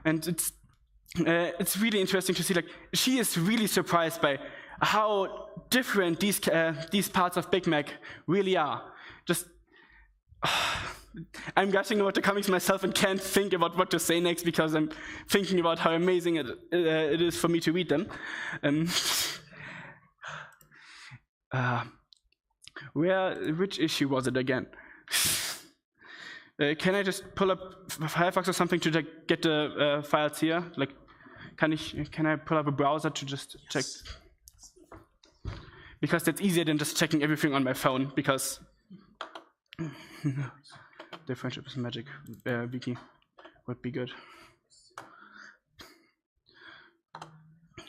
and it's really interesting to see. She is really surprised by how different these parts of Big Mac really are. I'm gushing about the comics myself and can't think about what to say next because I'm thinking about how amazing it is for me to read them. Which issue was it again? Can I just pull up Firefox or something to get the files here? Like, can I pull up a browser to just check? Because that's easier than just checking everything on my phone, because the Friendship is Magic wiki would be good.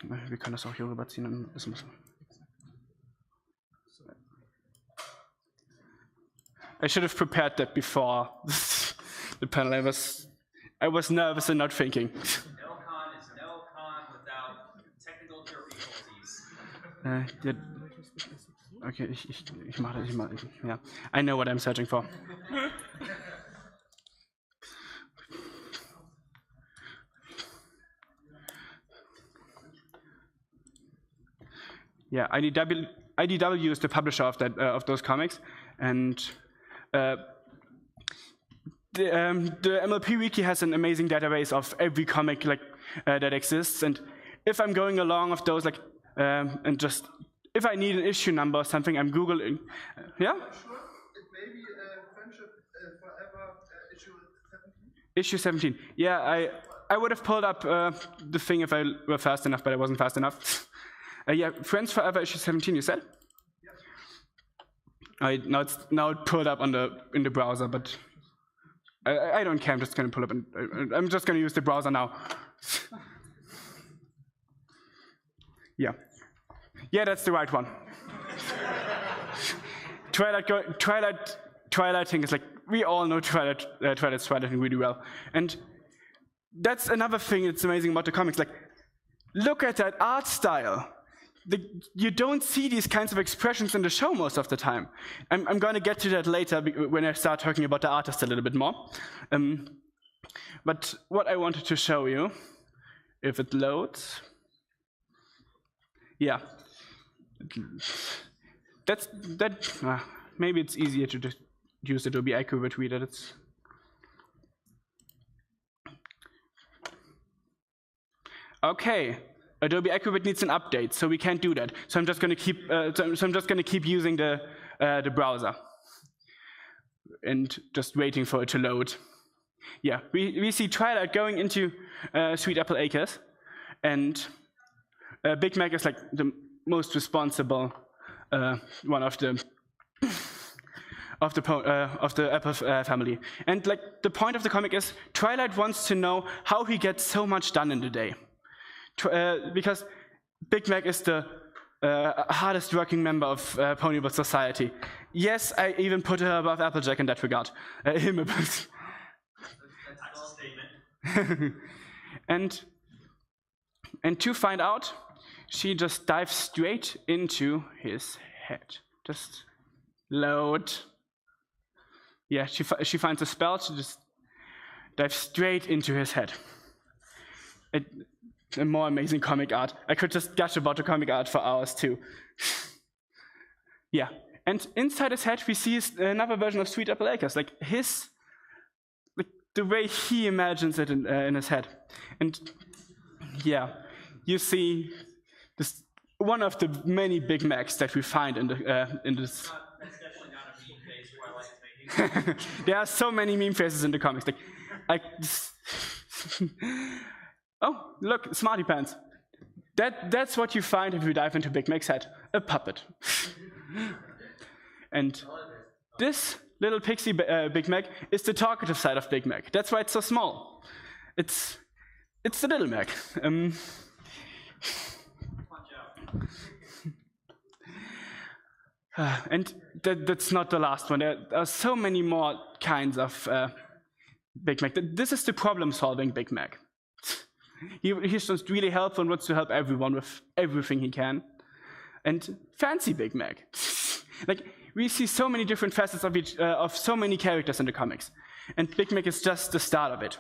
Wir können das auch hier rüberziehen. I should have prepared that before the panel. I was nervous and not thinking. GalaCon is no con without technical difficulties. Okay, ich mache das. Yeah, I know what I'm searching for. Yeah, IDW is the publisher of those comics, and the MLP Wiki has an amazing database of every comic that exists. And if I'm going along with those, and just if I need an issue number or something, I'm googling. Yeah. It may be Friendship Forever issue 17. Yeah, I would have pulled up the thing if I were fast enough, but I wasn't fast enough. Yeah, Friends Forever issue 17. You said? Now it pulled up in the browser, but I don't care. I'm just going to pull up, and I'm just going to use the browser now. Yeah, that's the right one. Twilighting is like, we all know Twilighting really well, and that's another thing that's amazing about the comics. Like, look at that art style. You don't see these kinds of expressions in the show most of the time. I'm going to get to that later when I start talking about the artist a little bit more. But what I wanted to show you, if it loads, yeah, maybe it's easier to just use Adobe Acrobat Reader. Okay. Adobe Acrobat needs an update, so we can't do that. So I'm just going to keep using the browser and just waiting for it to load. Yeah, we see Twilight going into Sweet Apple Acres, and Big Mac is like the most responsible one of the Apple family. And like the point of the comic is Twilight wants to know how he gets so much done in the day. Because Big Mac is the hardest working member of Ponyboy society. Yes, I even put her above Applejack in that regard. Him above. And to find out, she just dives straight into his head. Just load. Yeah, she finds a spell to just dive straight into his head. A more amazing comic art. I could just gush about the comic art for hours too. Yeah, and inside his head we see another version of Sweet Apple Acres, like the way he imagines it in his head. And yeah, you see this one of the many Big Macs that we find in this. That's definitely not a meme face Twilight is making. There are so many meme faces in the comics. Oh, look, Smarty Pants. That's what you find if you dive into Big Mac's head, a puppet. And this little pixie Big Mac is the talkative side of Big Mac. That's why it's so small. It's the little Mac. And that's not the last one. There are so many more kinds of Big Mac. This is the problem-solving Big Mac. He's just really helpful and wants to help everyone with everything he can. And fancy Big Mac. Like, we see so many different facets of so many characters in the comics. And Big Mac is just the start of it.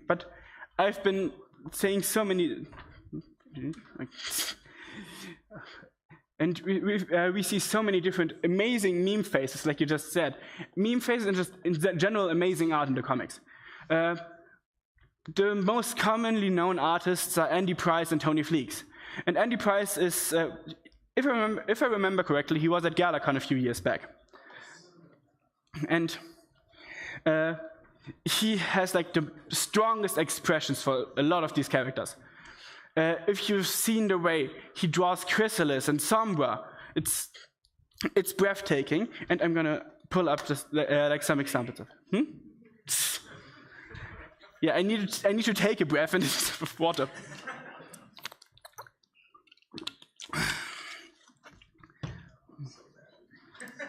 But I've been saying so many... And we see so many different amazing meme faces, like you just said. Meme faces and just in general amazing art in the comics. The most commonly known artists are Andy Price and Tony Fleecs. And Andy Price is, if I remember correctly, he was at GalaCon a few years back. And he has like the strongest expressions for a lot of these characters. If you've seen the way he draws Chrysalis and Sombra, it's breathtaking. And I'm gonna pull up just like some examples of. Yeah, I need to take a breath and of water.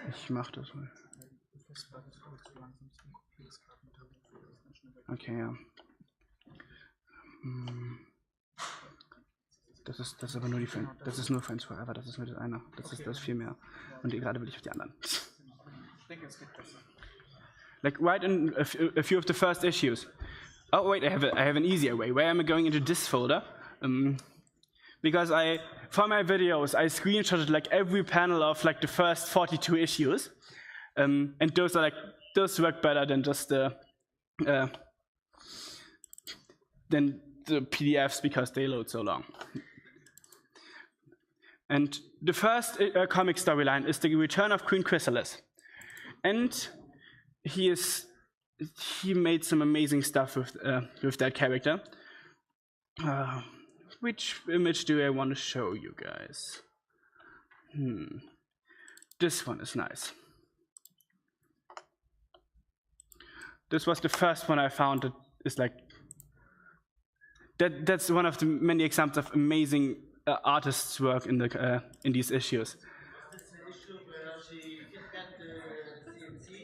Ich mach das mal. Okay, ja. Das ist aber nur die Friends. Das ist nur Friends Forever. Das ist nur das eine. Das ist viel mehr. Und gerade will ich auf die anderen. Like right in a few of the first issues. Oh wait, I have an easier way. Where am I going into this folder? Because for my videos I screenshotted like every panel of like the first 42 issues, and those work better than just the PDFs because they load so long. And the first comic storyline is the return of Queen Chrysalis, and he made some amazing stuff with that character. Which image do I want to show you guys? This one is nice. This was the first one I found that is like that's one of the many examples of amazing artists' work in these issues.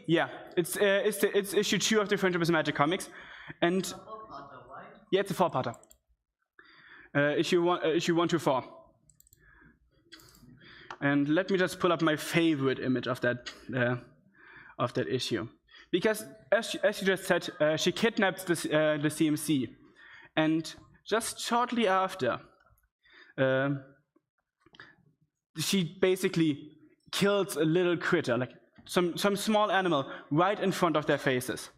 Yeah, it's issue 2 of the Friendship is Magic comics, and yeah, it's a 4-parter. Issue 1 to 4. And let me just pull up my favorite image of that issue, because as you just said, she kidnaps the CMC, and just shortly after, she basically kills a little critter, like some small animal, right in front of their faces.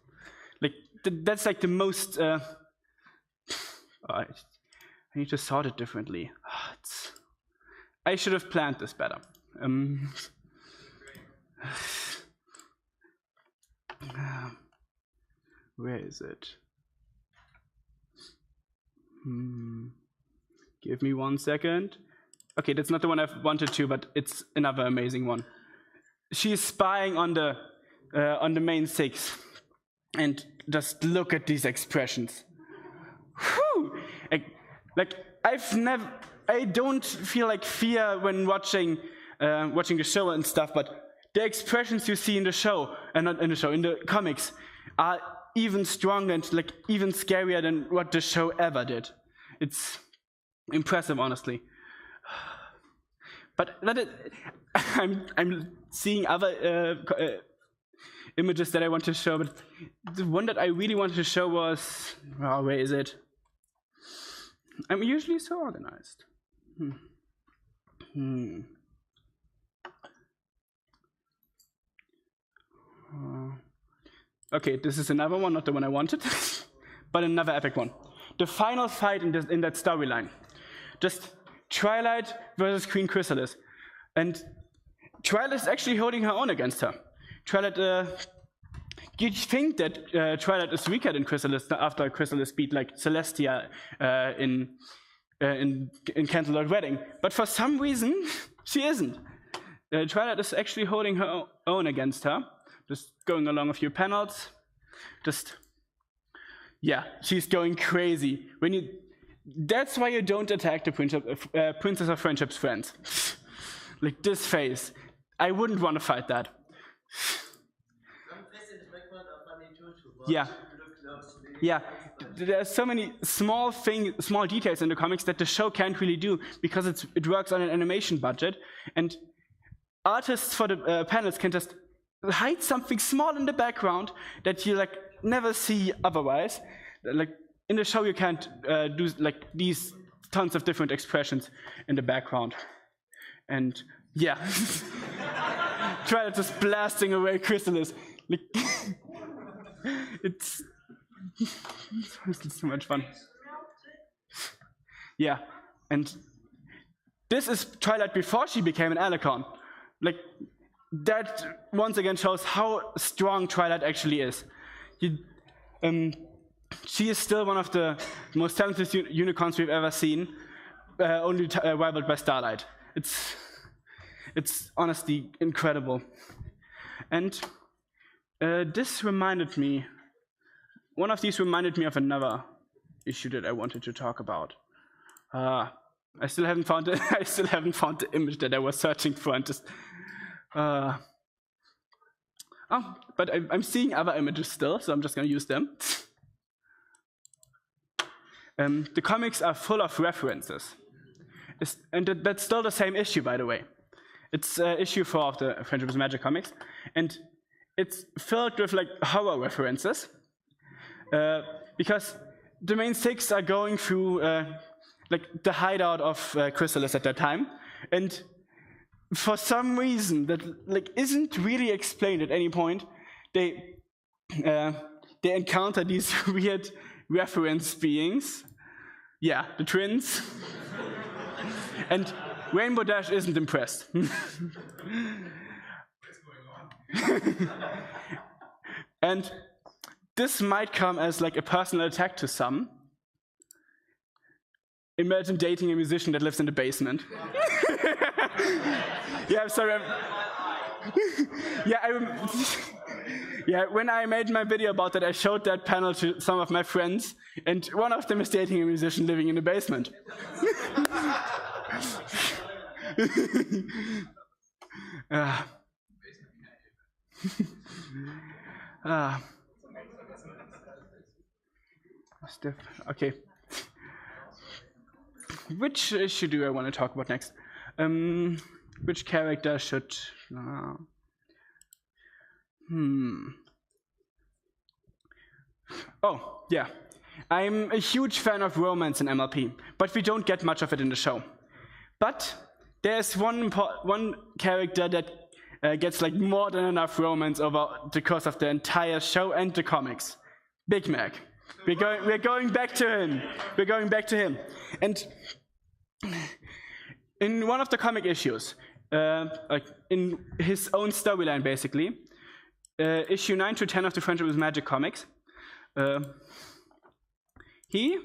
Like that's like the most. I need to sort it differently. I should have planned this better. Where is it? Give me 1 second. Okay, that's not the one I wanted to, but it's another amazing one. She's spying on the main 6, and just look at these expressions. Whew! I don't feel like fear when watching the show and stuff, but the expressions you see in the show, and not in the show, in the comics, are even stronger and like even scarier than what the show ever did. It's impressive, honestly. But I'm seeing other images that I want to show, but the one that I really wanted to show was, oh, where is it? I'm usually so organized. Okay, this is another one, not the one I wanted, but another epic one. The final fight in that storyline. Just Twilight versus Queen Chrysalis. And Twilight is actually holding her own against her. Twilight, you'd think that Twilight is weaker than Chrysalis after Chrysalis beat like Celestia in Candlelit Wedding. But for some reason, she isn't. Twilight is actually holding her own against her. Just going along a few panels. Yeah, she's going crazy. That's why you don't attack the Princess of Friendship's friends. Like this face. I wouldn't want to fight that. Yeah. Yeah. There are so many small details in the comics that the show can't really do because it works on an animation budget, and artists for the panels can just hide something small in the background that you like never see otherwise. Like in the show, you can't do like these tons of different expressions in the background. And Yeah. Twilight just blasting away Chrysalis. Like, it's so much fun. Yeah, and this is Twilight before she became an GalaCon. Like, that once again shows how strong Twilight actually is. She is still one of the most talented unicorns we've ever seen, only rivaled by Starlight. It's honestly incredible. And this reminded me, one of these reminded me of another issue that I wanted to talk about. I still haven't found it. I still haven't found the image that I was searching for. And just, but I'm seeing other images still, so I'm just going to use them. The comics are full of references, and that's still the same issue, by the way. It's issue 4 of the Friendship is Magic comics, and it's filled with like horror references, because the main 6 are going through like the hideout of Chrysalis at that time, and for some reason that like isn't really explained at any point, they encounter these weird reference beings. Yeah, the twins. And Rainbow Dash isn't impressed. And this might come as like a personal attack to some. Imagine dating a musician that lives in the basement. Yeah, I'm sorry. Yeah, when I made my video about that, I showed that panel to some of my friends, and one of them is dating a musician living in the basement. Okay. Which issue do I want to talk about next? Which character should... Oh, yeah. I'm a huge fan of romance in MLP, but we don't get much of it in the show. But there's one character that gets like more than enough romance over the course of the entire show and the comics. Big Mac. We're going back to him. We're going back to him. And in one of the comic issues, like in his own storyline, basically, issue 9 to 10 of the Friendship with Magic comics, he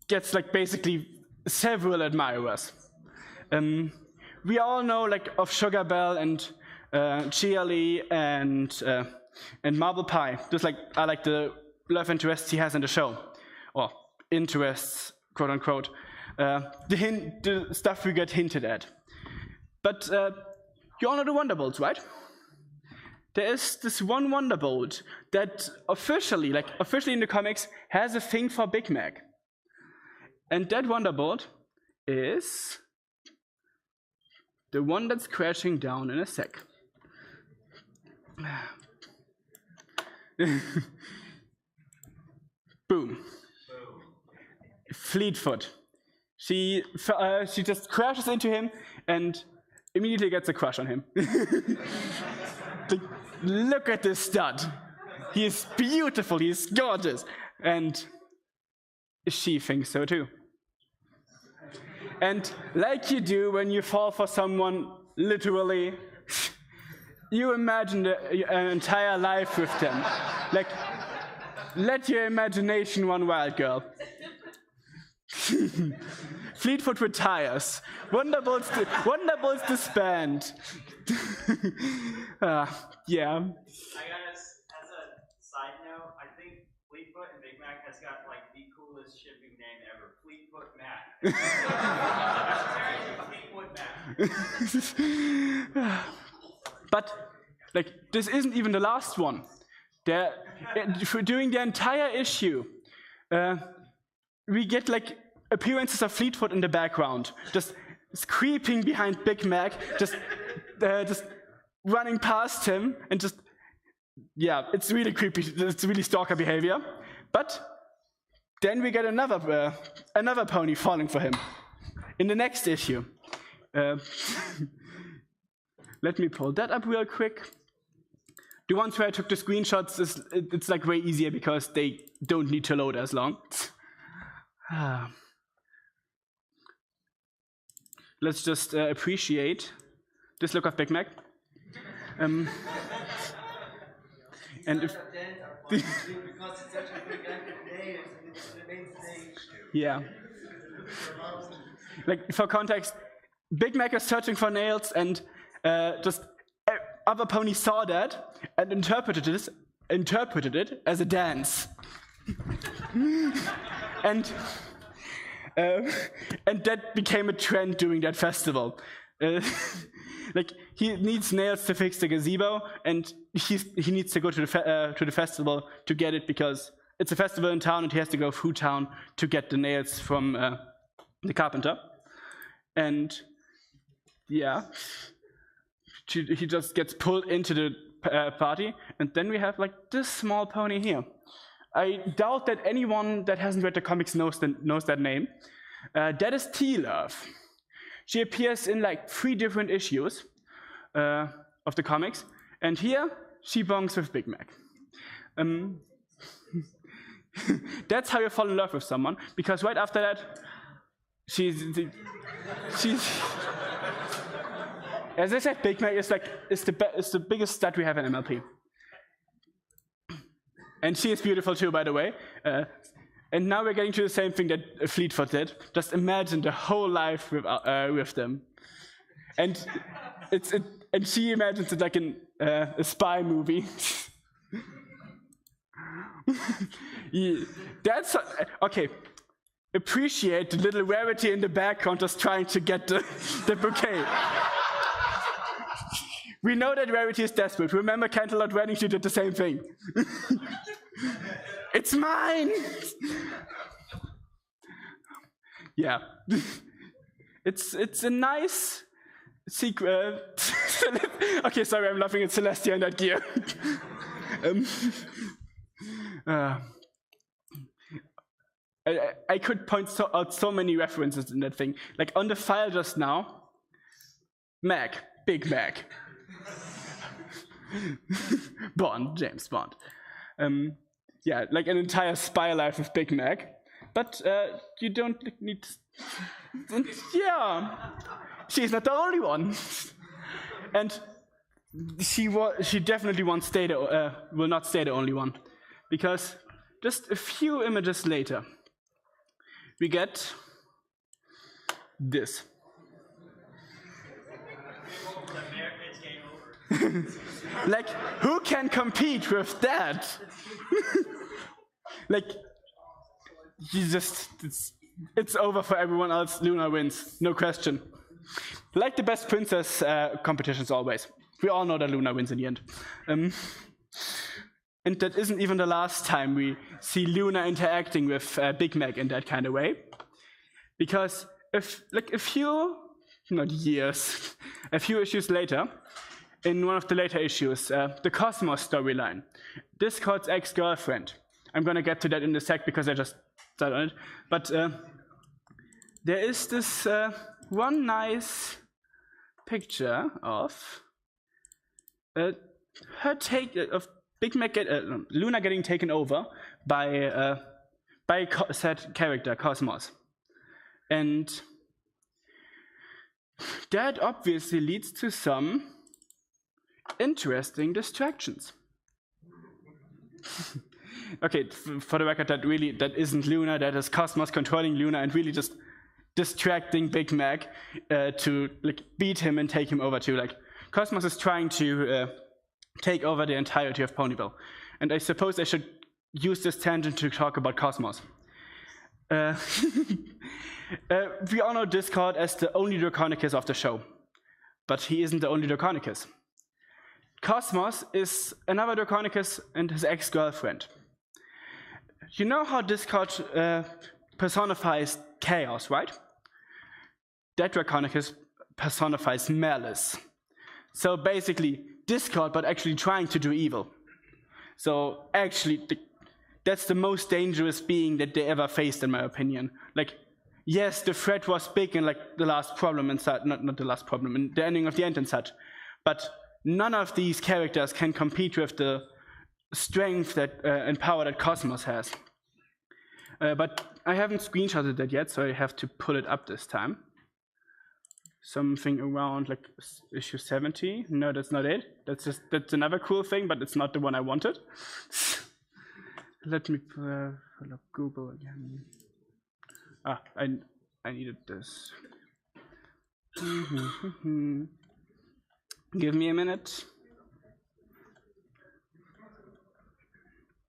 gets like basically several admirers. We all know like of Sugar Bell and Cheerly and Marble Pie. Those are like the love interests he has in the show, or interests, quote unquote. The stuff we get hinted at. But you all know the Wonderbolts, right? There is this one Wonderbolt that officially in the comics, has a thing for Big Mac. And that Wonderbolt is the one that's crashing down in a sec. Boom. Fleetfoot. She just crashes into him and immediately gets a crush on him. Look at this stud. He is beautiful, he is gorgeous. And she thinks so too. And like you do when you fall for someone, literally, you imagine an entire life with them. Like, let your imagination run wild, girl. Fleetfoot retires. Wonderbolts disband. Yeah. I guess, as a side note, I think Fleetfoot and Big Mac has got like the coolest shipping name ever. Fleetfoot Mac. Fleetfoot Mac. But like, this isn't even the last one. During the entire issue, we get like appearances of Fleetfoot in the background, just creeping behind Big Mac, just running past him, and just, yeah, it's really creepy. It's really stalker behavior. But then we get another pony falling for him in the next issue. Let me pull that up real quick. The ones where I took the screenshots, it's like way easier because they don't need to load as long. Let's just appreciate this look of Big Mac. And if yeah, like for context, Big Mac is searching for nails, and just other ponies saw that and interpreted it as a dance, and that became a trend during that festival. Like he needs nails to fix the gazebo, and he needs to go to the festival to get it because it's a festival in town, and he has to go through town to get the nails from the carpenter. And yeah, he just gets pulled into the party, and then we have like this small pony here. I doubt that anyone that hasn't read the comics knows that name. That is T-Love. She appears in like 3 different issues of the comics, and here she bongs with Big Mac. That's how you fall in love with someone, because right after that, she's as I said, Big Mac is the biggest stud we have in MLP, and she is beautiful too, by the way. And now we're getting to the same thing that Fleetfoot did. Just imagine the whole life with them, and and she imagines it like in a spy movie. Yeah, that's okay. Appreciate the little rarity in the background, just trying to get the bouquet. We know that Rarity is desperate. Remember Canterlot Wedding, she did the same thing. It's mine! Yeah. It's a nice sequel. Okay, sorry, I'm laughing at Celestia in that gear. I could point out so many references in that thing. Like on the file just now, Mac, Big Mac. Bond, James Bond. Yeah, like an entire spy life of Big Mac. But you don't need... Yeah, she's not the only one. And she definitely will not stay the only one. Because just a few images later, we get this. Like, who can compete with that? Like, it's over for everyone else. Luna wins, no question. Like the best princess competitions always. We all know that Luna wins in the end. And that isn't even the last time we see Luna interacting with Big Mac in that kind of way. Because a few issues later, in one of the later issues, the Cosmos storyline, Discord's ex-girlfriend. I'm going to get to that in a sec because I just started on it. But there is this one nice picture of Big Mac Luna getting taken over by said character, Cosmos. And that obviously leads to some interesting distractions. Okay, for the record, that isn't Luna, that is Cosmos controlling Luna and really just distracting Big Mac to beat him and take him over too. Cosmos is trying to take over the entirety of Ponyville. And I suppose I should use this tangent to talk about Cosmos. We all know Discord as the only Draconicus of the show, but he isn't the only Draconicus. Cosmos is another Draconicus and his ex-girlfriend. You know how Discord personifies chaos, right? That Draconicus personifies malice. So basically, Discord, but actually trying to do evil. So actually, that's the most dangerous being that they ever faced, in my opinion. yes, the threat was big in like the last problem and such, not the last problem, in the ending of the end and such, but none of these characters can compete with the strength that and power that Cosmos has. But I haven't screenshotted that yet, so I have to pull it up this time. Something around like issue 70. No, that's not it. That's another cool thing, but it's not the one I wanted. Let me pull up Google again. Ah, I needed this. Give me a minute.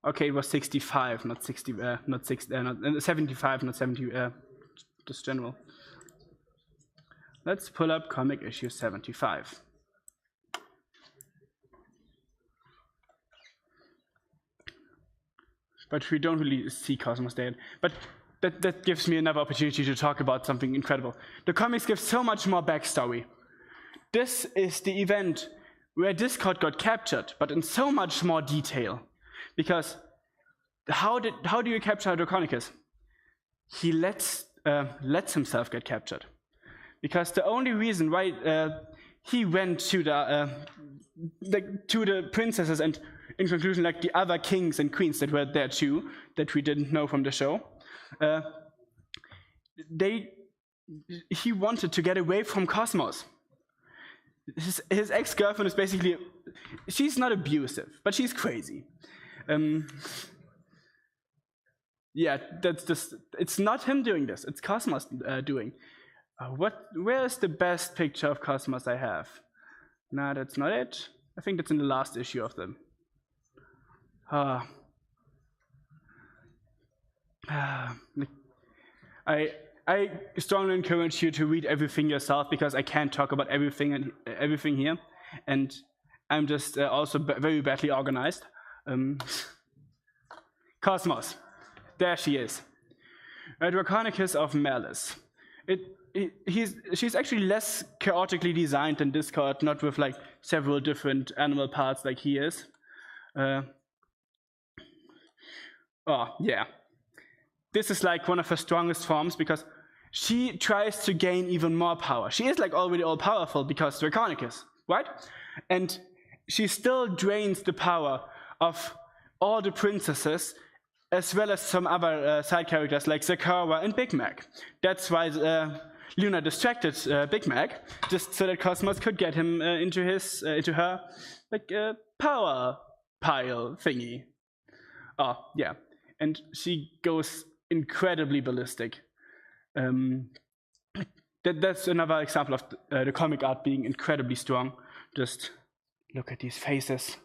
Okay, it was 65, not 60, not 60, not 75, not 70. Just general. Let's pull up comic issue 75. But we don't really see Cosmos there. But that gives me another opportunity to talk about something incredible. The comics give so much more backstory. This is the event where Discord got captured, but in so much more detail. Because how do you capture Draconicus? He lets himself get captured. Because the only reason why he went to the princesses and, in conclusion, like the other kings and queens that were there too, that we didn't know from the show, he wanted to get away from Cosmos. His ex-girlfriend is basically, she's not abusive, but she's crazy. Yeah, that's just, it's not him doing this, it's Cosmos doing. Where's the best picture of Cosmos I have? No, that's not it. I think that's in the last issue of them. I strongly encourage you to read everything yourself, because I can't talk about everything here, and I'm just also very badly organized. Cosmos, there she is. Draconicus of Malice. She's actually less chaotically designed than Discord, not with like several different animal parts like he is. Oh, yeah. This is like one of her strongest forms, because she tries to gain even more power. She is like already all powerful because Draconicus, right? And she still drains the power of all the princesses, as well as some other side characters like Zakara and Big Mac. That's why Luna distracted Big Mac, just so that Cosmos could get him into her like power pile thingy. Oh yeah, and she goes incredibly ballistic. That's another example of the comic art being incredibly strong. Just look at these faces.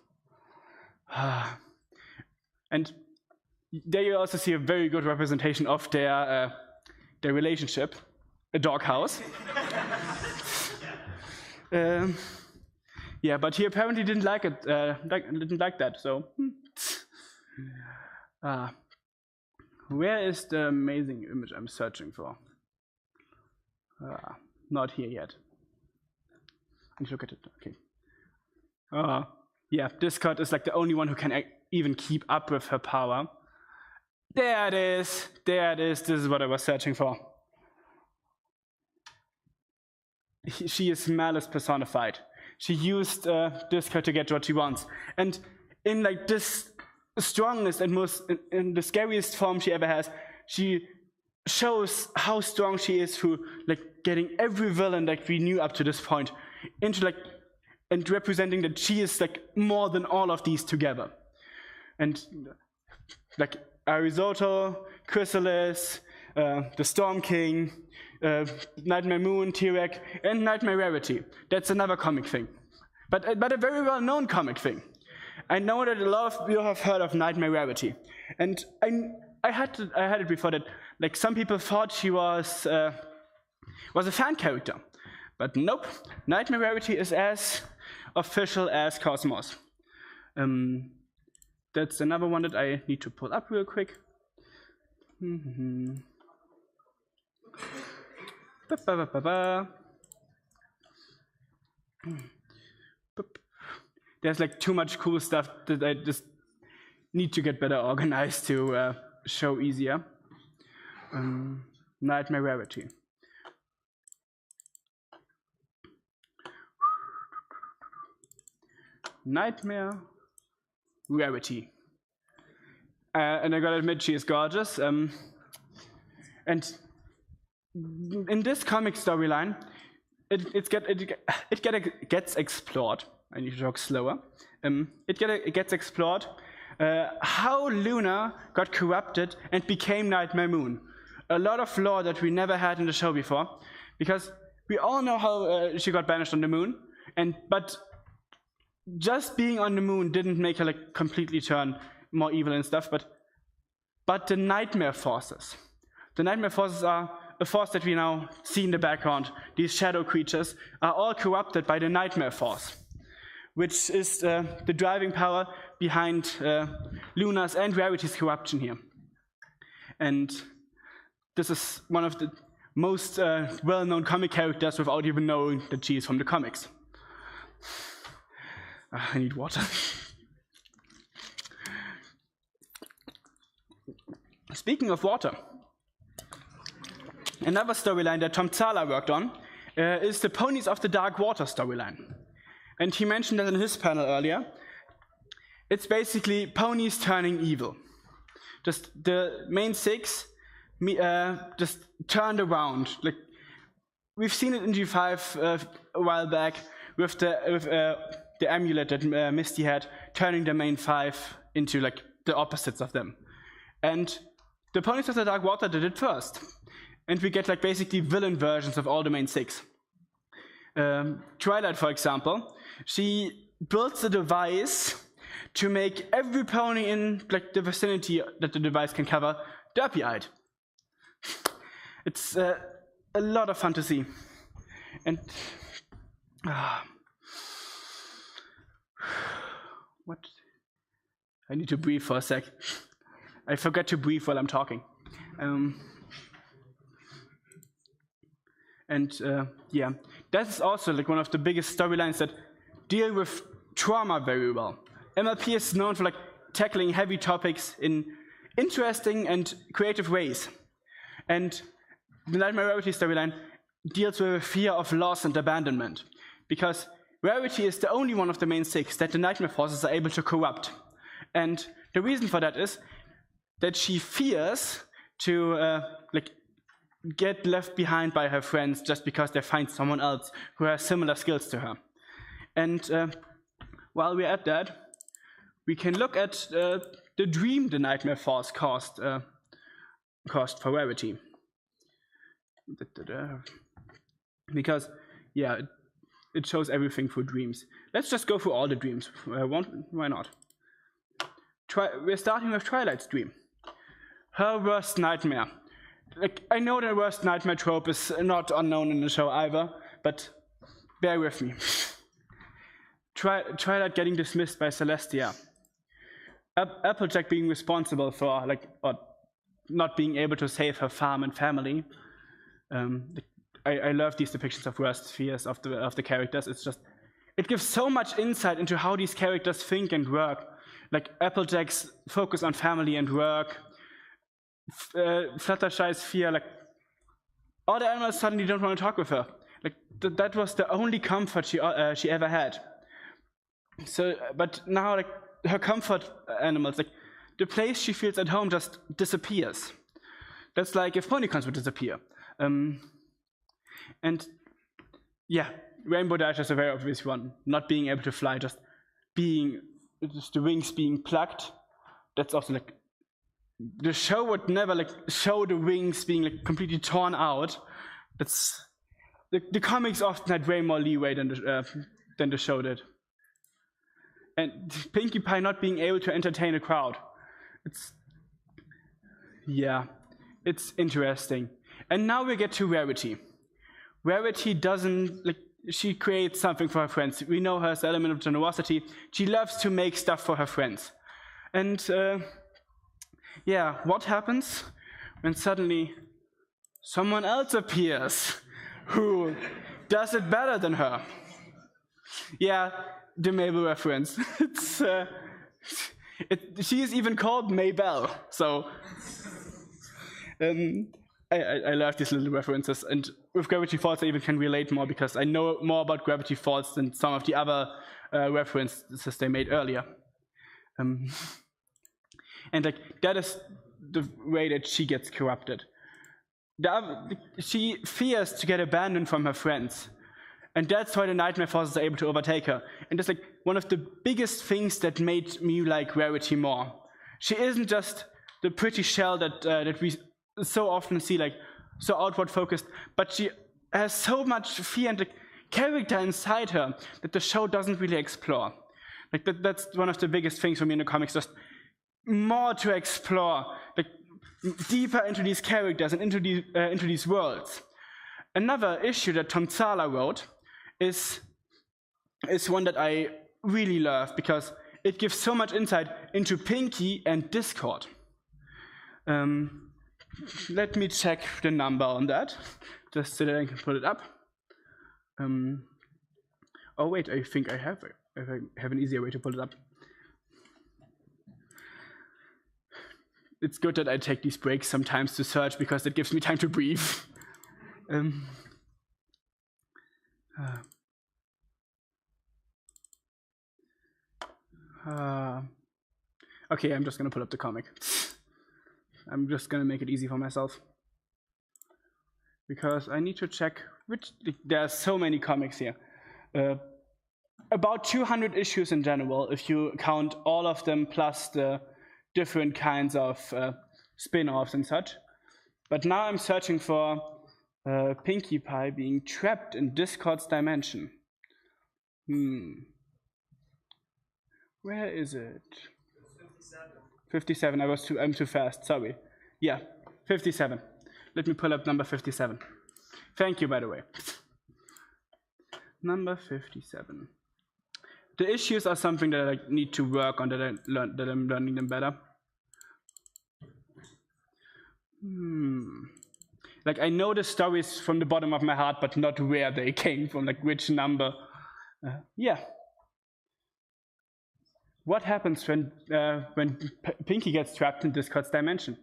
And there you also see a very good representation of their relationship, a doghouse. Yeah, but he apparently didn't like it. Didn't like that. So, where is the amazing image I'm searching for? Not here yet. I need to look at it. Okay. Yeah, Discord is like the only one who can even keep up with her power. There it is. There it is. This is what I was searching for. She is Malice personified. She used Discord to get what she wants. And in like this strongest and most, in the scariest form she ever has, she shows how strong she is through like getting every villain that we knew up to this point into like, and representing that she is like more than all of these together. And like Arisotto, Chrysalis, the Storm King, Nightmare Moon, T-Rex, and Nightmare Rarity. That's another comic thing, but a very well-known comic thing. I know that a lot of you have heard of Nightmare Rarity, and I had it before that. Like some people thought she was a fan character, but nope. Nightmare Rarity is as official as Cosmos. That's another one that I need to pull up real quick. There's like too much cool stuff that I just need to get better organized to show easier. Nightmare Rarity. Nightmare Rarity. And I gotta admit, she is gorgeous. And in this comic storyline, it gets explored. I need to talk slower. It gets explored how Luna got corrupted and became Nightmare Moon. A lot of lore that we never had in the show before, because we all know how she got banished on the moon, but just being on the moon didn't make her like completely turn more evil and stuff. But the Nightmare Forces. The Nightmare Forces are a force that we now see in the background. These shadow creatures are all corrupted by the Nightmare Force, which is the driving power behind Luna's and Rarity's corruption here. And this is one of the most well-known comic characters without even knowing that she is from the comics. I need water. Speaking of water, another storyline that Tom Zahler worked on is the Ponies of the Dark Water storyline. And he mentioned that in his panel earlier. It's basically ponies turning evil. Just the main six just turned around. Like we've seen it in G5 a while back with the amulet that Misty had, turning the main five into like the opposites of them. And the Ponies of the Dark Water did it first. And we get like basically villain versions of all the main six. Twilight, for example, she builds a device to make every pony in like the vicinity that the device can cover derpy-eyed. It's a lot of fun to see. And what? I need to breathe for a sec. I forget to breathe while I'm talking. Yeah, that's also like one of the biggest storylines that deal with trauma very well. MLP is known for like tackling heavy topics in interesting and creative ways. And the Nightmare Rarity storyline deals with the fear of loss and abandonment, because Rarity is the only one of the main six that the Nightmare Forces are able to corrupt. And the reason for that is that she fears to get left behind by her friends just because they find someone else who has similar skills to her. And while we're at that, we can look at the dream the Nightmare Force caused for Rarity. Because, yeah, it shows everything through dreams. Let's just go through all the dreams. Why not? We're starting with Twilight's dream. Her worst nightmare. Like, I know the worst nightmare trope is not unknown in the show either, but bear with me. Twilight getting dismissed by Celestia. Applejack being responsible for, or not being able to save her farm and family. I love these depictions of worst fears of the characters. It's just, it gives so much insight into how these characters think and work. Like Applejack's focus on family and work. Fluttershy's fear, like all the animals suddenly don't want to talk with her. Like that was the only comfort she ever had. So, but now like her comfort animals, like the place she feels at home, just disappears. That's like if ponycons would disappear. And yeah, Rainbow Dash is a very obvious one. Not being able to fly, just the wings being plucked. That's also like the show would never show the wings being completely torn out. That's the comics often had way more leeway than the show did. And Pinkie Pie not being able to entertain a crowd. It's interesting. And now we get to Rarity. Rarity doesn't she creates something for her friends. We know her as an element of generosity. She loves to make stuff for her friends. And what happens when suddenly someone else appears who does it better than her? Yeah, the Mabel reference. She is even called Maybelle. So, I love these little references, and with Gravity Falls I even can relate more because I know more about Gravity Falls than some of the other references they made earlier. And like that is the way that she gets corrupted. She fears to get abandoned from her friends, and that's why the Nightmare Forces are able to overtake her. And that's like one of the biggest things that made me like Rarity more. She isn't just the pretty shell that we so often see, like so outward focused, but she has so much fear and character inside her that the show doesn't really explore. Like that's one of the biggest things for me in the comics, just more to explore, like deeper into these characters and into these worlds. Another issue that Tonsala wrote is one that I really love because it gives so much insight into Pinky and Discord. Let me check the number on that, just so that I can put it up. Oh wait, I think I have an easier way to pull it up. It's good that I take these breaks sometimes to search because it gives me time to breathe. Okay, I'm just gonna pull up the comic. I'm just gonna make it easy for myself because I need to check which. There are so many comics here. About 200 issues in general, if you count all of them plus the different kinds of spin-offs and such. But now I'm searching for Pinkie Pie being trapped in Discord's dimension. Where is it? 57. I'm too fast, sorry. Yeah, 57. Let me pull up number 57. Thank you, by the way. Number 57. The issues are something that I need to work on, that I'm learning them better. Like I know the stories from the bottom of my heart, but not where they came from, like which number. Yeah. What happens when Pinky gets trapped in Discord's dimension?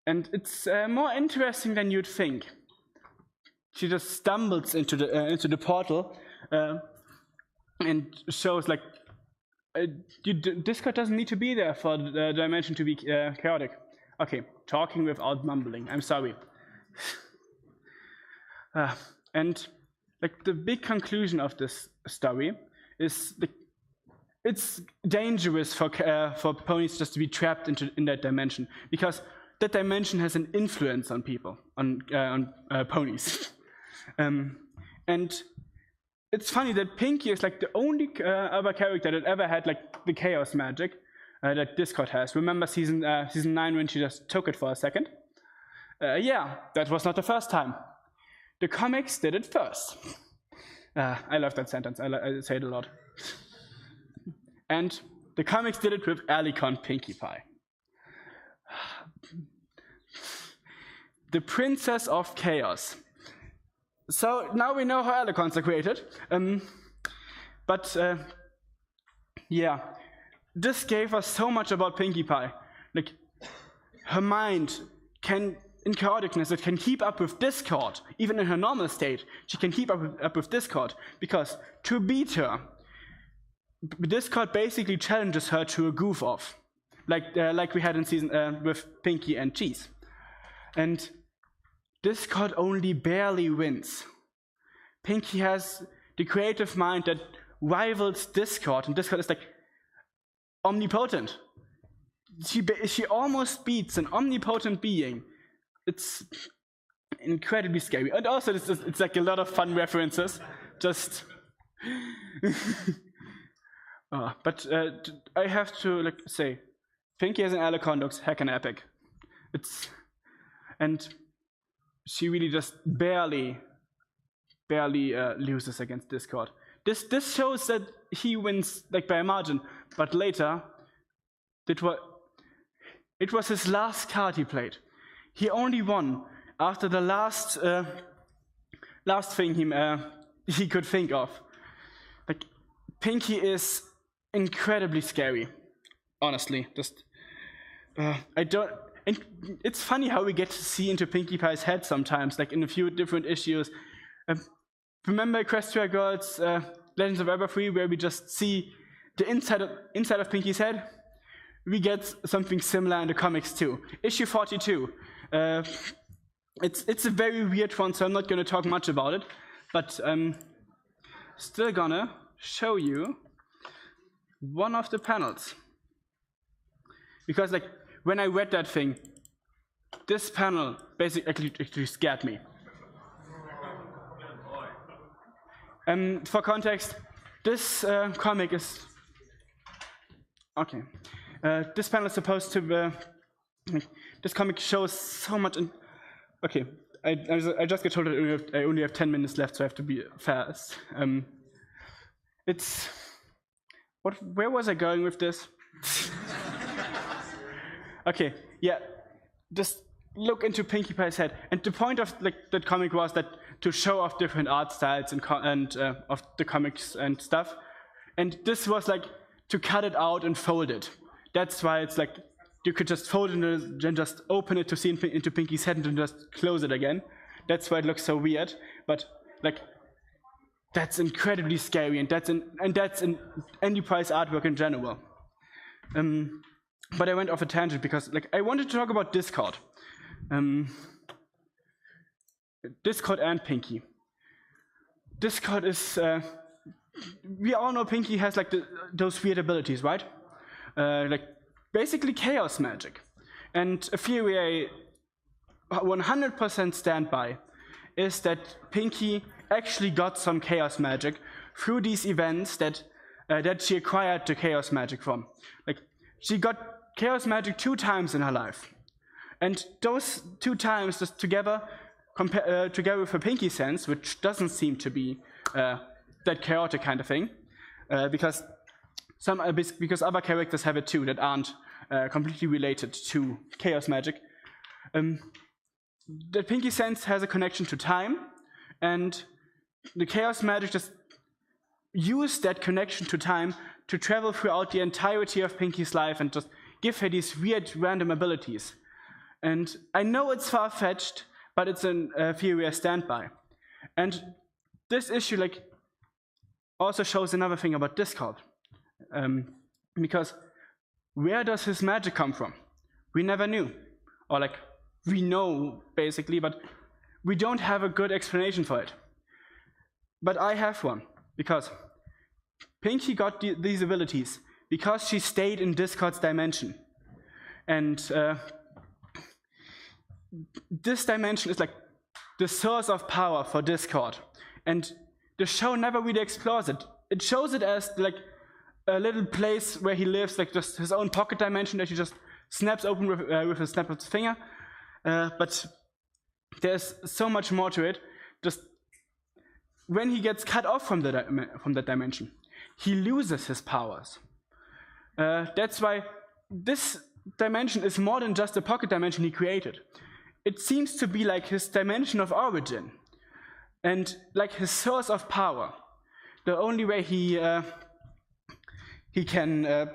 And it's more interesting than you'd think. She just stumbles into the portal and shows like Discord doesn't need to be there for the dimension to be chaotic. Okay, talking without mumbling. I'm sorry. And like the big conclusion of this story is it's dangerous for ponies just to be trapped in that dimension because that dimension has an influence on people, on ponies. And it's funny that Pinky is like the only other character that ever had like the chaos magic that Discord has. Remember season 9 when she just took it for a second? Yeah, that was not the first time. The comics did it first. I love that sentence. I say it a lot. And the comics did it with GalaCon Pinkie Pie. The Princess of Chaos. So now we know how GalaCons are created. Yeah, this gave us so much about Pinkie Pie. Like, her mind can, in chaoticness, it can keep up with Discord. Even in her normal state, she can keep up with Discord. Because to beat her, Discord basically challenges her to a goof-off. Like we had in season with Pinky and Cheese. And Discord only barely wins. Pinky has the creative mind that rivals Discord, and Discord is like omnipotent. She almost beats an omnipotent being. It's incredibly scary. And also it's like a lot of fun references. Just but I have to say, Pinky as an GalaCon looks heckin' epic. And she really just barely loses against Discord. This shows that he wins like by a margin, but later it was his last card he played. He only won after the last thing he could think of. Like, Pinky is incredibly scary, honestly. and it's funny how we get to see into Pinkie Pie's head sometimes, like in a few different issues. Remember Equestria Girls, Legends of Everfree, where we just see the inside of Pinkie's head? We get something similar in the comics too. Issue 42. It's a very weird one, so I'm not going to talk much about it, but I'm still gonna show you one of the panels. Because like when I read that thing, this panel basically actually scared me. For context, this comic is okay. This panel is supposed to. This comic shows so much. Okay, I just got told that I only have 10 minutes left, so I have to be fast. It's what? Where was I going with this? Okay, yeah. Just look into Pinkie Pie's head, and the point of that comic was that to show off different art styles and of the comics and stuff, and this was like to cut it out and fold it. That's why it's like you could just fold it and then just open it to see into Pinkie's head and then just close it again. That's why it looks so weird. But like that's incredibly scary, and that's an Enterprise artwork in general. But I went off a tangent because like I wanted to talk about Discord. Discord and Pinkie. Discord is we all know Pinkie has like those weird abilities, right? Like basically chaos magic. And a theory I 100% stand by is that Pinkie actually got some chaos magic through these events that she acquired the chaos magic from. Like she got chaos magic 2 times in her life, and those 2 times just together with her Pinkie sense, which doesn't seem to be that chaotic kind of thing, because other characters have it too that aren't completely related to chaos magic. The Pinkie sense has a connection to time, and the chaos magic just used that connection to time to travel throughout the entirety of Pinkie's life and just give her these weird random abilities. And I know it's far-fetched, but it's a theory I stand by. And this issue like also shows another thing about Discord. Because where does his magic come from? We never knew. Or like, we know basically, but we don't have a good explanation for it. But I have one, because Pinkie got these abilities because she stayed in Discord's dimension. And this dimension is like the source of power for Discord. And the show never really explores it. It shows it as like a little place where he lives, like just his own pocket dimension that he just snaps open with a snap of his finger. But there's so much more to it. Just when he gets cut off from that dimension, he loses his powers. That's why this dimension is more than just a pocket dimension he created. It seems to be like his dimension of origin, and like his source of power. The only way he can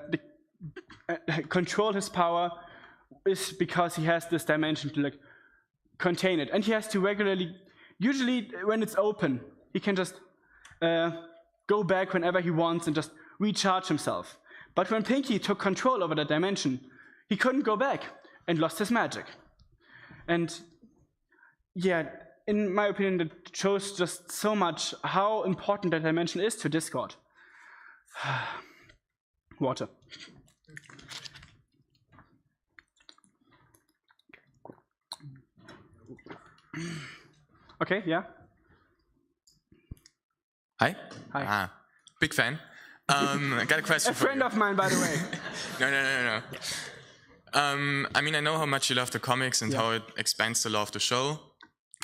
control his power is because he has this dimension to like contain it, and he has to regularly. Usually, when it's open, he can just go back whenever he wants and just recharge himself. But when Pinkie took control over that dimension, he couldn't go back and lost his magic. And yeah, in my opinion, it shows just so much how important that dimension is to Discord. Water. Okay, yeah. Hi. Hi. Big fan. I got a question for you. A friend of mine, by the way. No. I mean, I know how much you love the comics and how it expands the lore of the show.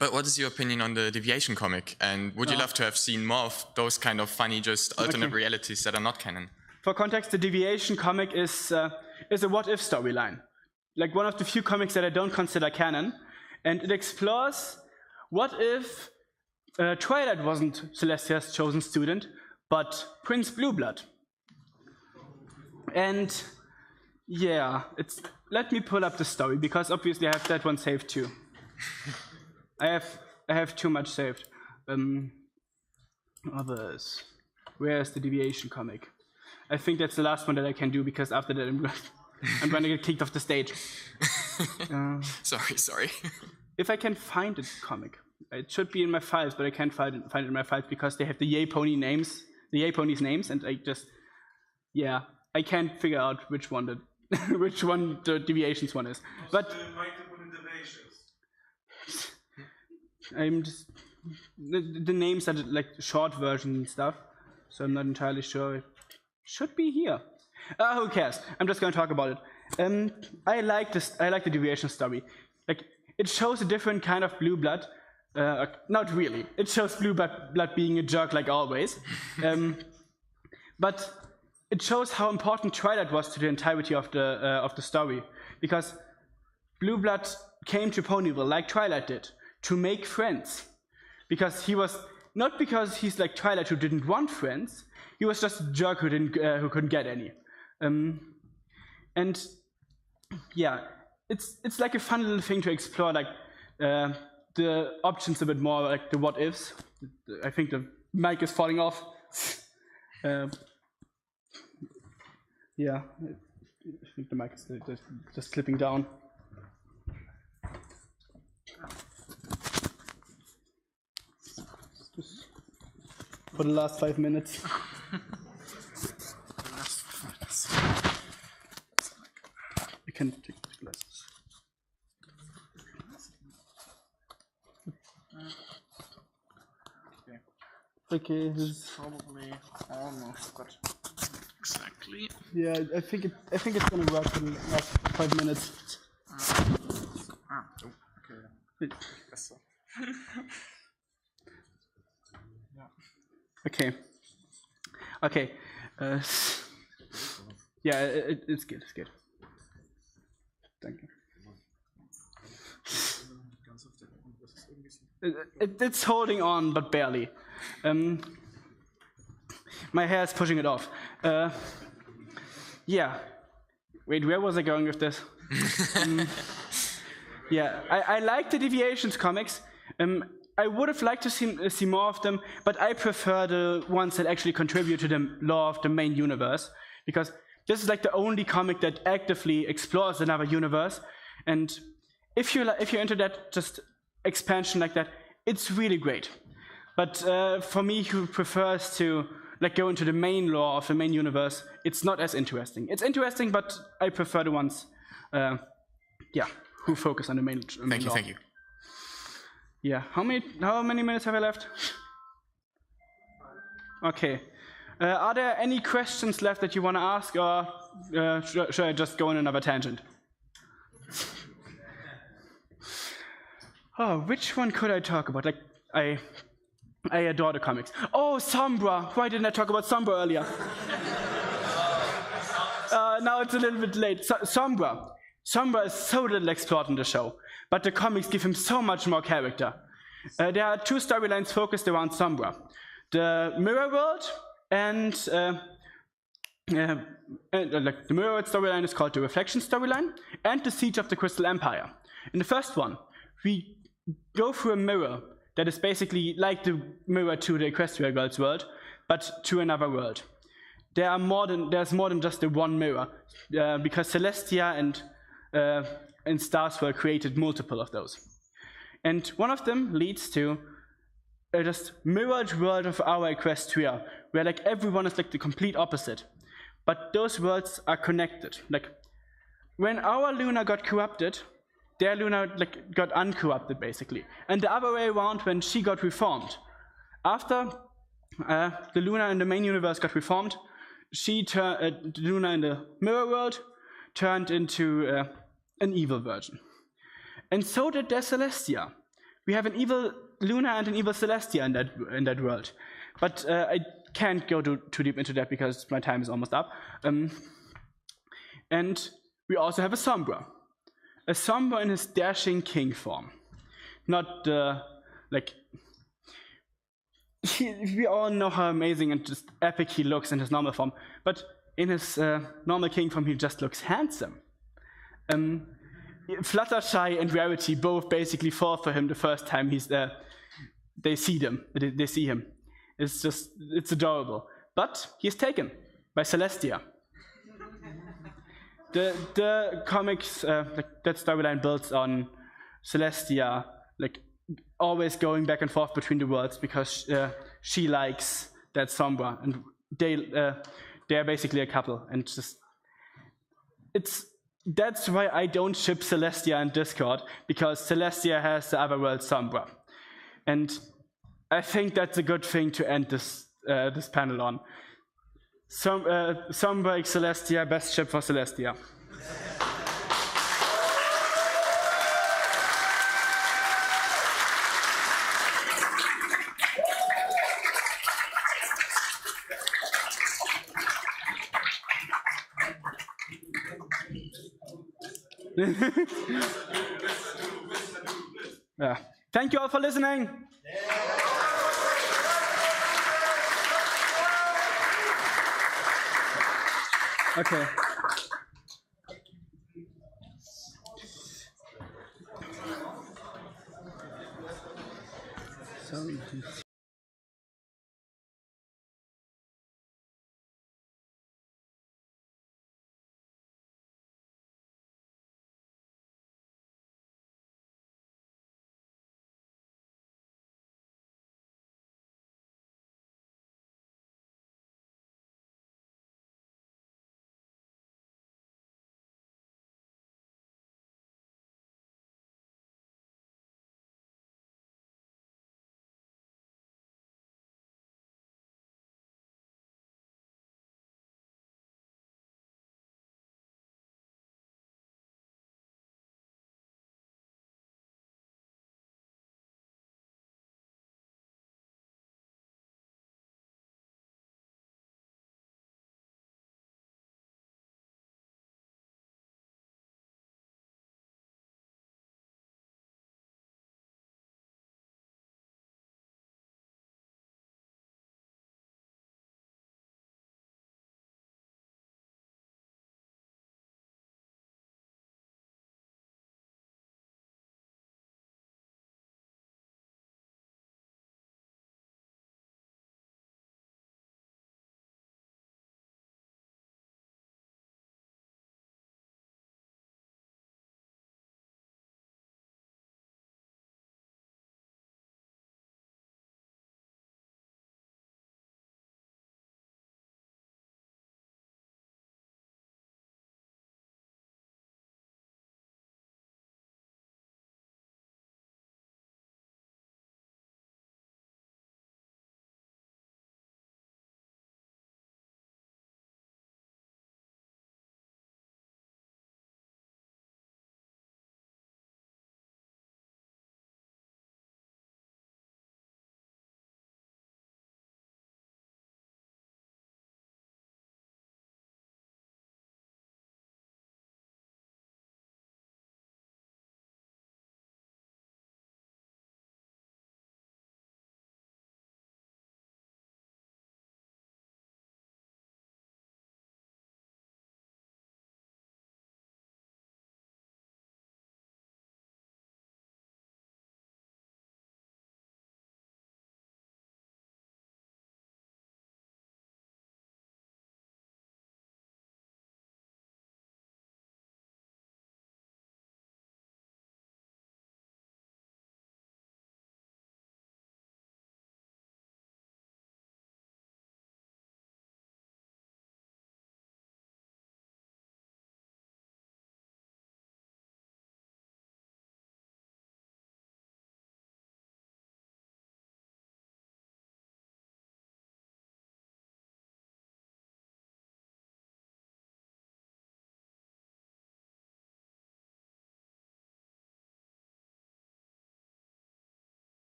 But what is your opinion on the Deviation comic? And would you love to have seen more of those kind of funny, just alternate realities that are not canon? For context, the Deviation comic is a what-if storyline. Like one of the few comics that I don't consider canon. And it explores what if Twilight wasn't Celestia's chosen student, but Prince Blueblood. And yeah, let me pull up the story, because obviously I have that one saved too. I have too much saved. Others. Where's the deviation comic? I think that's the last one that I can do, because after that I'm going to get kicked off the stage. Sorry. If I can find the comic, it should be in my files, but I can't find it in my files because they have the Yay Pony's names, and I can't figure out which one the deviations one is. But I'm just the names are like short version and stuff, so I'm not entirely sure. It should be here. Who cares? I'm just going to talk about it. I like the deviation story. Like, it shows a different kind of blue blood. Not really. It shows blue blood being a jerk like always. But it shows how important Twilight was to the entirety of the story, because blue blood came to Ponyville like Twilight did to make friends. Because he's like Twilight who didn't want friends. He was just a jerk who couldn't get any. And yeah, it's like a fun little thing to explore, like the options a bit more, like the what ifs. I think the mic is falling off. Yeah, I think the mic is just slipping down. Just for the last 5 minutes. I can take the glasses. Okay, this is probably almost got exactly. Yeah, I think it's gonna work for the last 5 minutes. Okay. Okay. Yeah, it's good. It's good. Thank you. It's holding on, but barely. My hair is pushing it off. Yeah. Wait, where was I going with this? Yeah, I like the Deviations comics. I would have liked to see more of them, but I prefer the ones that actually contribute to the lore of the main universe, because this is like the only comic that actively explores another universe. And if you're into that just expansion like that, it's really great. But for me, who prefers to like go into the main lore of the main universe, it's not as interesting. It's interesting, but I prefer the ones, who focus on the main lore. Thank you. Yeah, how many minutes have I left? Okay. Are there any questions left that you want to ask, or should I just go on another tangent? Oh, which one could I talk about? Like, I adore the comics. Oh, Sombra! Why didn't I talk about Sombra earlier? Now it's a little bit late. Sombra. Sombra is so little explored in the show, but the comics give him so much more character. There are 2 storylines focused around Sombra. The Mirror World and the Mirror World storyline is called the Reflection storyline, and the Siege of the Crystal Empire. In the first one, we go through a mirror that is basically like the mirror to the Equestria Girls world, but to another world. There's more than just the one mirror, because Celestia and Starswell created multiple of those. And one of them leads to just mirrored world of our Equestria, where like everyone is like the complete opposite. But those worlds are connected. Like when our Luna got corrupted, their Luna like got uncorrupted basically. And the other way around when she got reformed. After the Luna in the main universe got reformed, the Luna in the mirror world turned into an evil version. And so did their Celestia. We have an evil Luna and an evil Celestia in that world. But I can't go too deep into that because my time is almost up. And we also have a Sombra. A Sombra in his dashing king form. Not the, we all know how amazing and just epic he looks in his normal form. But in his normal king form, he just looks handsome. Fluttershy and Rarity both basically fall for him the first time they see him. It's adorable. But he's taken by Celestia. The comics, that storyline builds on Celestia, always going back and forth between the worlds because she likes that Sombra, and they're basically a couple, and that's why I don't ship Celestia in Discord, because Celestia has the other world Sombra, and I think that's a good thing to end this panel on. Sombra x Celestia, best ship for Celestia. Yeah. Thank you all for listening. Okay. So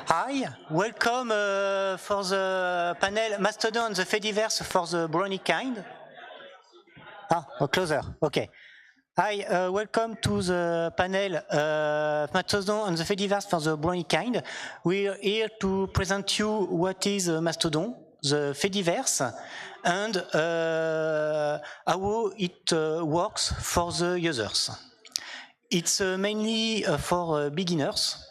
Hi, welcome for the panel Mastodon, the Fediverse for the brownie kind. Closer, okay. Hi, welcome to the panel Mastodon and the Fediverse for the brownie kind. We're here to present you what is Mastodon, the Fediverse, and how it works for the users. It's mainly for beginners.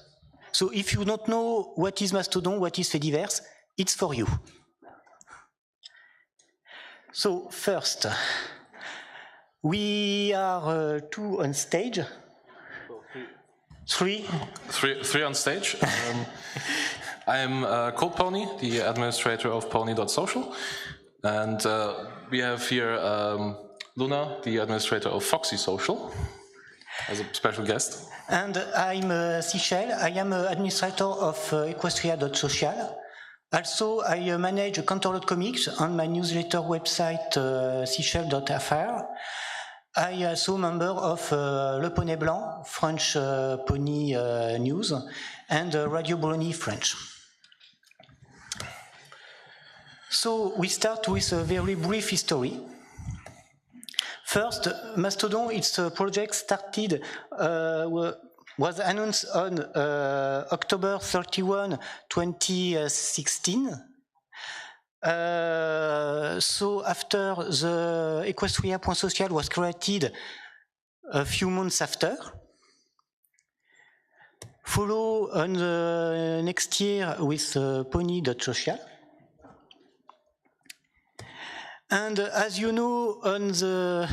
So if you don't know what is Mastodon, what is Fediverse, it's for you. So first, we are two on stage. Three on stage. I am Cold Pony, the administrator of pony.social. And we have here Luna, the administrator of Foxy Social, as a special guest. And I'm Sichel. I am administrator of equestria.social. Also, I manage Counter.comics on my newsletter website sichel.fr. I also member of Le Poney Blanc, French pony news, and Radio Brony French. So we start with a very brief history. First, Mastodon, its project started, was announced on October 31, 2016. So after the Equestria.social was created a few months after, follow on the next year with pony.social. And as you know, on the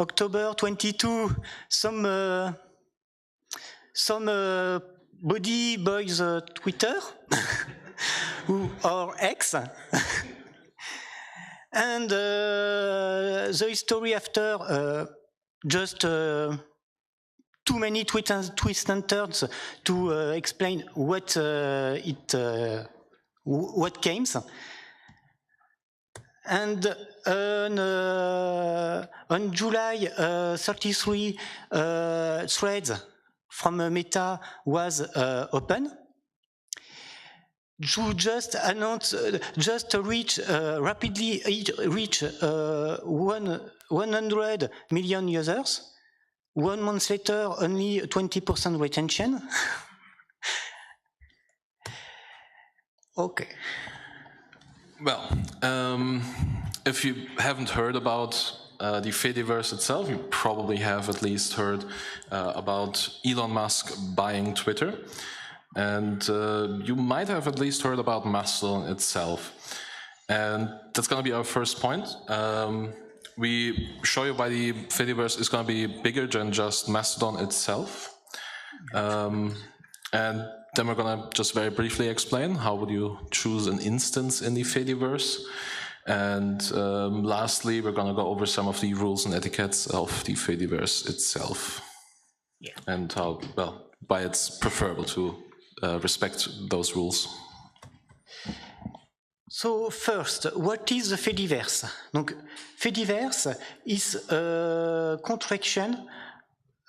October 22, some body boys Twitter or X, and the history after just too many twists and turns to explain what came. And on July 33, threads from Meta was open. To just announce, rapidly reach 100 million users. 1 month later, only 20% retention. Okay. Well, if you haven't heard about the Fediverse itself, you probably have at least heard about Elon Musk buying Twitter. And you might have at least heard about Mastodon itself. And that's going to be our first point. We show you why the Fediverse is going to be bigger than just Mastodon itself. And then we're going to just very briefly explain how would you choose an instance in the Fediverse. And lastly, we're going to go over some of the rules and etiquettes of the Fediverse itself. Yeah. And how, well, why it's preferable to respect those rules. So first, what is the Fediverse? Donc, Fediverse is a contraction.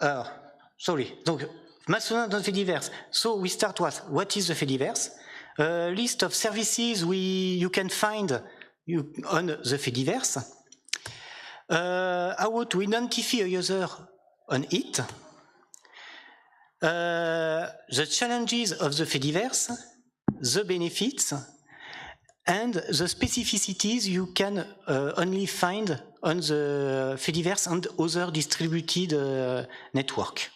Donc, Mastodon and Fediverse. So we start with what is the Fediverse? A list of services you can find on the Fediverse. How to identify a user on it. The challenges of the Fediverse, the benefits, and the specificities you can only find on the Fediverse and other distributed network.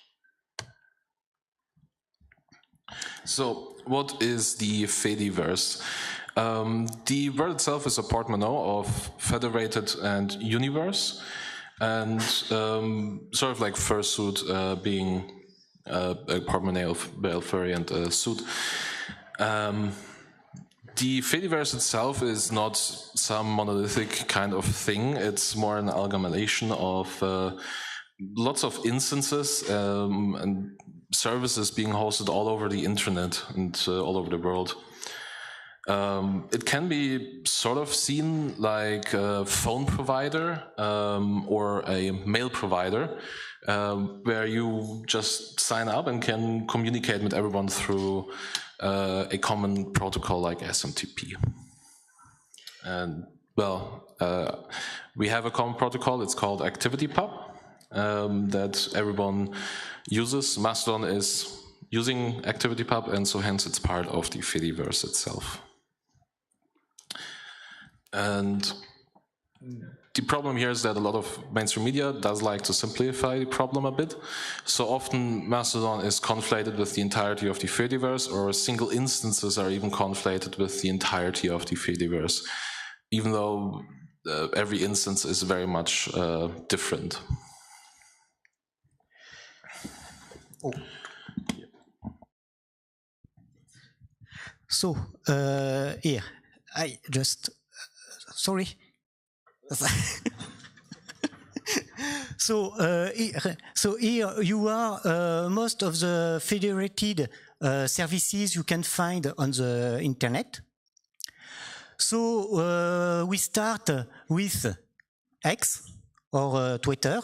So, what is the Fediverse? The word itself is a portmanteau of federated and universe, and sort of like fursuit being a portmanteau of whale furry and suit. The Fediverse itself is not some monolithic kind of thing. It's more an amalgamation of lots of instances and services being hosted all over the internet and all over the world. It can be sort of seen like a phone provider or a mail provider, where you just sign up and can communicate with everyone through a common protocol like SMTP. And well, we have a common protocol. It's called ActivityPub that everyone uses. Mastodon is using ActivityPub, and so hence it's part of the Fediverse itself. And the problem here is that a lot of mainstream media does like to simplify the problem a bit. So often Mastodon is conflated with the entirety of the Fediverse, or single instances are even conflated with the entirety of the Fediverse, even though every instance is very much different. Oh. So, here, I just, sorry. So here you are most of the federated services you can find on the internet. So we start with X or Twitter.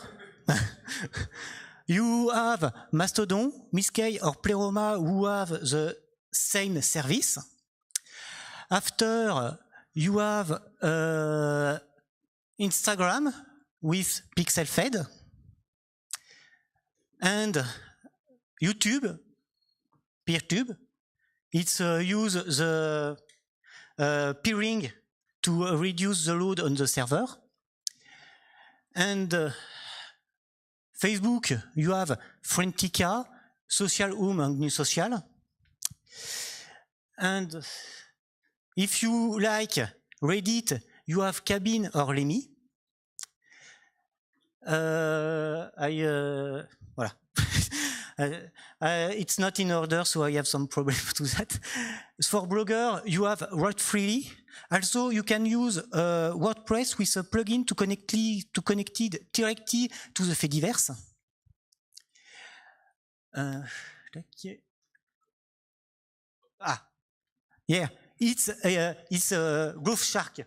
You have Mastodon, Miscay or Pleroma who have the same service. After you have Instagram with PixelFed and YouTube, PeerTube. It's use the peering to reduce the load on the server. And Facebook, you have Frientica, Social Home and New Social. And if you like Reddit, you have Cabin or Lemmy. Voilà. It's not in order, so I have some problem to that. For Blogger, you have Write Freely. Also, you can use WordPress with a plugin to connect it directly to the Fediverse. Yeah, it's Groove Shark.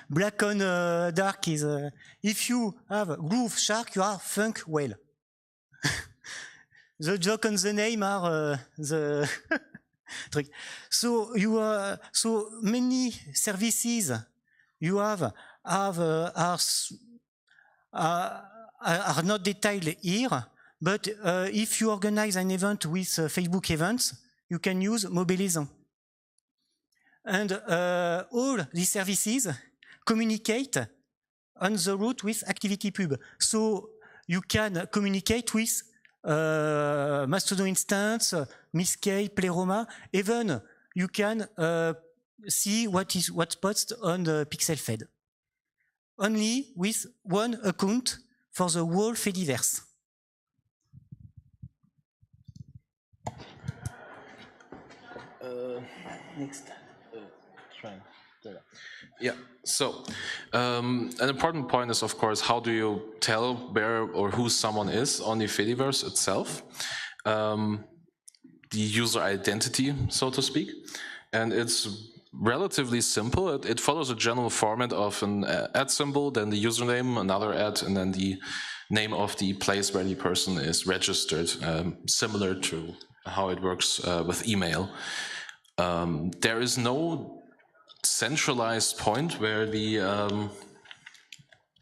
Black on dark is if you have Groove Shark, you are Funk Whale. The joke on the name are the trick. So you so many services you have are not detailed here. But if you organize an event with Facebook events, you can use Mobilism. And all these services communicate on the route with ActivityPub. So you can communicate with Mastodon instance, Miscay, Pleroma. Even you can see what's posted on the PixelFed. Only with one account for the whole Fediverse. Next. Yeah, so an important point is, of course, how do you tell where or who someone is on the Fediverse itself? The user identity, so to speak. And it's relatively simple. It follows a general format of an @ symbol, then the username, another @ and then the name of the place where the person is registered, similar to how it works with email. There is no centralized point where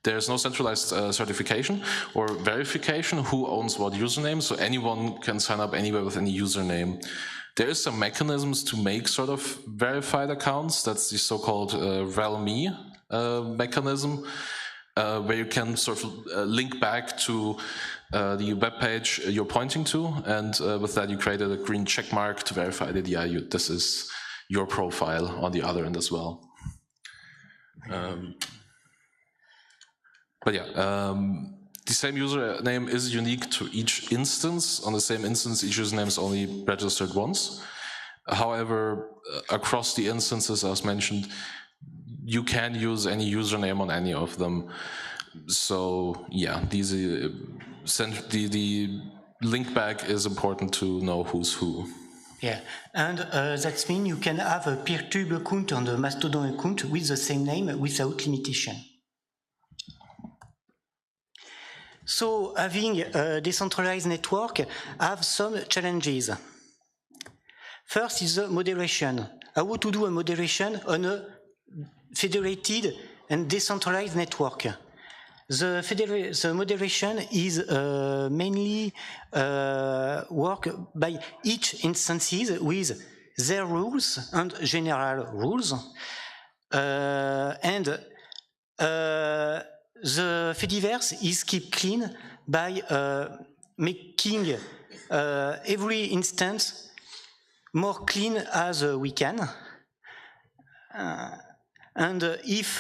there's no centralized certification or verification who owns what username, so anyone can sign up anywhere with any username. There is some mechanisms to make sort of verified accounts. That's the so-called REL-me mechanism, where you can sort of link back to the web page you're pointing to, and with that you created a green check mark to verify that this is your profile on the other end as well. But yeah, the same username is unique to each instance. On the same instance, each username is only registered once. However, across the instances, as mentioned, you can use any username on any of them. So yeah, the link back is important to know who's who. Yeah, and that means you can have a PeerTube account and a Mastodon account with the same name without limitation. So having a decentralized network have some challenges. First is the moderation. How to do a moderation on a federated and decentralized network. The moderation is mainly work by each instances with their rules and general rules. And the Fediverse is kept clean by making every instance more clean as we can. And if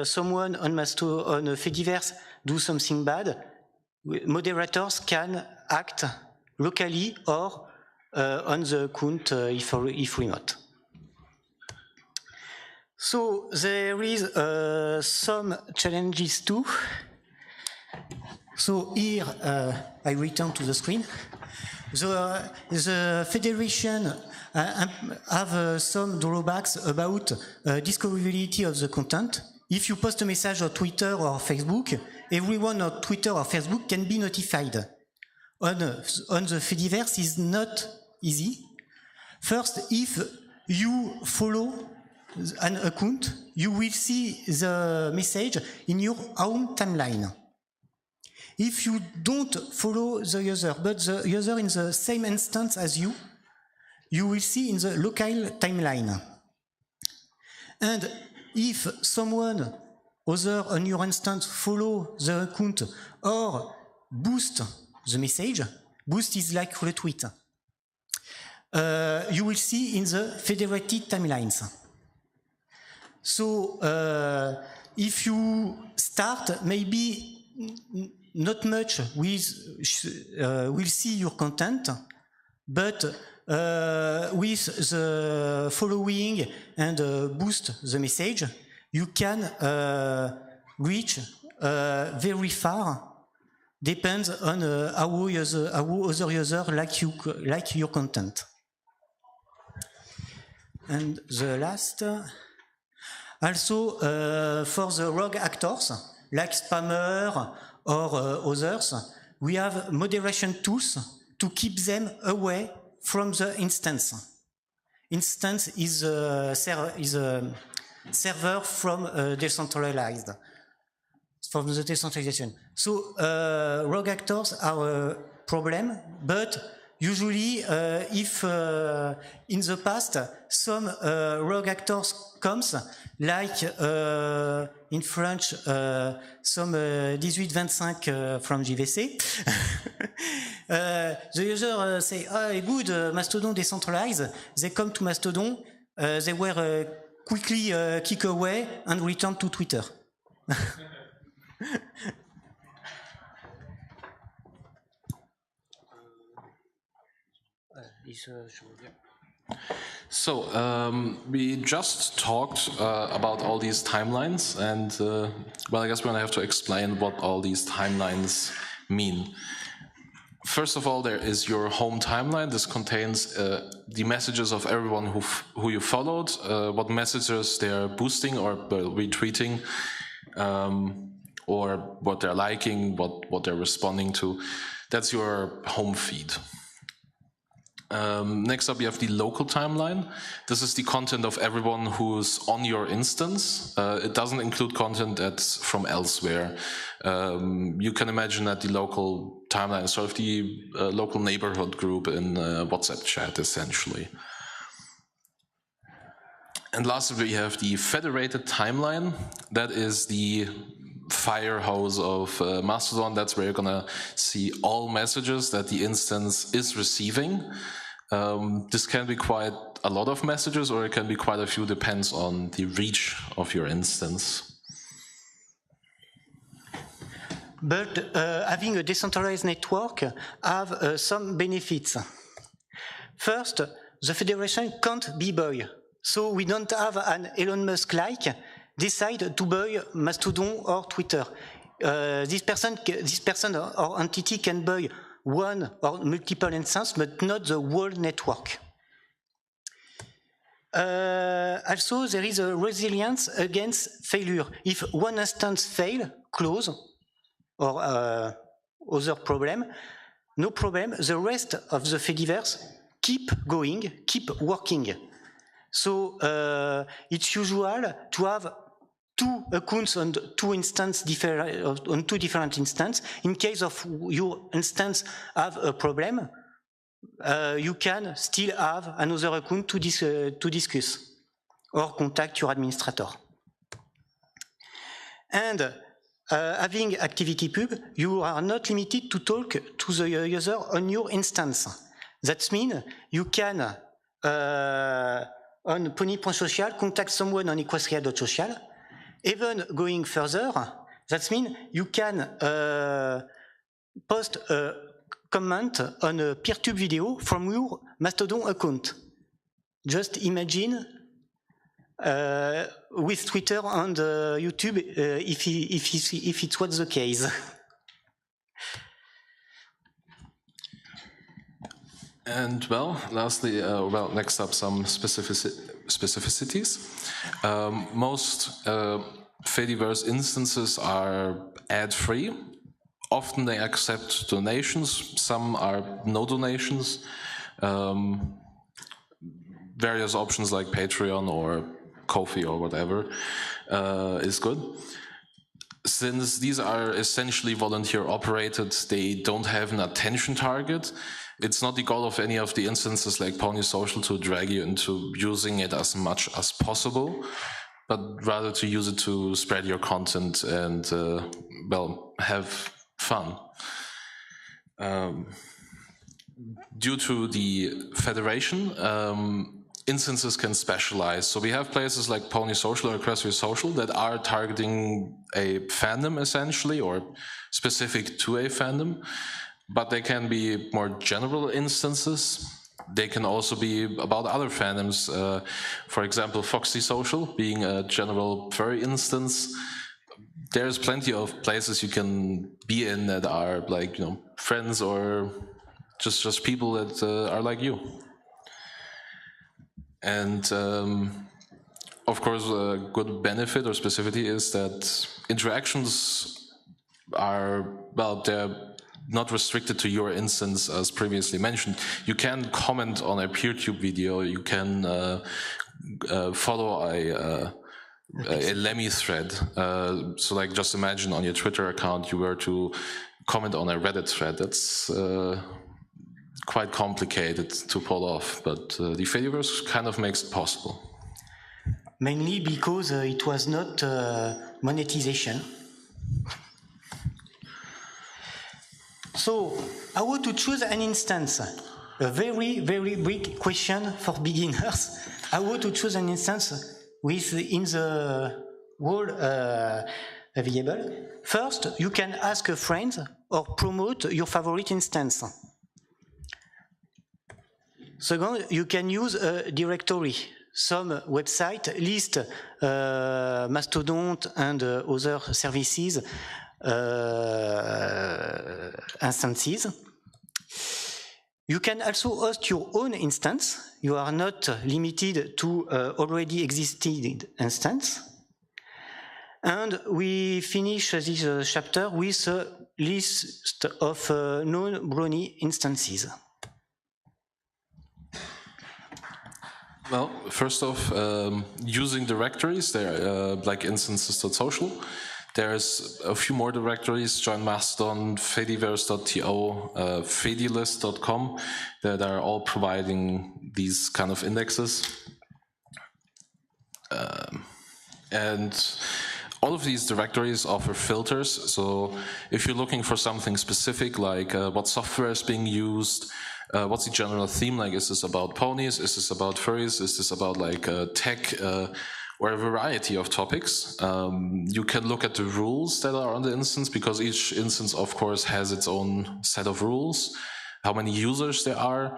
someone on Fediverse do something bad, moderators can act locally or on the account if remote. So there is some challenges too. So here I return to the screen. The Federation have some drawbacks about discoverability of the content. If you post a message on Twitter or Facebook, everyone on Twitter or Facebook can be notified. On the Fediverse is not easy. First, if you follow an account, you will see the message in your own timeline. If you don't follow the user, but the user in the same instance as you, you will see in the local timeline. And if someone other on your instance follow the account or boost the message, boost is like retweet, you will see in the federated timelines. So if you start, maybe not much will see your content, but with the following and boost the message, you can reach very far. Depends on how other users like your content. And the last, also for the rogue actors like spammer or others, we have moderation tools to keep them away from the instance. Instance is a server from decentralized, from the decentralization. So rogue actors are a problem, but usually if in the past some rogue actors comes, like in French, some 1825 from JVC, the user say, oh, good, Mastodon decentralized. They come to Mastodon, they were quickly kick away and return to Twitter. So we just talked about all these timelines, and well, I guess we're going to have to explain what all these timelines mean. First of all, there is your home timeline. This contains the messages of everyone who you followed, what messages they're boosting or retweeting, or what they're liking, what they're responding to. That's your home feed. Next up, you have the local timeline. This is the content of everyone who's on your instance. It doesn't include content that's from elsewhere. You can imagine that the local timeline is sort of the local neighborhood group in WhatsApp chat, essentially. And lastly, we have the federated timeline. That is the fire hose of Mastodon. That's where you're gonna see all messages that the instance is receiving. This can be quite a lot of messages, or it can be quite a few, depends on the reach of your instance. But having a decentralized network have some benefits. First, the federation can't be buy. So we don't have an Elon Musk-like decide to buy Mastodon or Twitter. This person or entity can buy one or multiple instances, but not the whole network. Also, there is a resilience against failure. If one instance fails, close, or other problem, no problem. The rest of the Fediverse keep going, keep working. So it's usual to have 2 accounts on 2 on 2 different instances. In case of your instance have a problem, you can still have another account to discuss or contact your administrator. And having ActivityPub, you are not limited to talk to the user on your instance. That means you can, on pony.social, contact someone on equestria.social. Even going further, that means you can post a comment on a PeerTube video from your Mastodon account. Just imagine with Twitter and YouTube if it was the case. And well, lastly, next up, some specificities. Most Fediverse instances are ad-free. Often they accept donations. Some are no donations. Various options like Patreon or Ko-fi or whatever is good. Since these are essentially volunteer operated, they don't have an attention target. It's not the goal of any of the instances like Pony Social to drag you into using it as much as possible, but rather to use it to spread your content and, well, have fun. Due to the federation, instances can specialize. So we have places like Pony Social or Equestria Social that are targeting a fandom essentially, or specific to a fandom, but they can be more general instances. They can also be about other fandoms. For example, Foxy Social being a general furry instance. There's plenty of places you can be in that are like, you know, friends or just people that are like you. And of course, a good benefit or specificity is that interactions are, well, they're not restricted to your instance as previously mentioned. You can comment on a PeerTube video, you can follow a Lemmy thread. So like just imagine on your Twitter account you were to comment on a Reddit thread. That's quite complicated to pull off, but the Fediverse kind of makes it possible. Mainly because it was not monetization. So, how to choose an instance? A very, very big question for beginners. How to choose an instance within the whole available? First, you can ask a friend or promote your favorite instance. Second, you can use a directory. Some websites list Mastodon and other services instances. You can also host your own instance. You are not limited to already existing instance. And we finish this chapter with a list of non-brony instances. Well, first off, using directories, they're like instances.social. There's a few more directories, join Mastodon, Fediverse.to, Fedilist.com, that are all providing these kind of indexes. And all of these directories offer filters. So if you're looking for something specific, like what software is being used, what's the general theme, like is this about ponies, is this about furries, is this about like tech, or a variety of topics. You can look at the rules that are on the instance, because each instance, of course, has its own set of rules, how many users there are,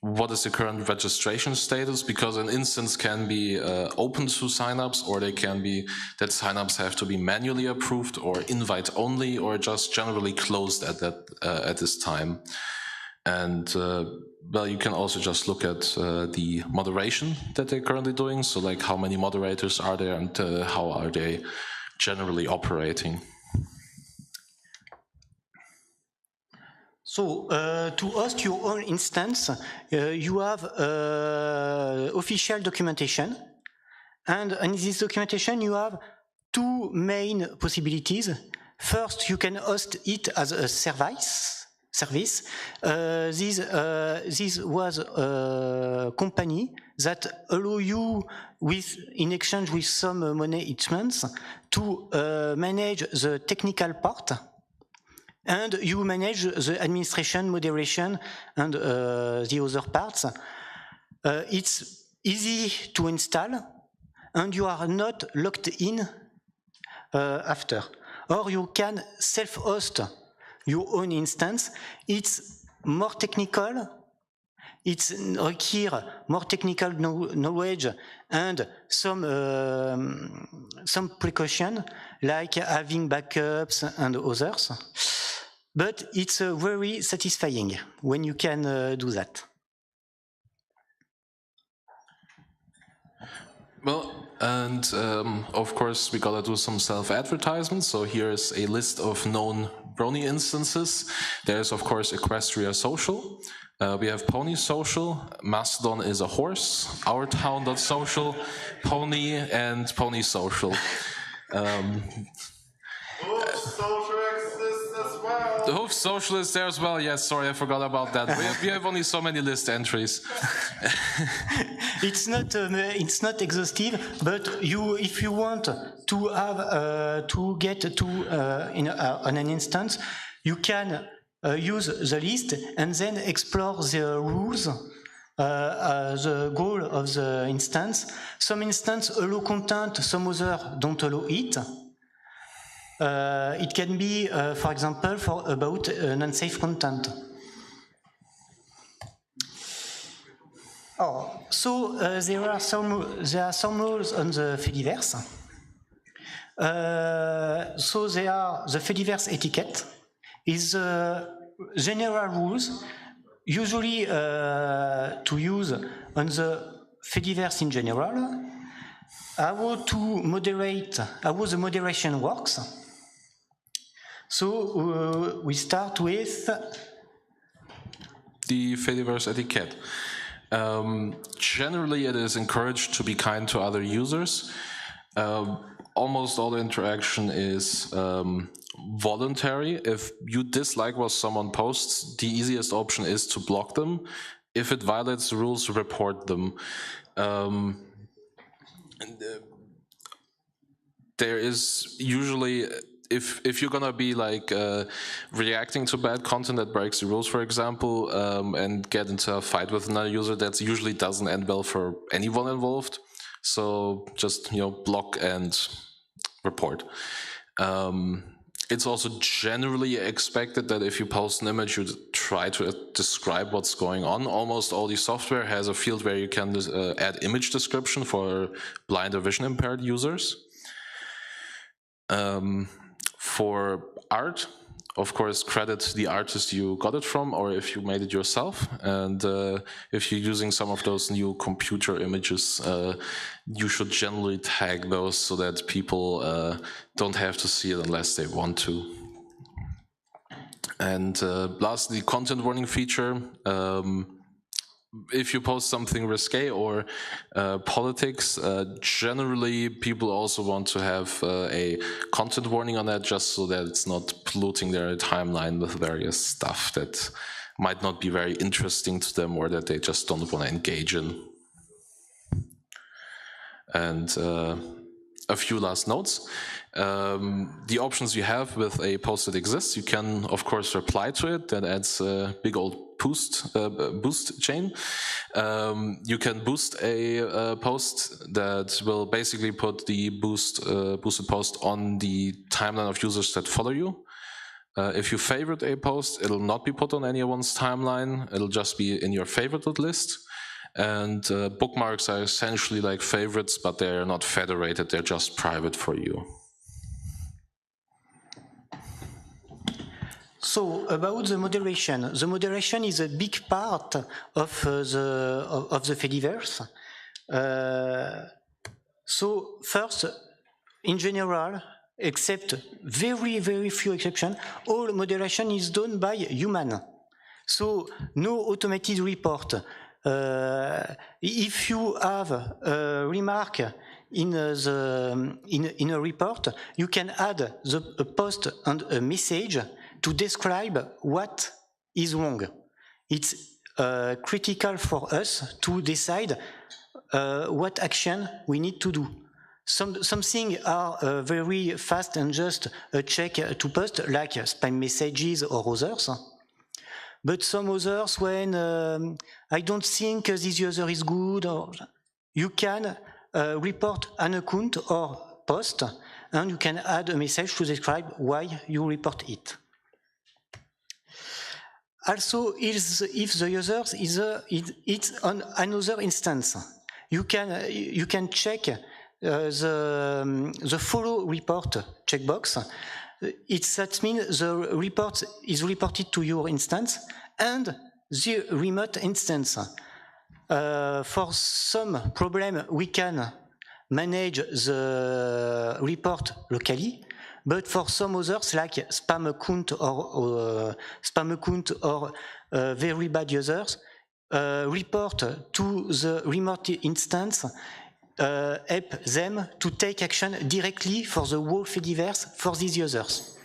what is the current registration status, because an instance can be open to signups, or they can be that signups have to be manually approved, or invite only, or just generally closed at this time. And well, you can also just look at the moderation that they're currently doing. So like how many moderators are there, and how are they generally operating. So to host your own instance, you have official documentation. And in this documentation, you have two main possibilities. First, you can host it as a service. This was a company that allow you, in exchange with some money each month, to manage the technical part, and you manage the administration, moderation, and the other parts. It's easy to install, and you are not locked in after. Or you can self-host your own instance. It's more technical. It requires more technical knowledge and some precaution, like having backups and others. But it's very satisfying when you can do that. Well, and of course we gotta do some self-advertisement. So here's a list of known Brony instances. There's of course Equestria Social. We have Pony Social, Mastodon is a horse, OurTown.social, Pony, and Pony Social. The Hoof Social is there as well. Yes, sorry, I forgot about that. We have only so many list entries. It's not exhaustive, but if you want to have to get to on an instance, you can use the list and then explore the rules, the goal of the instance. Some instances allow content, some others don't allow it. It can be, for example, about non-safe content. So there are some rules on the Fediverse. So there are the Fediverse etiquette is general rules, usually to use on the Fediverse in general. How the moderation works. So we start with the Fediverse etiquette. Generally, it is encouraged to be kind to other users. Almost all interaction is voluntary. If you dislike what someone posts, the easiest option is to block them. If it violates the rules, report them. There is usually, if you're gonna be like reacting to bad content that breaks the rules, for example, and get into a fight with another user, that usually doesn't end well for anyone involved. So just block and report. It's also generally expected that if you post an image, you try to describe what's going on. Almost all the software has a field where you can add image description for blind or vision impaired users. For art, of course, credit the artist you got it from, or if you made it yourself. And if you're using some of those new computer images, you should generally tag those so that people don't have to see it unless they want to. And lastly, content warning feature. If you post something risque or politics, generally people also want to have a content warning on that, just so that it's not polluting their timeline with various stuff that might not be very interesting to them or that they just don't want to engage in. And a few last notes. The options you have with a post that exists, you can of course reply to it. That adds a big old boost chain. You can boost a post that will basically put the boosted post on the timeline of users that follow you. If you favorite a post, it'll not be put on anyone's timeline. It'll just be in your favorited list. And bookmarks are essentially like favorites, but they're not federated. They're just private for you. So about the moderation is a big part of the Fediverse. So first, in general, except very, very few exceptions, all moderation is done by human. So no automated report. If you have a remark in a report, you can add a post and a message to describe what is wrong. It's critical for us to decide what action we need to do. Some things are very fast and just a check to post, like spam messages or others. But some others, when I don't think this user is good, or you can report an account or post, and you can add a message to describe why you report it. Also, if the user is on another instance, you can check the follow report checkbox. That means the report is reported to your instance and the remote instance. For some problem, we can manage the report locally, but for some others, like spam account or very bad users, report to the remote instance help them to take action directly for the whole Fediverse for these users.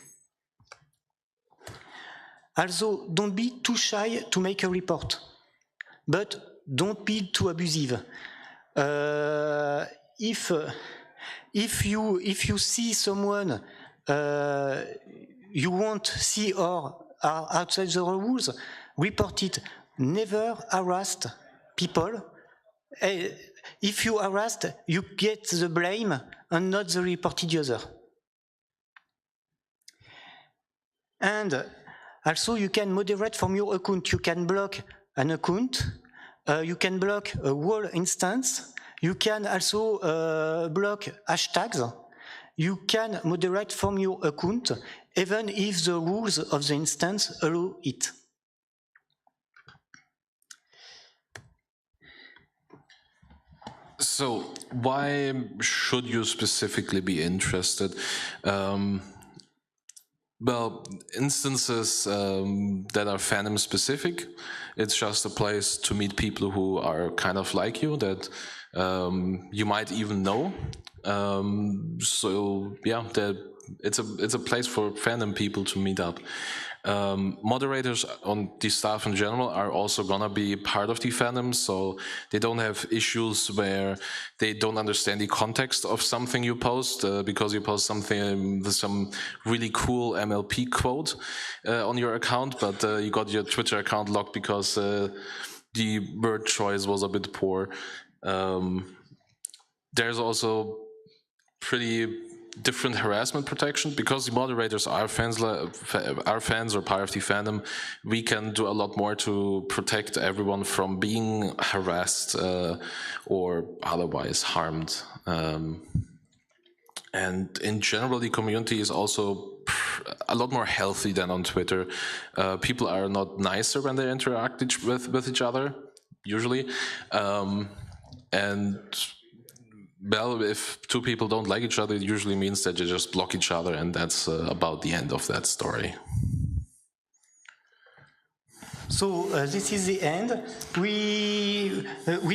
Also, don't be too shy to make a report, but don't be too abusive. If you see someone you won't see or are outside the rules, report it. Never harass people. If you harassed, you get the blame and not the reported user. And also you can moderate from your account. You can block an account. You can block a whole instance. You can also block hashtags. You can moderate from your account, even if the rules of the instance allow it. So why should you specifically be interested? Well, instances that are fandom specific, it's just a place to meet people who are kind of like you, that you might even know. So yeah, it's a place for fandom people to meet up. Moderators on the staff in general are also gonna be part of the fandom, so they don't have issues where they don't understand the context of something you post because you post something with some really cool MLP quote on your account, but you got your Twitter account locked because the word choice was a bit poor. There's also pretty different harassment protection because the moderators are fans or part of the fandom. We can do a lot more to protect everyone from being harassed or otherwise harmed. And in general, the community is also a lot more healthy than on Twitter. People are not nicer when they interact with each other, usually. And well, if two people don't like each other, it usually means that they just block each other, and that's about the end of that story. So this is the end. We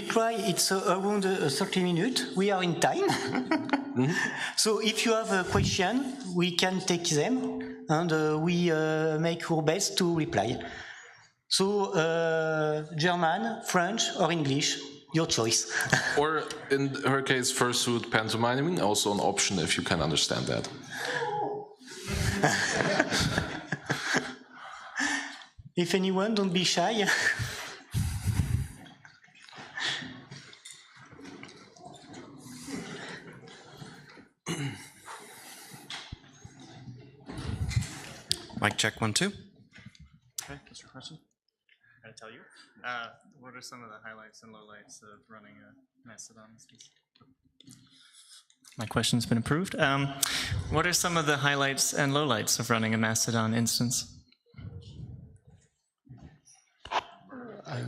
try, it's around 30 minutes. We are in time. So if you have a question, we can take them, and we make our best to reply. So German, French, or English? Your choice. Or in her case, fursuit pantomiming, also an option if you can understand that. If anyone, don't be shy. Mic check 1, 2. Okay, what's your question? Can I tell you? What are some of the highlights and lowlights of running a Mastodon instance? My question's been approved. What are some of the highlights and lowlights of running a Mastodon instance? I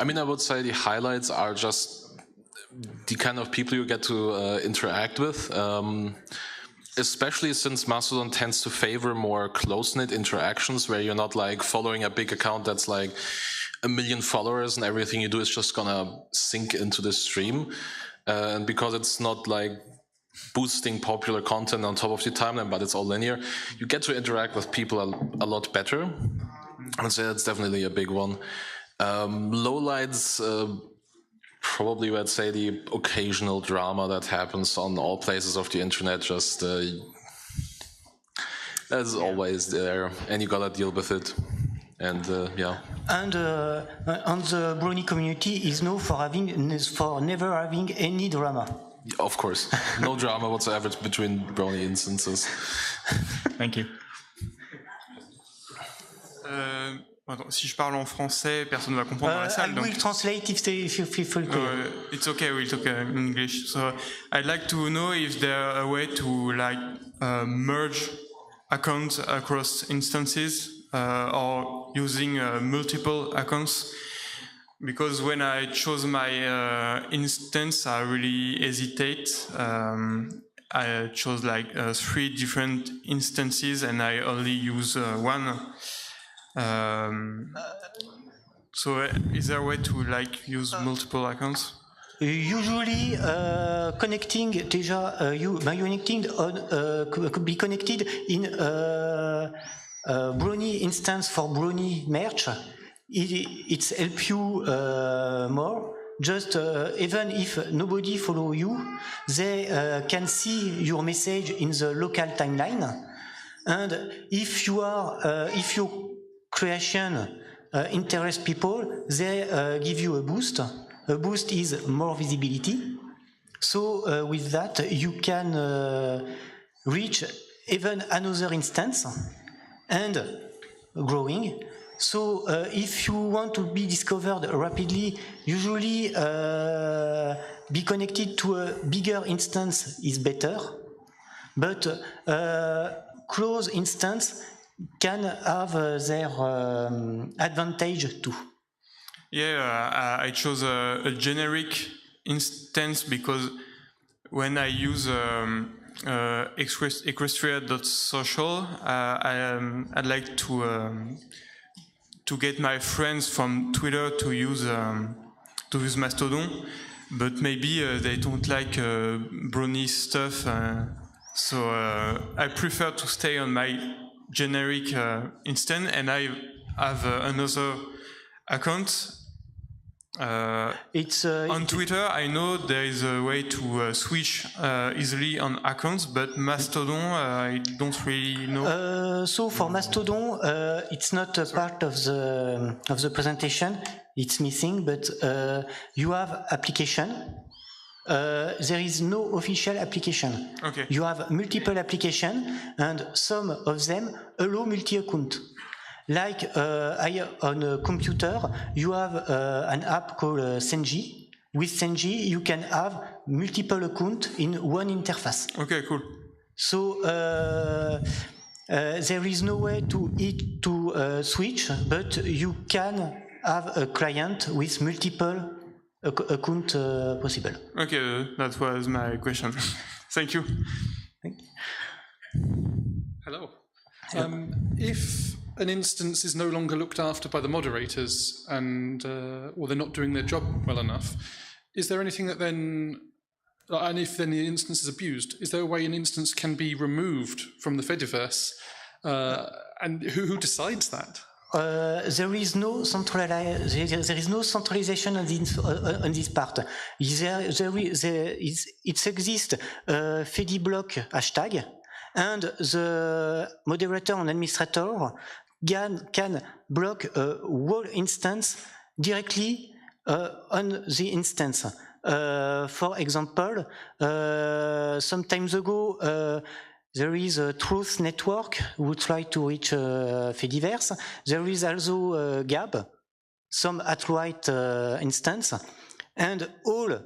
mean, I would say the highlights are just the kind of people you get to interact with. especially since Mastodon tends to favor more close-knit interactions where you're not like following a big account that's like 1 million followers and everything you do is just gonna sink into the stream. And because it's not like boosting popular content on top of the timeline, but it's all linear, you get to interact with people a lot better. I'd say that's definitely a big one. Lowlights, probably I'd say the occasional drama that happens on all places of the internet, just that's always there, and you gotta deal with it. And yeah. And the Brony community is known for never having any drama. Of course, no drama whatsoever between Brony instances. Thank you. Si je parle en français, personne ne va comprendre dans la salle. I will translate if you feel clear. It's okay, we'll talk in English. So I'd like to know if there's a way to like merge accounts across instances or using multiple accounts. Because when I chose my instance, I really hesitate. I chose like 3 different instances and I only use one. So is there a way to like use multiple accounts? Usually connecting could be connected in Brony instance for Brony merch. It's help you more. Just even if nobody follow you, they can see your message in the local timeline. And if your creation interest people, they give you a boost. A boost is more visibility. So with that, you can reach even another instance and growing. So if you want to be discovered rapidly, usually be connected to a bigger instance is better. But close instance can have their advantage too. Yeah, I chose a generic instance because when I use equestria.social, I'd like to get my friends from Twitter to use Mastodon, but maybe they don't like Brony stuff, so I prefer to stay on my generic instance, and I have another account. On Twitter, I know there is a way to switch easily on accounts, but Mastodon, I don't really know. So for Mastodon, it's not a part of the presentation. It's missing, but you have application. There is no official application. Okay. You have multiple applications, and some of them allow multi-account. Like on a computer, you have an app called Senji. With Senji, you can have multiple accounts in one interface. Okay, cool. So there is no way to switch, but you can have a client with multiple accounts possible. Okay, that was my question. Thank you. Hello. If an instance is no longer looked after by the moderators and or they're not doing their job well enough, is there anything that then, and if then the instance is abused, is there a way an instance can be removed from the Fediverse? And who decides that? There is no centralization on this part. It exists Fediblock hashtag, and the moderator and administrator can block a whole instance directly on the instance. For example, some time ago, there is a Truth Network who try to reach Fediverse. There is also Gab, some alt-right instance, and all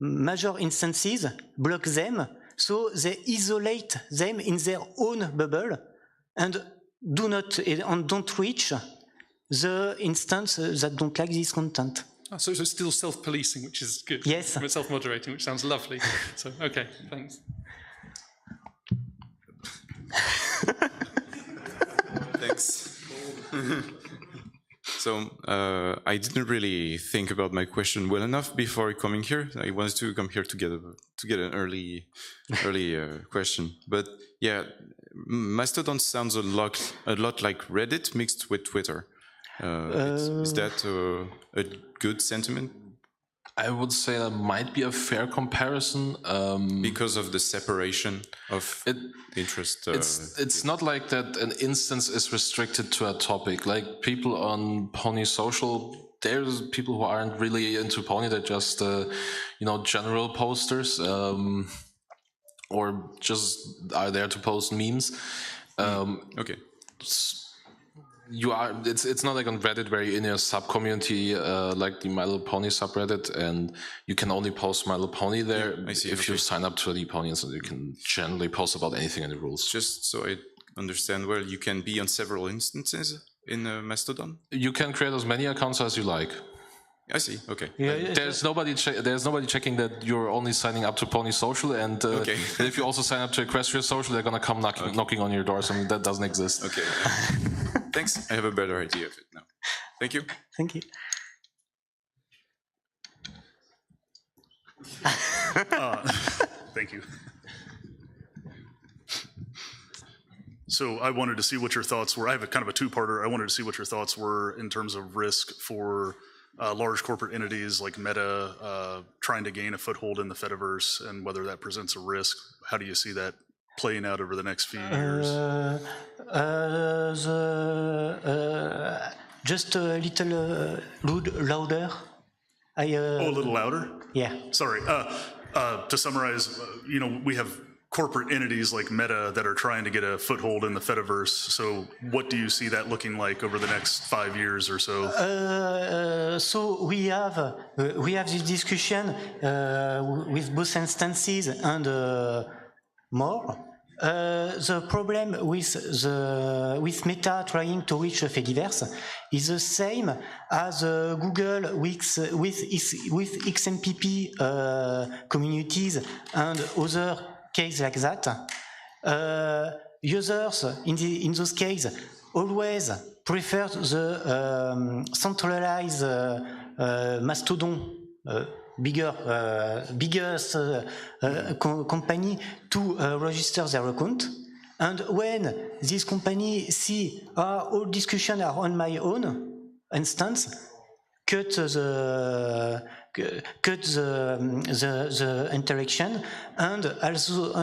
major instances block them, so they isolate them in their own bubble and don't reach the instance that don't like this content. Oh, so it's still self-policing, which is good. Yes. Self-moderating, which sounds lovely. So, okay, thanks. So I didn't really think about my question well enough before coming here. I wanted to come here to get an early question. But yeah, Mastodon sounds a lot like Reddit mixed with Twitter. Is that a good sentiment? I would say that might be a fair comparison. Because of the separation of interest. It's not like that an instance is restricted to a topic. Like people on Pony Social, there's people who aren't really into Pony, they're just, general posters, or just are there to post memes. Okay. It's not like on Reddit where you're in a sub-community like the My Little Pony subreddit, and you can only post My Little Pony there. I see. If you sign up to the Pony, so you can generally post about anything in the rules. Just so I understand well, you can be on several instances in Mastodon? You can create as many accounts as you like. I see. Okay. There's nobody checking that you're only signing up to Pony Social, and if you also sign up to Equestria Social, they're gonna come knocking on your door. So that doesn't exist. Okay. Thanks. I have a better idea of it now. Thank you. Thank you. Thank you. So I wanted to see what your thoughts were. I have a kind of a two-parter. I wanted to see what your thoughts were in terms of risk for large corporate entities like Meta trying to gain a foothold in the Fediverse, and whether that presents a risk. How do you see that playing out over the next few years? Just a little louder. A little louder? Yeah. Sorry. To summarize, we have corporate entities like Meta that are trying to get a foothold in the Fediverse. So what do you see that looking like over the next 5 years or so? So we have this discussion with both instances and more. The problem with Meta trying to reach the Fediverse is the same as Google with XMPP communities and other cases like that. Users in those cases always prefer the centralized Mastodon biggest company to register their account, and when this company see all discussions are on my own instance, cut the interaction, and also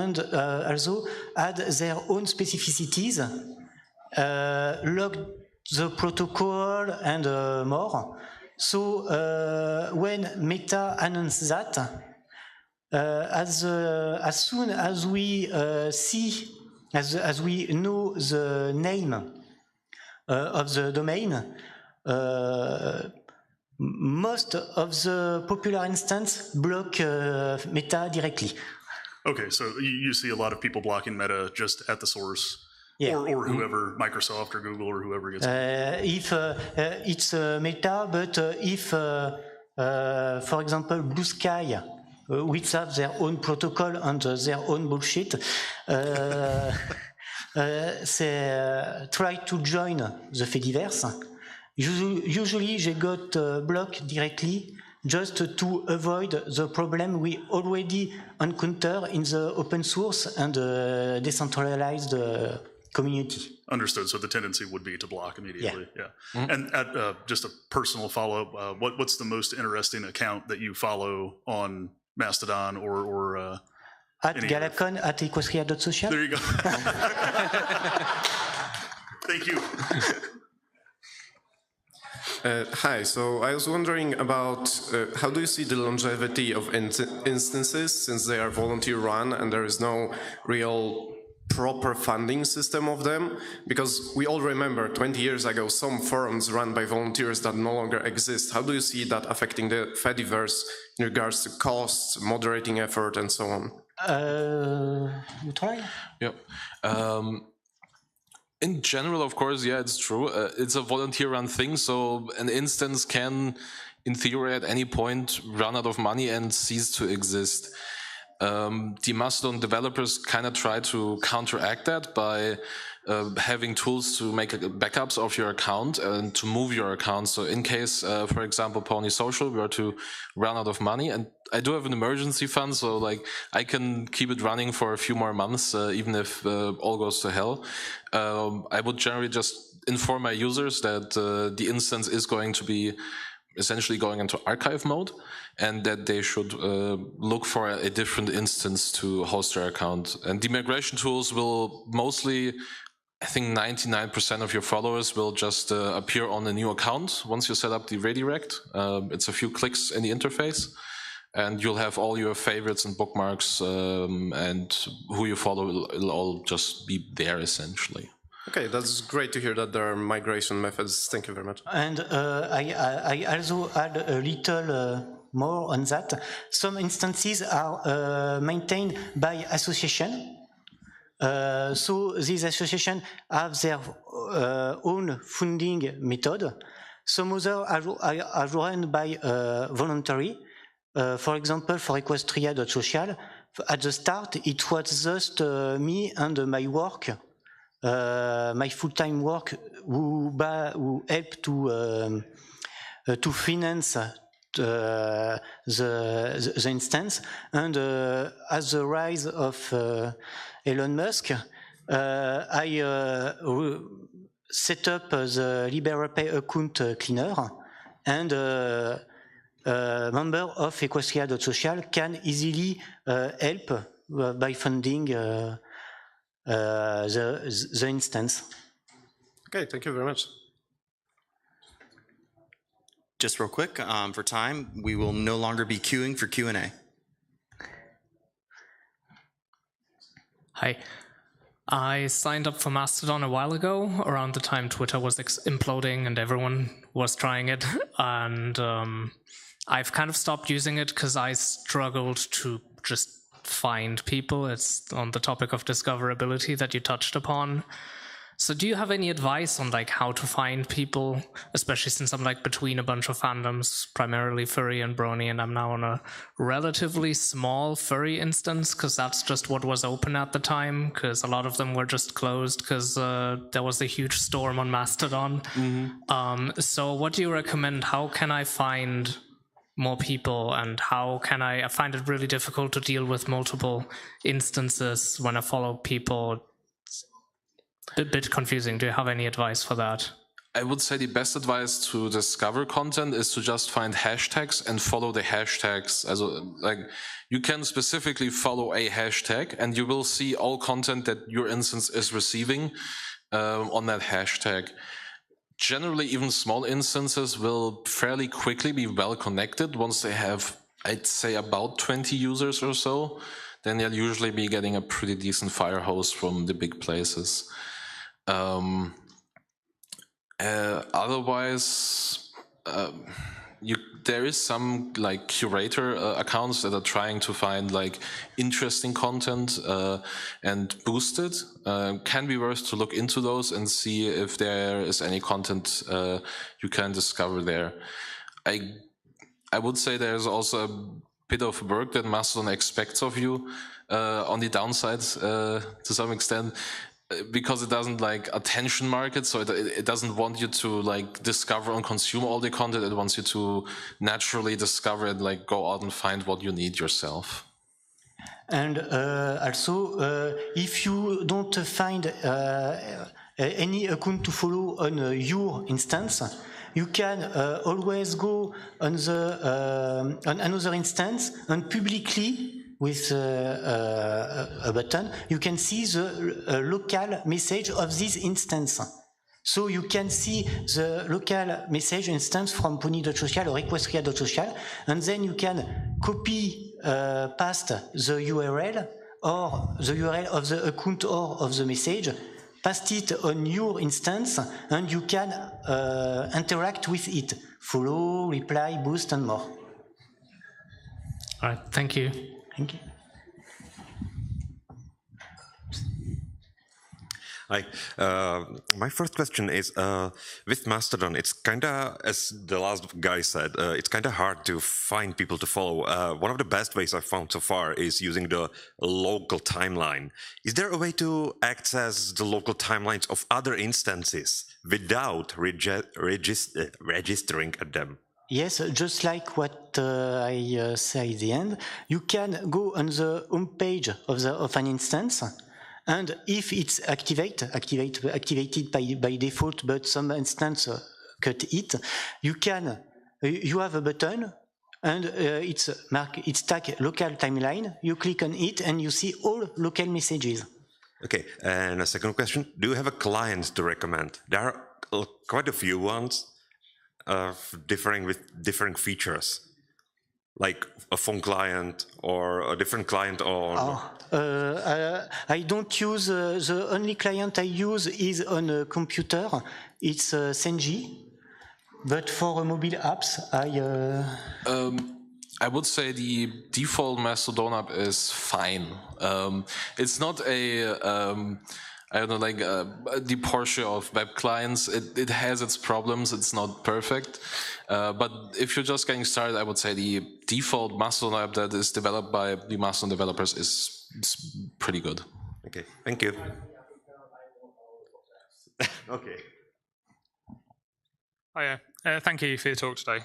add their own specificities, log the protocol and more. So when Meta announced that, as soon as we as we know the name of the domain, most of the popular instances block Meta directly. Okay, so you see a lot of people blocking Meta just at the source. Yeah. Or whoever, Microsoft or Google or whoever gets it. If it's Meta, but if, for example, Blue Sky, which have their own protocol and their own bullshit, they try to join the Fediverse. Usually they got blocked directly just to avoid the problem we already encounter in the open source and decentralized community. Understood. So the tendency would be to block immediately. Yeah. Mm-hmm. And at just a personal follow-up, what's the most interesting account that you follow on Mastodon or at GalaCon at equestria.social? There you go. Thank you. Hi, so I was wondering about how do you see the longevity of instances since they are volunteer run and there is no real proper funding system of them? Because we all remember 20 years ago some forums run by volunteers that no longer exist. How do you see that affecting the Fediverse in regards to costs, moderating effort, and so on? You try? Yep. In general, of course, yeah, it's true. It's a volunteer-run thing, so an instance can, in theory, at any point run out of money and cease to exist. The Mastodon developers kind of try to counteract that by having tools to make backups of your account and to move your account. So in case, for example, Pony Social were to run out of money, and I do have an emergency fund, so like I can keep it running for a few more months, even if all goes to hell. I would generally just inform my users that the instance is going to be essentially going into archive mode, and that they should look for a different instance to host their account. And the migration tools will mostly, I think 99% of your followers will just appear on a new account once you set up the redirect. It's a few clicks in the interface, and you'll have all your favorites and bookmarks, and who you follow will all just be there essentially. Okay, that's great to hear that there are migration methods. Thank you very much. And I also add a little more on that. Some instances are maintained by association. So these associations have their own funding method. Some others are run by voluntary. For example, for Equestria.social, at the start it was just me and my work, my full-time work, who help to finance the instance. And as the rise of Elon Musk, I set up the LiberaPay account cleaner, and member of Equestria.social can easily help by funding the instance. Okay, thank you very much. Just real quick, for time, we will no longer be queuing for Q&A. Hi. I signed up for Mastodon a while ago, around the time Twitter was imploding and everyone was trying it. And I've kind of stopped using it because I struggled to just find people. It's on the topic of discoverability that you touched upon. So do you have any advice on like how to find people, especially since I'm like between a bunch of fandoms, primarily furry and brony, and I'm now on a relatively small furry instance because that's just what was open at the time, because a lot of them were just closed because there was a huge storm on Mastodon. Mm-hmm. So what do you recommend? How can I find more people, and how can I find it really difficult to deal with multiple instances when I follow people? A bit confusing. Do you have any advice for that? I would say the best advice to discover content is to just find hashtags and follow the hashtags. Like you can specifically follow a hashtag and you will see all content that your instance is receiving on that hashtag. Generally, even small instances will fairly quickly be well connected once they have, I'd say, about 20 users or so. Then they'll usually be getting a pretty decent fire hose from the big places. Otherwise, there is some like curator accounts that are trying to find like interesting content and boost it. Can be worth to look into those and see if there is any content you can discover there. I would say there's also a bit of work that Mastodon expects of you on the downside to some extent, because it doesn't like attention market, so it doesn't want you to like discover and consume all the content. It wants you to naturally discover and like go out and find what you need yourself. And also, if you don't find any account to follow on your instance, you can always go on the on another instance and publicly, with a button, you can see the local message of this instance. So you can see the local message instance from Pony.social or Equestria.social, and then you can copy past the URL or the URL of the account or of the message, paste it on your instance, and you can interact with it, follow, reply, boost, and more. All right, thank you. Thank you. Hi. My first question is, with Mastodon, it's kind of, as the last guy said, it's kind of hard to find people to follow. One of the best ways I've found so far is using the local timeline. Is there a way to access the local timelines of other instances without registering at them? Yes, just like what I say at the end, you can go on the home page of an instance, and if it's activated by default, but some instance cut it, you have a button, and it's tagged local timeline. You click on it, and you see all local messages. Okay, and a second question: do you have a client to recommend? There are quite a few ones. Differing with different features, like a phone client or a different client on... I don't use, the only client I use is on a computer, it's Senji, but for mobile apps, I would say the default Mastodon app is fine. It's not I don't know, like the Porsche of web clients. It has its problems. It's not perfect. But if you're just getting started, I would say the default Mastodon app that is developed by the Mastodon developers is pretty good. Okay, thank you. Okay. Hiya. Thank you for your talk today.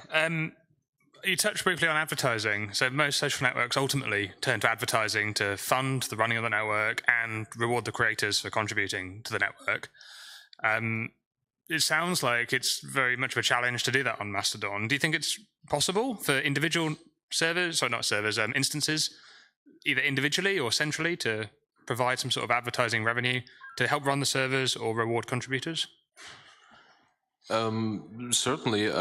You touched briefly on advertising. So most social networks ultimately turn to advertising to fund the running of the network and reward the creators for contributing to the network. It sounds like it's very much of a challenge to do that on Mastodon. Do you think it's possible for individual servers, or not servers, instances, either individually or centrally, to provide some sort of advertising revenue to help run the servers or reward contributors? Certainly.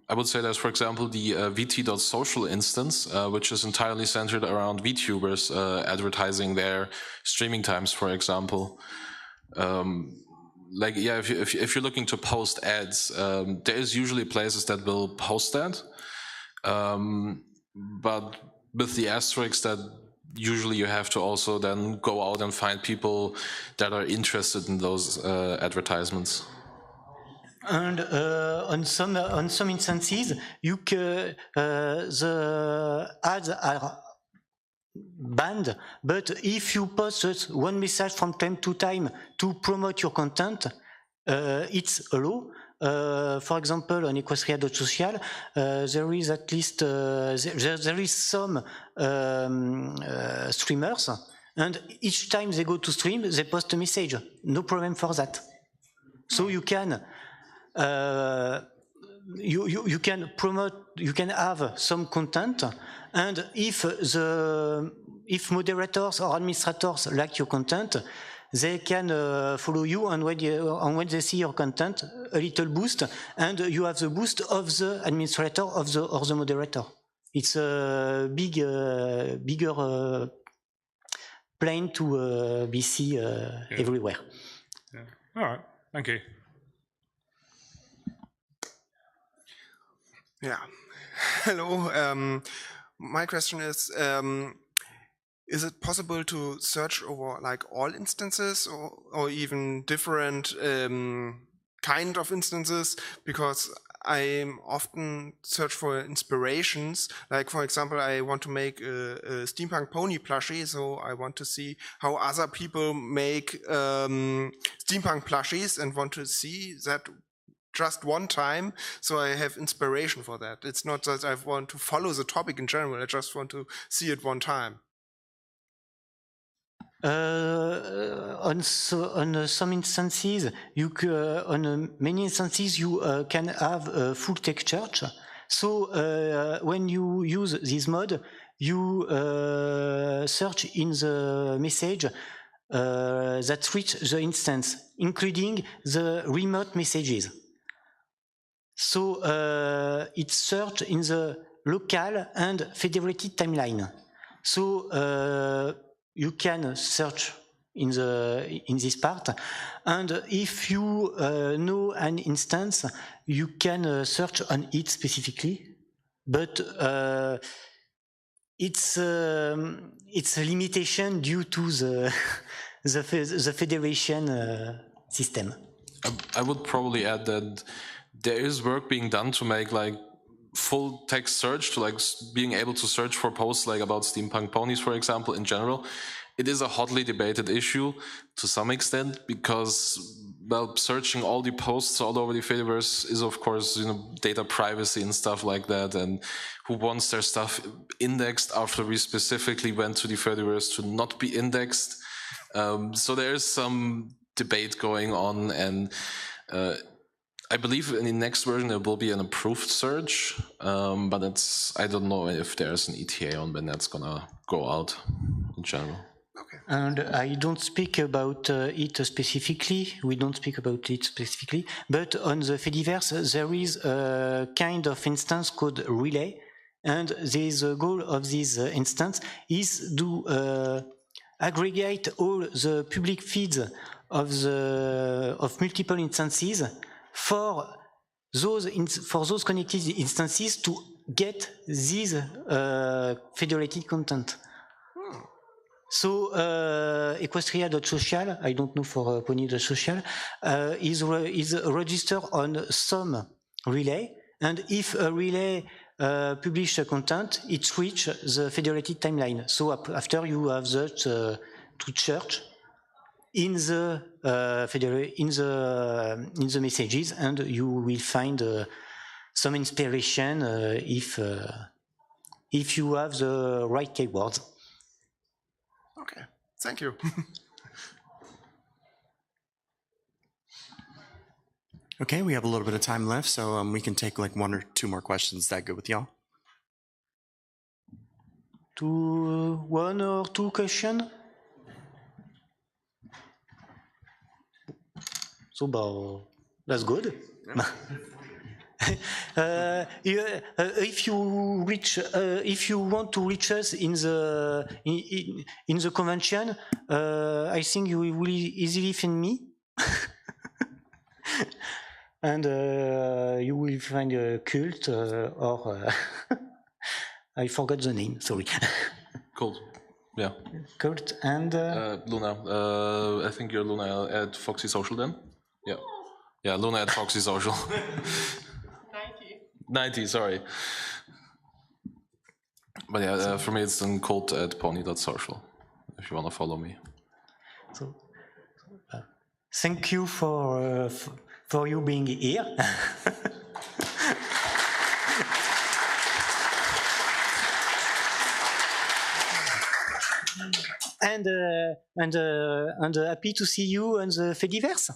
I would say there's, for example, the vt.social instance, which is entirely centered around VTubers advertising their streaming times, for example. If you're looking to post ads, there's usually places that will post that. But with the asterisk that usually you have to also then go out and find people that are interested in those advertisements. And on some instances, the ads are banned. But if you post one message from time to time to promote your content, it's allowed. For example, on equestria.social, there is at least there is some streamers, and each time they go to stream, they post a message. No problem for that. So you can. You can promote, you can have some content, and if moderators or administrators like your content, they can follow you, and when they see your content, a little boost, and you have the boost of the administrator or the moderator. It's a bigger plane to be seen everywhere. Yeah. All right, thank you. Yeah. Hello. My question is it possible to search over like all instances or even different kind of instances? Because I often search for inspirations. Like, for example, I want to make a steampunk pony plushie, so I want to see how other people make steampunk plushies and want to see that just one time, so I have inspiration for that. It's not that I want to follow the topic in general, I just want to see it one time. On some instances, on many instances, you can have a full text search. So when you use this mode, you search in the message that reach the instance, including the remote messages. So it's searched in the local and federated timeline. So you can search in this part, and if you know an instance, you can search on it specifically. But it's a limitation due to the federation system. I would probably add that there is work being done to make like full text search, to like being able to search for posts like about steampunk ponies, for example, in general. It is a hotly debated issue to some extent because, well, searching all the posts all over the Fediverse is, of course, data privacy and stuff like that. And who wants their stuff indexed after we specifically went to the Fediverse to not be indexed? So there is some debate going on, and I believe in the next version there will be an approved search, but I don't know if there's an ETA on when that's gonna go out in general. And I don't speak about it specifically, we don't speak about it specifically, but on the Fediverse there is a kind of instance called relay, and the goal of this instance is to aggregate all the public feeds of multiple instances for those connected instances to get this federated content. So Equestria.social, I don't know for Pony.social, is registered on some relay, and if a relay publish a content, it reaches the federated timeline. So after you have that to search in the messages, and you will find some inspiration if you have the right keywords. Okay, thank you. Okay, we have a little bit of time left, so we can take like 1 or 2 more questions. Is that good with y'all? 1 or 2 questions? So, that's good. If you want to reach us in the convention, I think you will easily find me, and you will find a cult or I forgot the name. Sorry. Cool. Yeah. Cult and Luna. I think you're Luna at Foxy Social then. Yeah. Yeah, Luna at Foxy Social. 90, sorry. But yeah, for me it's then cult at pony.social, if you want to follow me. So, thank you for you being here. and happy to see you on the Fediverse.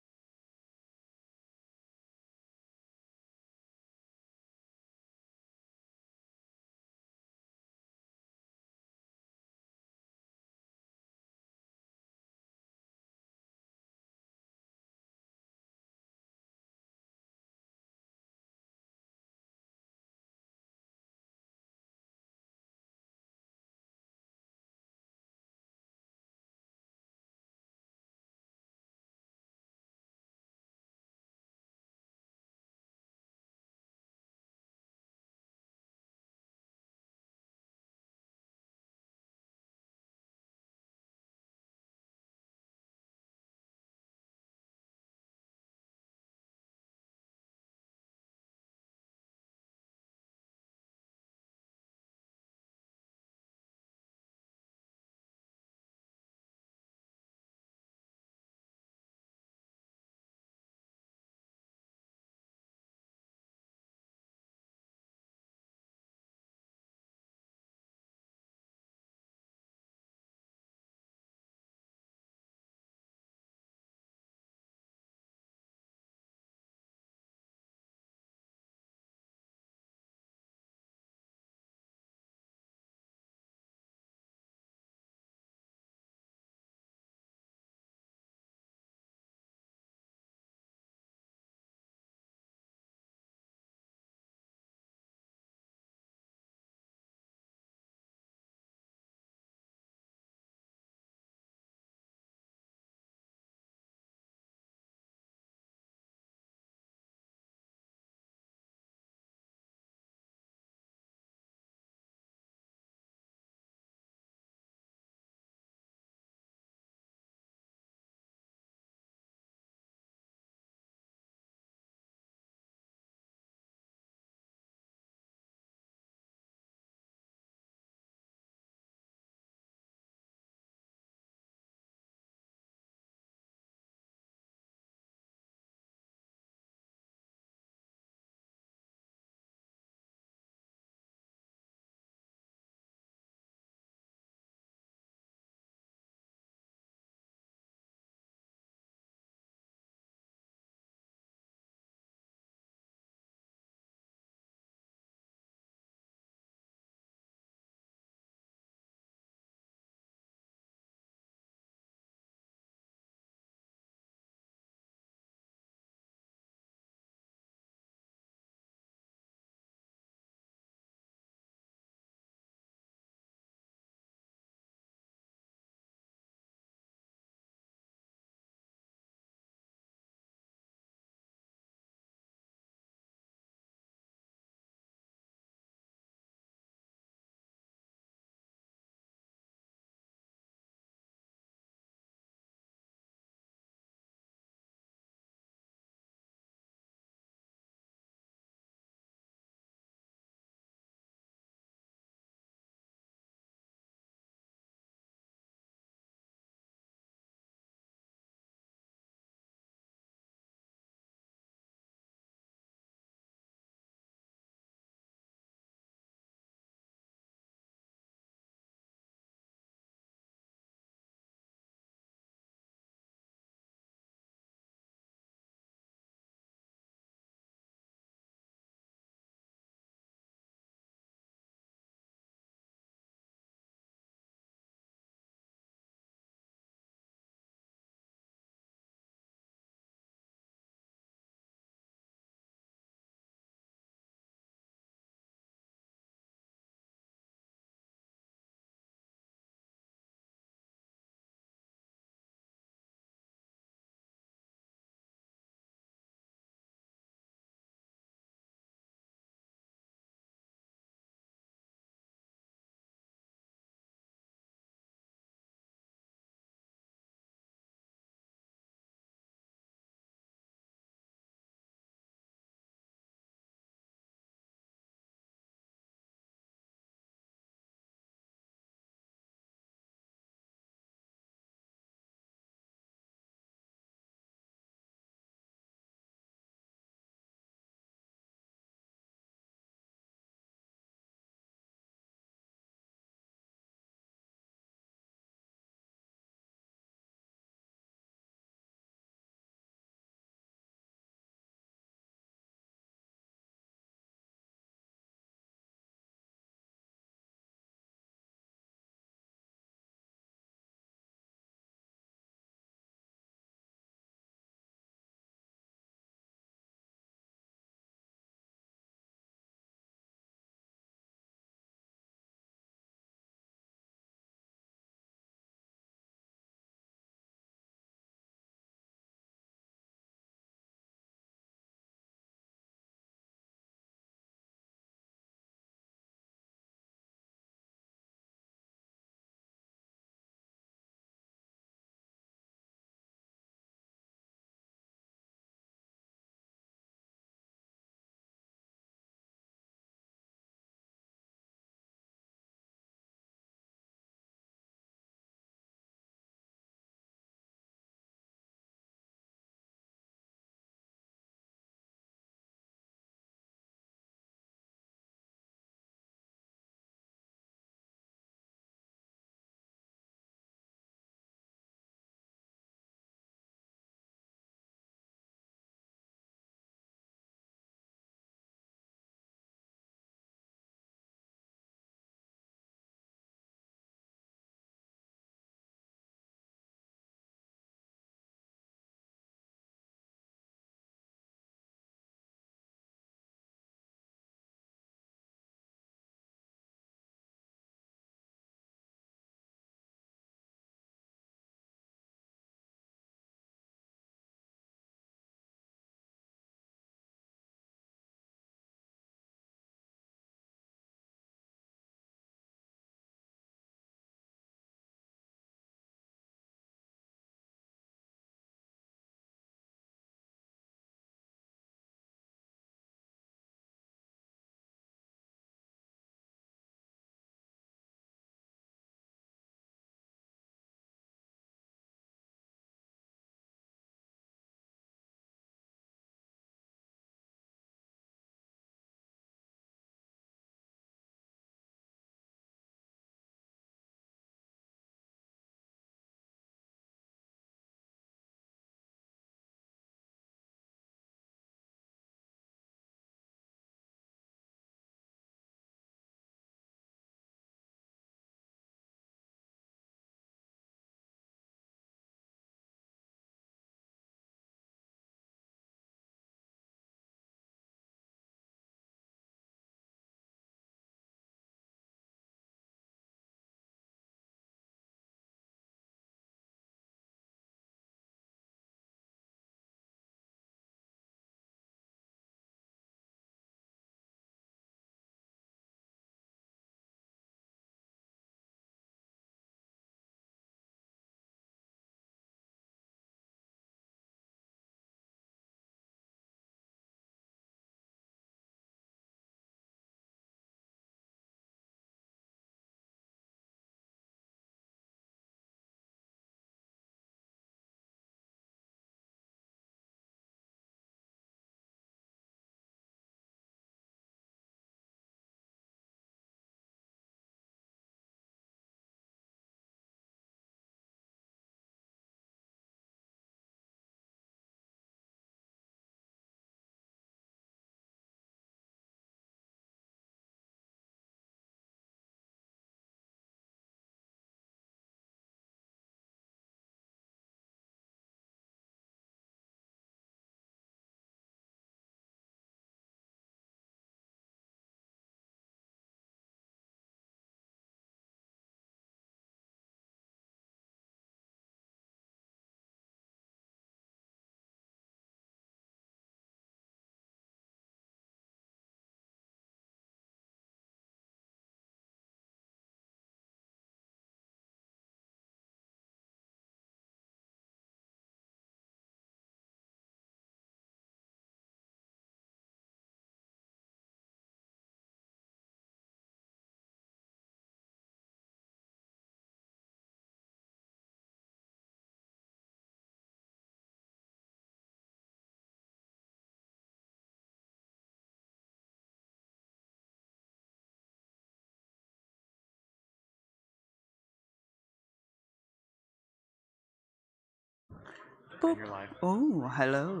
Boop. You're live. Oh, hello.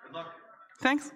Good luck. Thanks.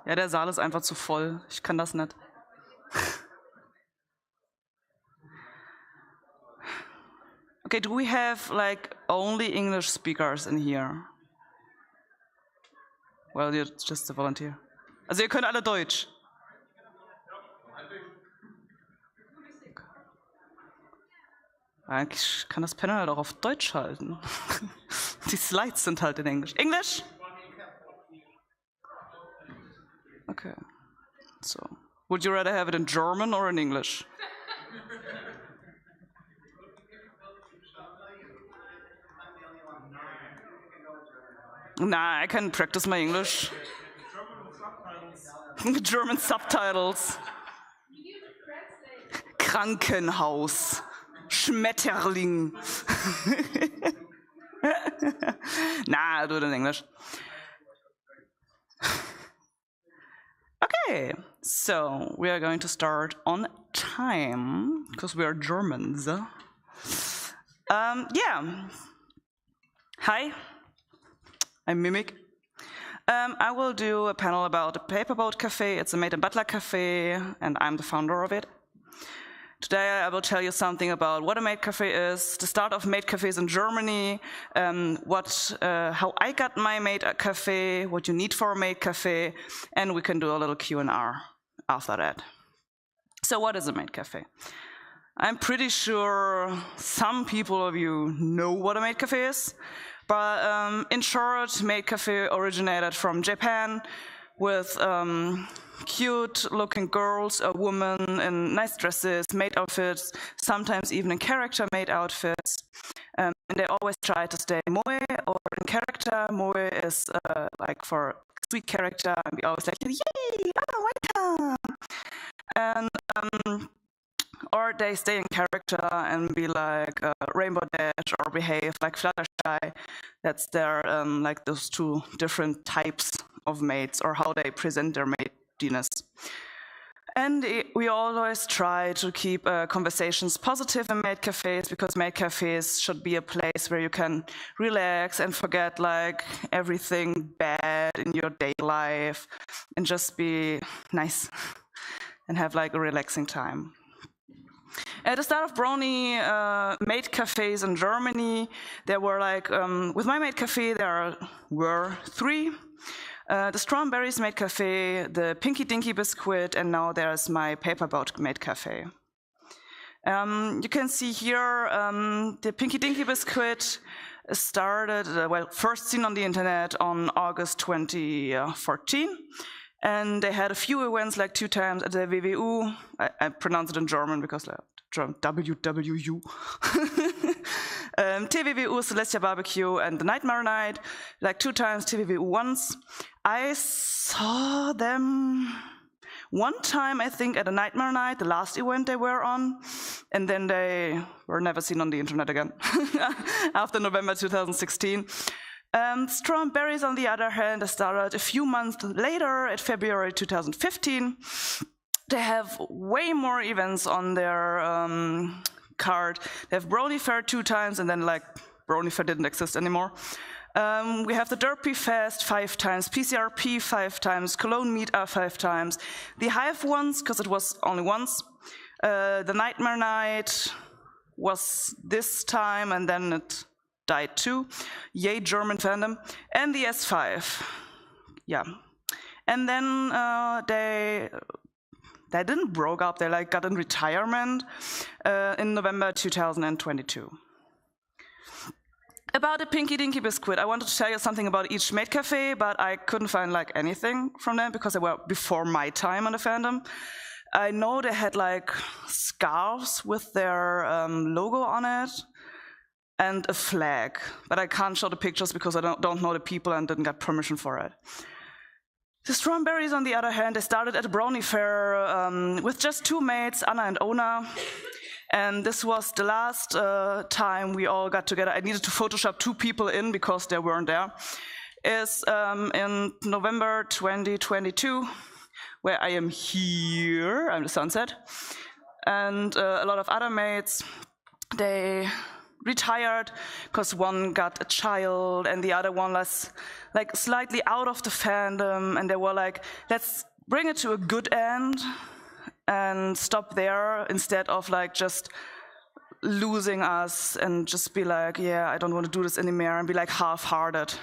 Ja, der Saal ist einfach zu voll. Ich kann das nicht. Okay, do we have like only English speakers in here? Well, you're just a volunteer. Also ihr könnt alle Deutsch. Eigentlich kann das Panel halt auch auf Deutsch halten. Die Slides sind halt in Englisch. Englisch? Okay. So, would you rather have it in German or in English? Nah, I can practice my English. German subtitles. Krankenhaus. Schmetterling. Nah, I'll do it in English. Okay, so we are going to start on time because we are Germans. Yeah. Hi, I'm Mimic. I will do a panel about a paperboat cafe. It's a Maid and Butler cafe, and I'm the founder of it. Today I will tell you something about what a maid cafe is, the start of maid cafes in Germany, how I got my maid cafe, what you need for a maid cafe, and we can do a little Q&R after that. So what is a maid cafe? I'm pretty sure some people of you know what a maid cafe is, but in short, maid cafe originated from Japan with cute-looking girls or women in nice dresses, maid outfits, sometimes even in character maid outfits. And they always try to stay moe or in character. Moe is like for sweet character, and we always like, yay, oh, welcome! And or they stay in character and be like Rainbow Dash or behave like Fluttershy. That's their like those two different types of maids or how they present their maidiness. And we always try to keep conversations positive in maid cafes, because maid cafes should be a place where you can relax and forget like everything bad in your day life and just be nice and have like a relaxing time. At the start of Brony maid cafes in Germany, there were like, with my maid cafe, there were three. The Strawberries Maid Cafe, the Pinky Dinky Biscuit, and now there's my Paperboat Maid Cafe. You can see here the Pinky Dinky Biscuit started, well, first seen on the internet on August 2014. And they had a few events, like 2 times at the WWU. I pronounce it in German because like, WWU. TWWU, Celestia Barbecue, and the Nightmare Night, like 2 times, TWWU once. I saw them 1 time, I think, at a Nightmare Night, the last event they were on, and then they were never seen on the internet again after November 2016. Strawberries, on the other hand, started a few months later, at February 2015. They have way more events on their card. They have Brony Fair 2 times, and then like Brony Fair didn't exist anymore. We have the Derpy Fest 5 times, PCRP 5 times, Cologne Meetup 5 times, the Hive once, because it was only once. The Nightmare Night was this time, and then it died too. Yay, German fandom. And the S5. Yeah. And then they didn't broke up, they like got in retirement in November 2022. About the Pinky Dinky Biscuit, I wanted to tell you something about each maid cafe, but I couldn't find like anything from them because they were before my time on the fandom. I know they had like scarves with their logo on it and a flag, but I can't show the pictures because I don't know the people and didn't get permission for it. The Strawberries, on the other hand, they started at a Brony Fair with just 2 maids, Anna and Ona. And this was the last time we all got together. I needed to Photoshop 2 people in because they weren't there. Is in November 2022, where I am here, I'm the Sunset. And a lot of other maids, they retired because one got a child and the other one was like slightly out of the fandom, and they were like, let's bring it to a good end and stop there instead of like just losing us and just be like, yeah, I don't want to do this anymore, and be like half-hearted.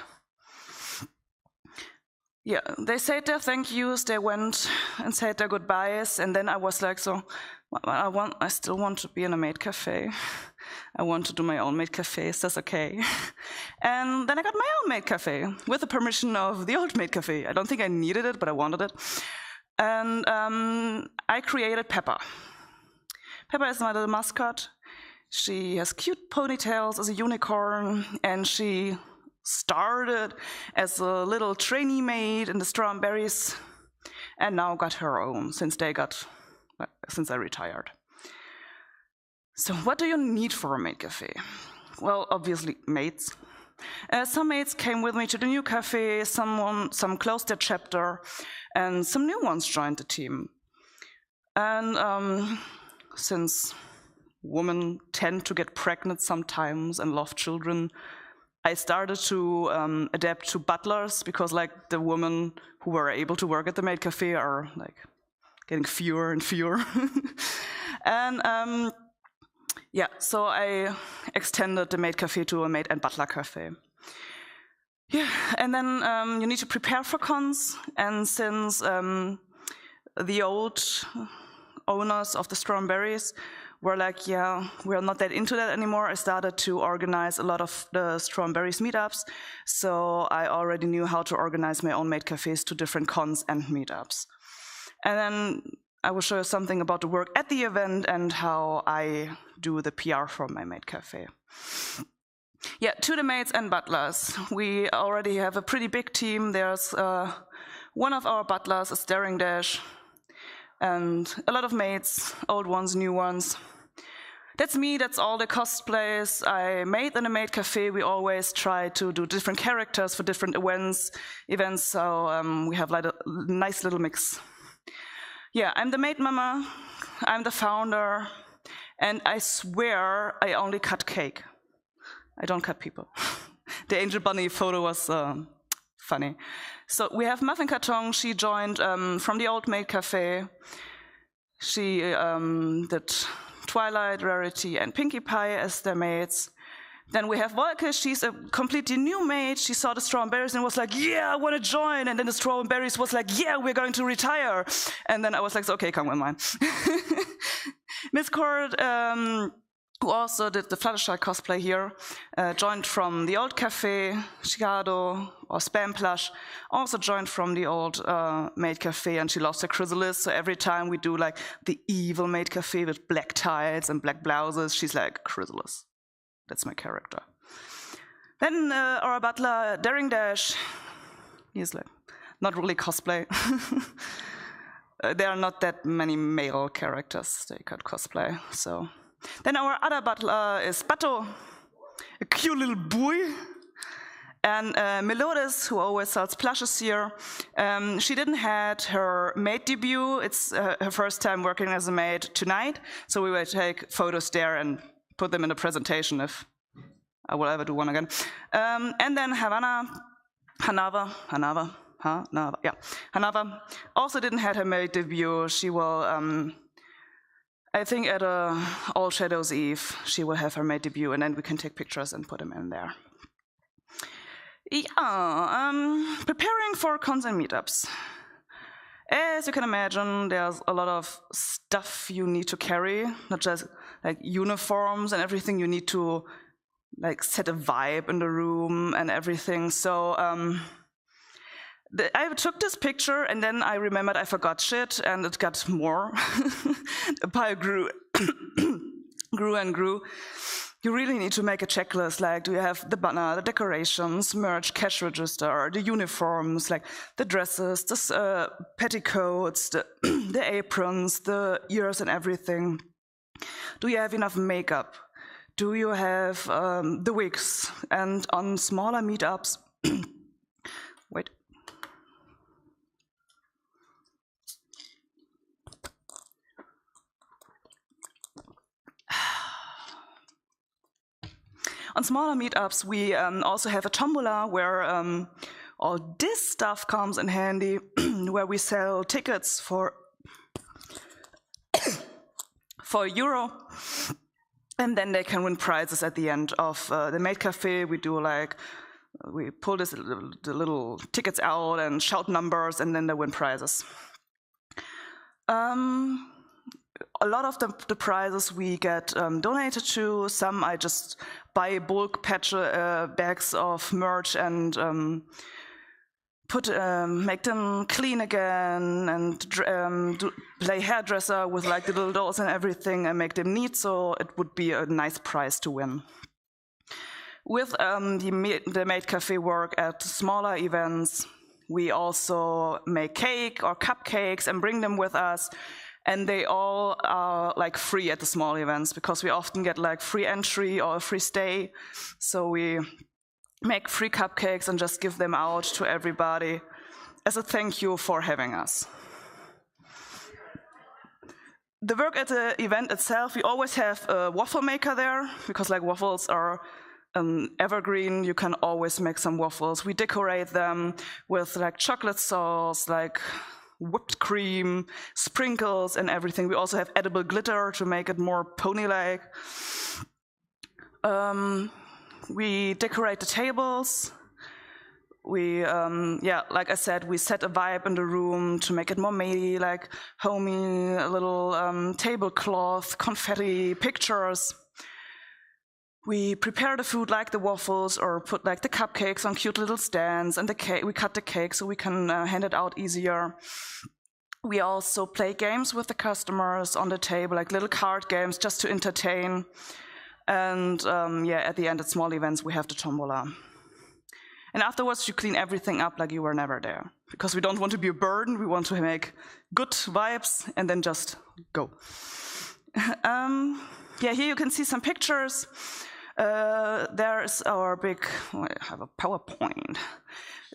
Yeah, they said their thank yous, they went and said their goodbyes, and then I was like, so I still want to be in a maid cafe. I want to do my own maid cafe, is this okay? And then I got my own maid cafe with the permission of the old maid cafe. I don't think I needed it, but I wanted it. And I created Peppa. Peppa is my little mascot. She has cute ponytails as a unicorn, and she started as a little trainee maid in the Strawberries, and now got her own since I retired. So what do you need for a maid cafe? Well, obviously maids. Some maids came with me to the new cafe, some closed their chapter, and some new ones joined the team. And since women tend to get pregnant sometimes and love children, I started to adapt to butlers, because like the women who were able to work at the maid cafe are like getting fewer and fewer. And yeah, so I extended the maid cafe to a maid and butler cafe. Yeah, and then you need to prepare for cons, and since the old owners of the Strawberries were like, yeah, we're not that into that anymore, I started to organize a lot of the Strawberries meetups, so I already knew how to organize my own maid cafes to different cons and meetups. And then I will show you something about the work at the event and how I do the PR for my maid cafe. Yeah, to the maids and butlers. We already have a pretty big team. There's one of our butlers, is Daring Dash, and a lot of maids, old ones, new ones. That's me, that's all the cosplays I made in the maid cafe. We always try to do different characters for different events, so we have like a nice little mix. Yeah, I'm the maid mama, I'm the founder, and I swear I only cut cake. I don't cut people. The Angel Bunny photo was funny. So we have Muffin Carton. She joined from the old maid cafe. She did Twilight, Rarity, and Pinkie Pie as their maids. Then we have Volke. She's a completely new maid. She saw the Strawberries and was like, yeah, I want to join. And then the Strawberries was like, yeah, we're going to retire. And then I was like, okay, come with mine. Miss Cord, who also did the Fluttershy cosplay here, joined from the old cafe, Chicago, or Spam Plush, also joined from the old maid cafe, and she loves her chrysalis, so every time we do like the evil maid cafe with black tights and black blouses, she's like, chrysalis. That's my character. Then our butler, Daring Dash, he's like, not really cosplay. There are not that many male characters they could cosplay, so. Then our other butler is Bato, a cute little boy. And Melodis, who always sells plushes here, she didn't had her maid debut. It's her first time working as a maid tonight, so we will take photos there and put them in the presentation if I will ever do one again. And then Hanava also didn't have her maid debut. She will, I think at All Shadows Eve, she will have her maid debut, and then we can take pictures and put them in there. Yeah, preparing for cons and meetups. As you can imagine, there's a lot of stuff you need to carry, not just like uniforms and everything. You need to like set a vibe in the room and everything. So I took this picture and then I remembered I forgot shit and it got more. The pile grew, grew and grew. You really need to make a checklist, like do you have the banner, the decorations, merch, cash register, the uniforms, like the dresses, the petticoats, the aprons, the ears and everything. Do you have enough makeup? Do you have the wigs? And on smaller meetups, wait. On smaller meetups, we also have a tombola where all this stuff comes in handy, where we sell tickets for €1, and then they can win prizes at the end of the maid cafe. We do like, we pull the little tickets out and shout numbers, and then they win prizes. A lot of the prizes we get donated to. Some I just buy bulk bags of merch and make them clean again, and play hairdresser with like the little dolls and everything and make them neat, so it would be a nice prize to win. With the maid cafe work at smaller events, we also make cake or cupcakes and bring them with us. And they all are like free at the small events because we often get like free entry or a free stay. So we make free cupcakes and just give them out to everybody as a thank you for having us. The work at the event itself, we always have a waffle maker there because like waffles are evergreen. You can always make some waffles. We decorate them with like chocolate sauce, like whipped cream, sprinkles and everything. We also have edible glitter to make it more pony-like. We decorate the tables. We, like I said, we set a vibe in the room to make it more matey, like homey, a little tablecloth, confetti, pictures. We prepare the food like the waffles or put like the cupcakes on cute little stands, and the cake, we cut the cake so we can hand it out easier. We also play games with the customers on the table, like little card games just to entertain. And at the end at small events, we have the tombola. And afterwards, you clean everything up like you were never there. Because we don't want to be a burden, we want to make good vibes and then just go. Here you can see some pictures. There's our big, I have a PowerPoint.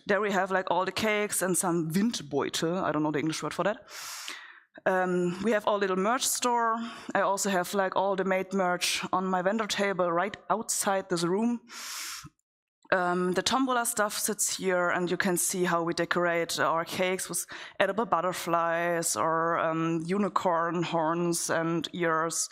There we have like all the cakes and some Windbeutel, I don't know the English word for that. We have our little merch store. I also have like all the made merch on my vendor table right outside this room. The tombola stuff sits here, and you can see how we decorate our cakes with edible butterflies or unicorn horns and ears.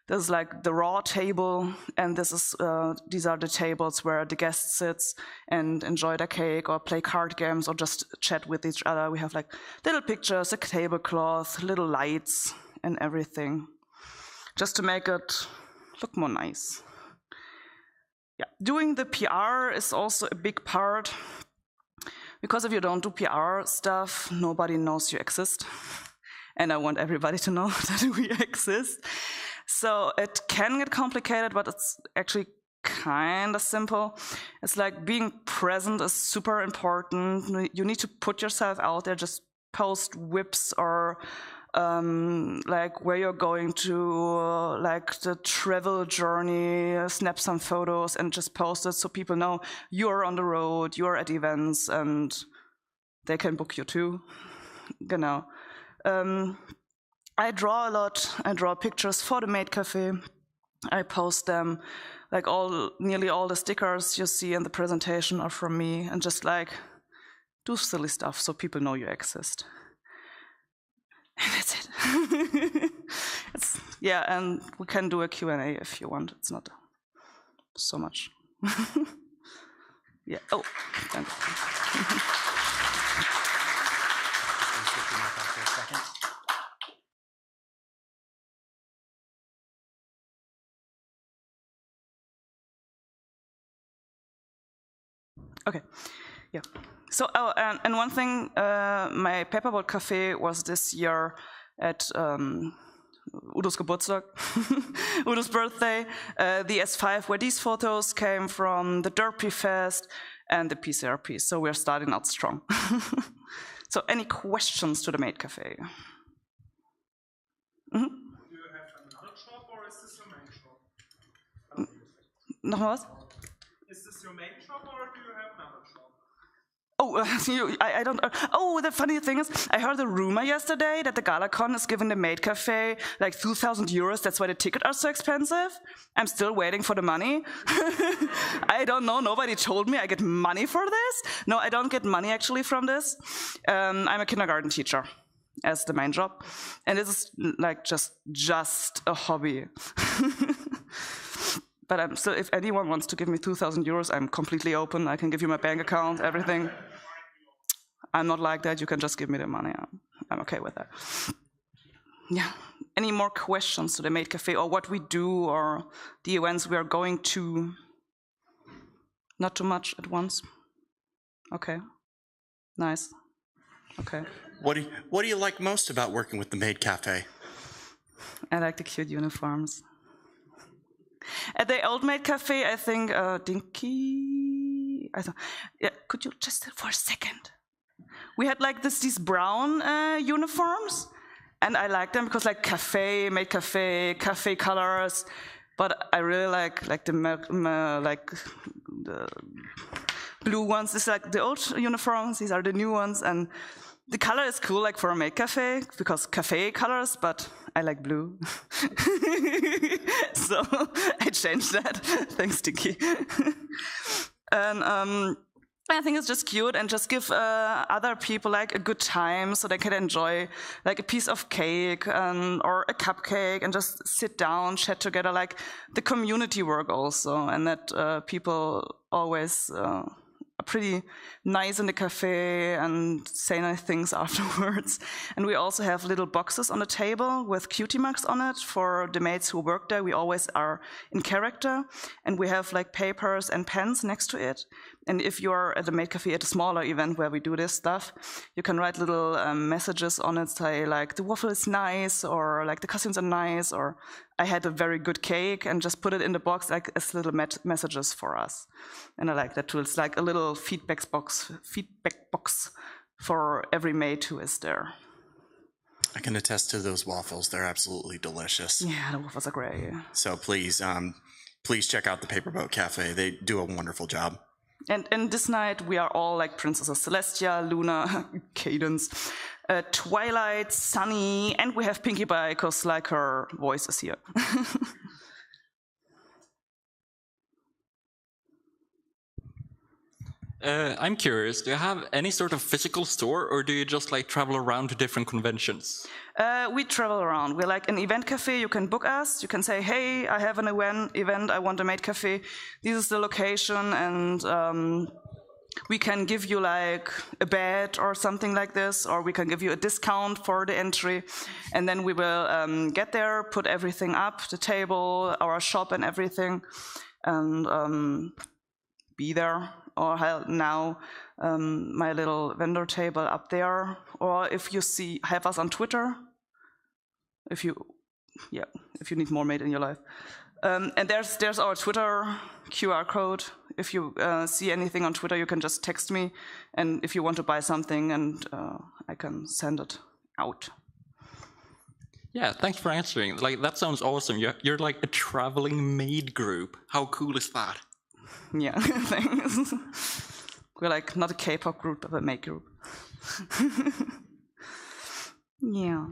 This is like the raw table, and these are the tables where the guests sit and enjoy their cake or play card games or just chat with each other. We have like little pictures, a tablecloth, little lights and everything, just to make it look more nice. Yeah, doing the PR is also a big part, because if you don't do PR stuff, nobody knows you exist. And I want everybody to know that we exist. So it can get complicated, but it's actually kind of simple. It's like being present is super important. You need to put yourself out there, just post whips or like where you're going to, like the travel journey, snap some photos and just post it so people know you're on the road, you're at events, and they can book you too. Genau. I draw a lot. I draw pictures for the Maid Cafe. I post them. Like nearly all the stickers you see in the presentation are from me, and just like do silly stuff so people know you exist. And that's it. Yeah, and we can do a Q&A if you want. It's not so much. Yeah. Oh, thank you. Okay, yeah. So, and one thing, my Paperboard Cafe was this year at Udo's Geburtstag, Udo's birthday, the S5, where these photos came from, the Derpy Fest, and the PCRP. So we're starting out strong. So, any questions to the Maid Cafe? Mm-hmm. Do you have another shop, or is this your main shop? Noch was? Is this your main shop, or do you have another shop? Oh, I don't. Oh, the funny thing is, I heard a rumor yesterday that the GalaCon is giving the Maid Cafe like 2,000 euros. That's why the tickets are so expensive. I'm still waiting for the money. I don't know. Nobody told me I get money for this. No, I don't get money actually from this. I'm a kindergarten teacher as the main job, and this is like just a hobby. But I'm still, if anyone wants to give me 2,000 euros, I'm completely open. I can give you my bank account, everything. I'm not like that. You can just give me the money. I'm okay with that. Yeah. Any more questions to the Maid Cafe, or what we do, or the events we are going to? Not too much at once. Okay. Nice. Okay. What do you like most about working with the Maid Cafe? I like the cute uniforms. At the Old Maid Cafe, I think Dinky. Yeah, could you just for a second? We had like these brown uniforms, and I like them because like Maid Cafe, cafe colors. But I really like the blue ones. It's like the old uniforms. These are the new ones, and the color is cool, like for a Maid Cafe because cafe colors. But I like blue. So I changed that. Thanks, Dinky. And I think it's just cute, and just give other people like a good time so they can enjoy like a piece of cake or a cupcake and just sit down, chat together, like the community work also, and that people always are pretty nice in the cafe and say nice things afterwards. And we also have little boxes on the table with cutie marks on it for the maids who work there. We always are in character, and we have like papers and pens next to it. And if you're at the Maid Cafe at a smaller event where we do this stuff, you can write little messages on it, say like the waffle is nice, or like the costumes are nice, or I had a very good cake, and just put it in the box like as little messages for us. And I like that too. It's like a little feedback box for every maid who is there. I can attest to those waffles. They're absolutely delicious. Yeah, the waffles are great. So please check out the Paperboat Cafe. They do a wonderful job. And this night we are all like Princesses Celestia, Luna, Cadence, Twilight, Sunny, and we have Pinkie Pie because like her voice is here. I'm curious, do you have any sort of physical store, or do you just like travel around to different conventions? We travel around. We're like an event cafe. You can book us. You can say, hey, I have an event. I want a Maid Cafe. This is the location, and we can give you like a bed or something like this, or we can give you a discount for the entry. And then we will get there, put everything up, the table, our shop and everything, and be there. Or now my little vendor table up there. Or if you have us on Twitter, if you need more maid in your life. And there's our Twitter QR code. If you see anything on Twitter, you can just text me. And if you want to buy something, and I can send it out. Yeah, thanks for answering. Like, that sounds awesome. You're like a traveling maid group. How cool is that? Yeah, thanks. We're like not a K-pop group, but a maid group. Yeah.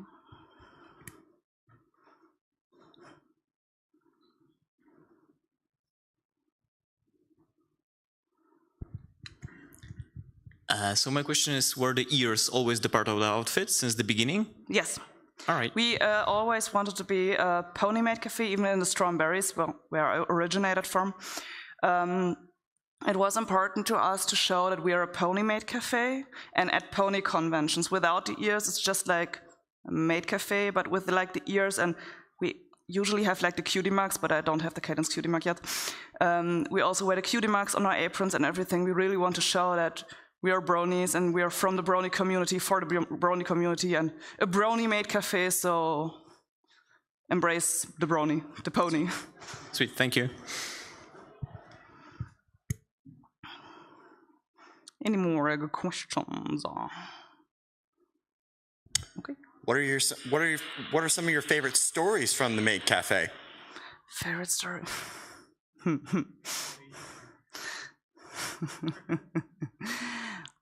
So my question is, were the ears always the part of the outfit since the beginning? Yes. All right. We always wanted to be a pony maid cafe, even in the Strawberries, where I originated from. It was important to us to show that we are a pony maid cafe, and at pony conventions. Without the ears, it's just like a maid cafe, but with like the ears, and we usually have like the cutie marks, but I don't have the Cadence cutie mark yet. We also wear the cutie marks on our aprons and everything. We really want to show that we are bronies, and we are from the brony community, for the brony community, and a brony maid cafe, so embrace the brony, the pony. Sweet, thank you. Any more good questions? Okay. What are some of your favorite stories from the Maid Cafe? Favorite story?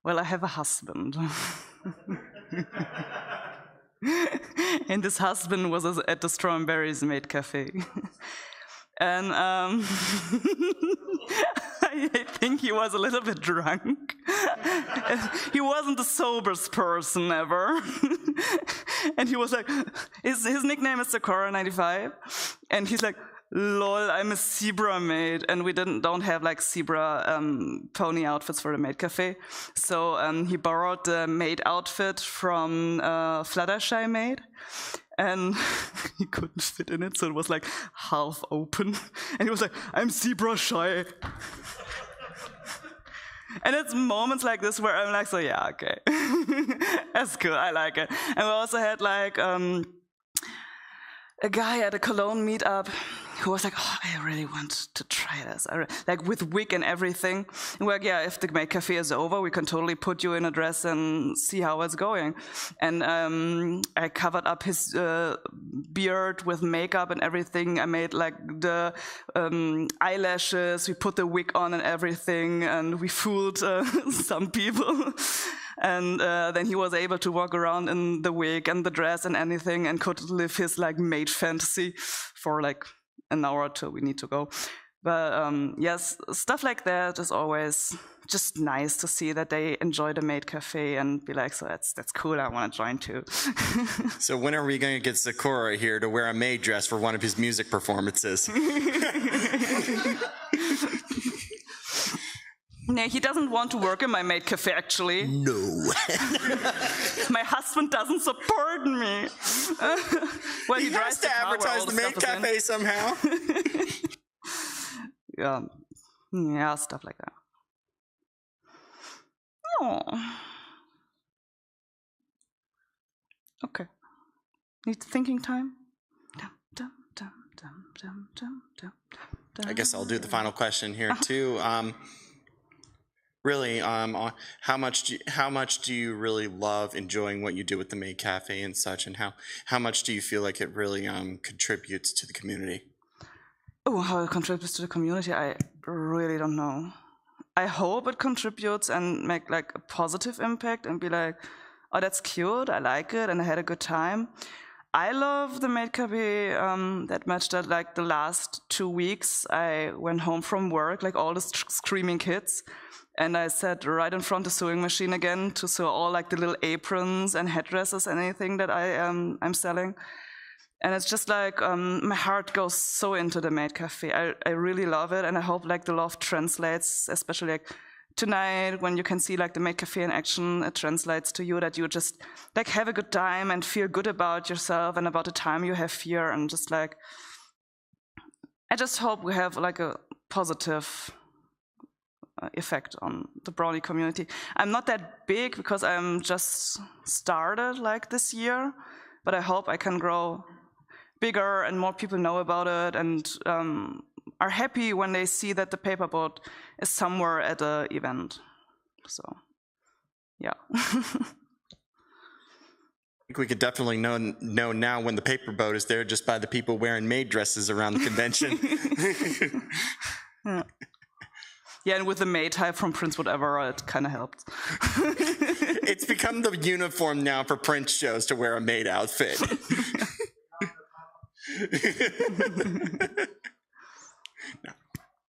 Well, I have a husband. And this husband was at the Strawberries Maid Cafe. And I think he was a little bit drunk. He wasn't the soberest person ever. And he was like, his nickname is Sakura95. And he's like, lol, I'm a zebra maid. And we don't have like zebra pony outfits for the maid cafe. So he borrowed the maid outfit from Fluttershy maid. And he couldn't fit in it, so it was like half open. And he was like, I'm zebra shy. And it's moments like this where I'm like, so yeah, okay. That's cool, I like it. And we also had like a guy at a Cologne meetup who was like, oh, I really want to try this. Like with wig and everything. And we're like, yeah, if the maid cafe is over, we can totally put you in a dress and see how it's going. And I covered up his beard with makeup and everything. I made like the eyelashes, we put the wig on and everything, and we fooled some people. And then he was able to walk around in the wig and the dress and anything, and could live his like maid fantasy for like an hour till we need to go. But yes, stuff like that is always just nice to see that they enjoy the maid cafe and be like, so that's cool, I want to join too. So when are we going to get Sakura here to wear a maid dress for one of his music performances? No, he doesn't want to work in my maid cafe, actually. No. My husband doesn't support me. Well, he has to advertise the maid cafe somehow. Yeah, stuff like that. Oh. Okay. Need thinking time? I guess I'll do the final question here too. Really, how much do you really love enjoying what you do with the Maid Cafe and such, and how much do you feel like it really contributes to the community? Oh, how it contributes to the community, I really don't know. I hope it contributes and make like a positive impact and be like, oh, that's cute, I like it, and I had a good time. I love the Maid Cafe that much that like the last 2 weeks I went home from work, like all the screaming kids. And I sat right in front of the sewing machine again to sew all like the little aprons and headdresses and anything that I'm selling. And it's just like my heart goes so into the Maid Cafe. I really love it, and I hope like the love translates, especially like tonight when you can see like the Maid Cafe in action. It translates to you that you just like have a good time and feel good about yourself and about the time you have here, and just like I just hope we have like a positive effect on the brownie community. I'm not that big because I'm just started like this year, but I hope I can grow bigger and more people know about it and are happy when they see that the paperboat is somewhere at an event. So, yeah. think we could definitely know now when the paper boat is there just by the people wearing maid dresses around the convention. Yeah, and with the maid type from Prince Whatever, it kind of helped. It's become the uniform now for Prince shows to wear a maid outfit.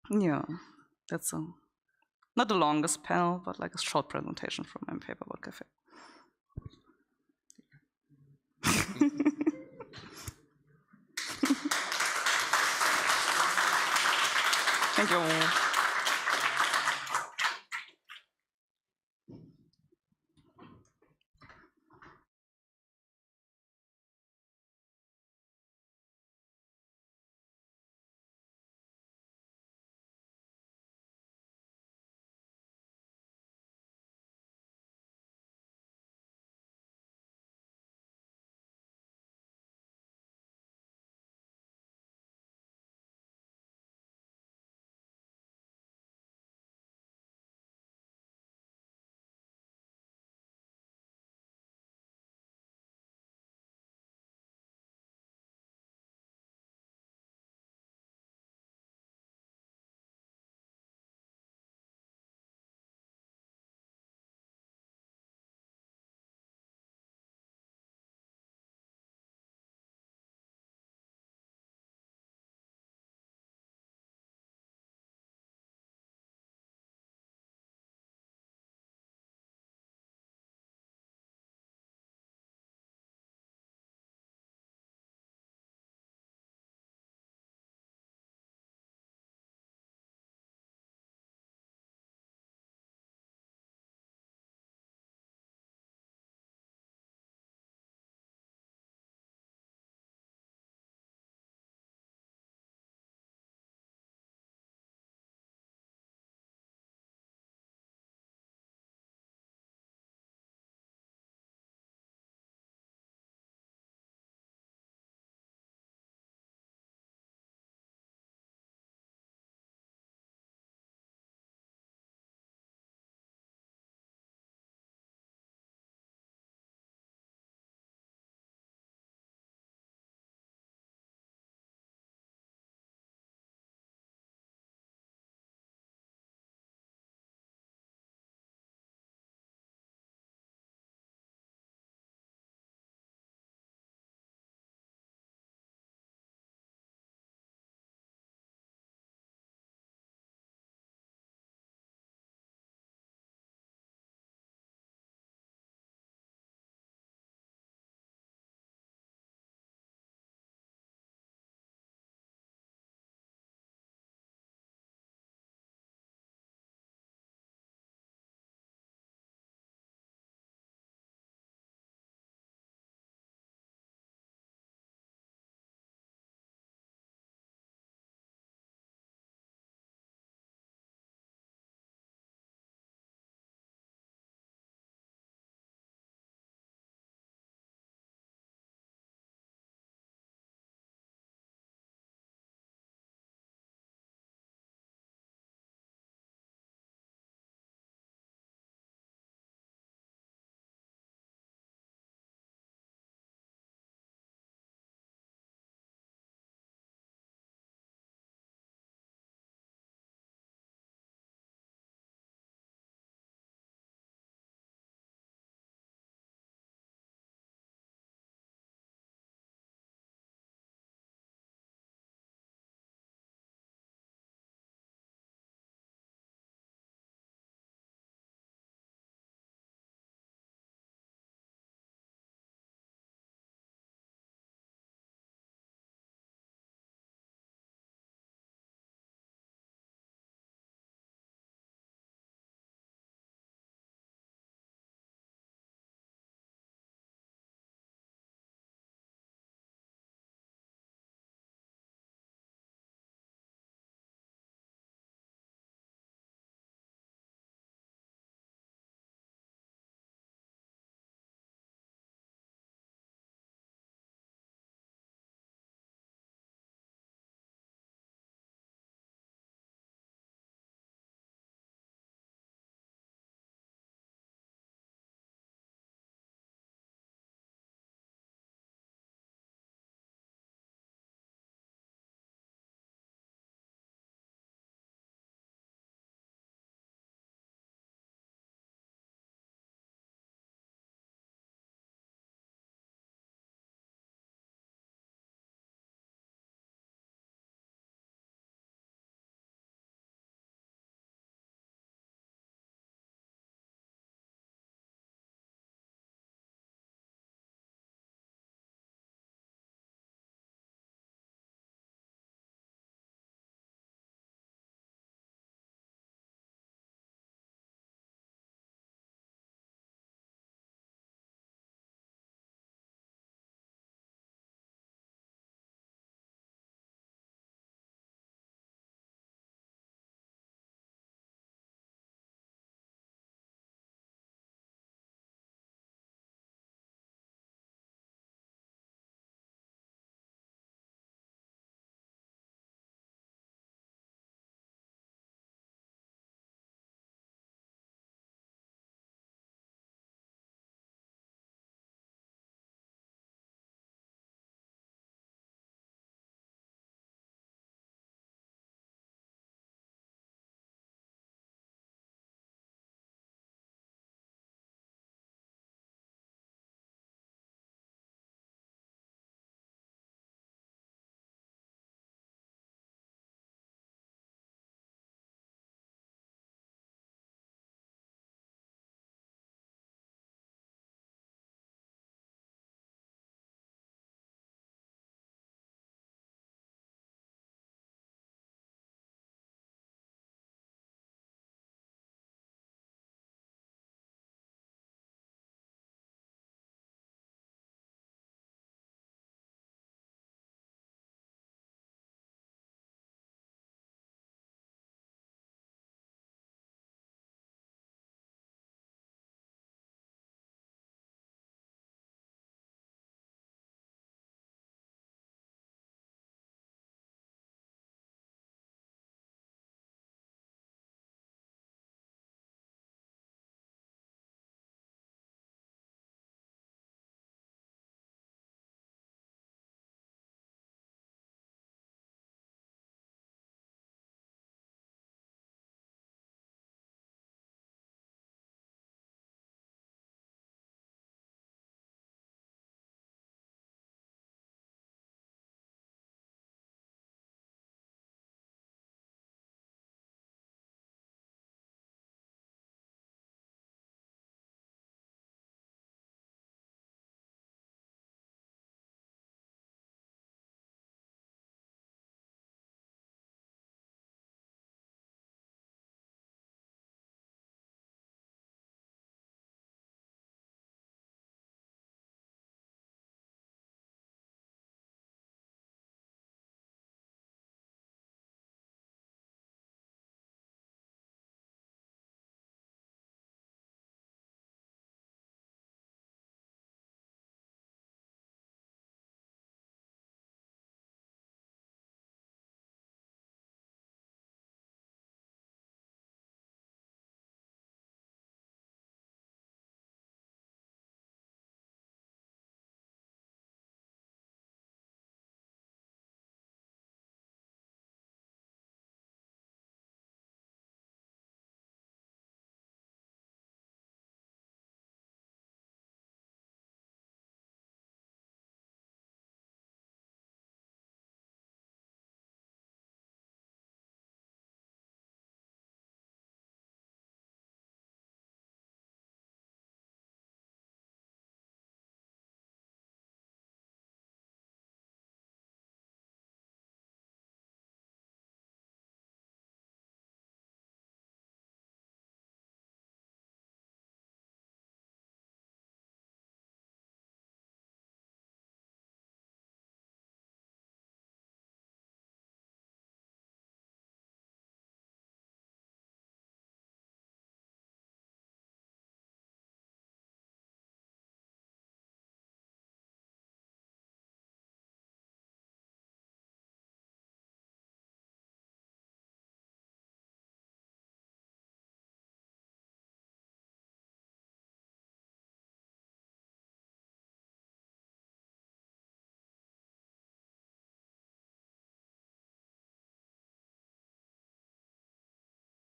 Yeah, that's not the longest panel, but like a short presentation from my Paperboard Cafe. Thank you.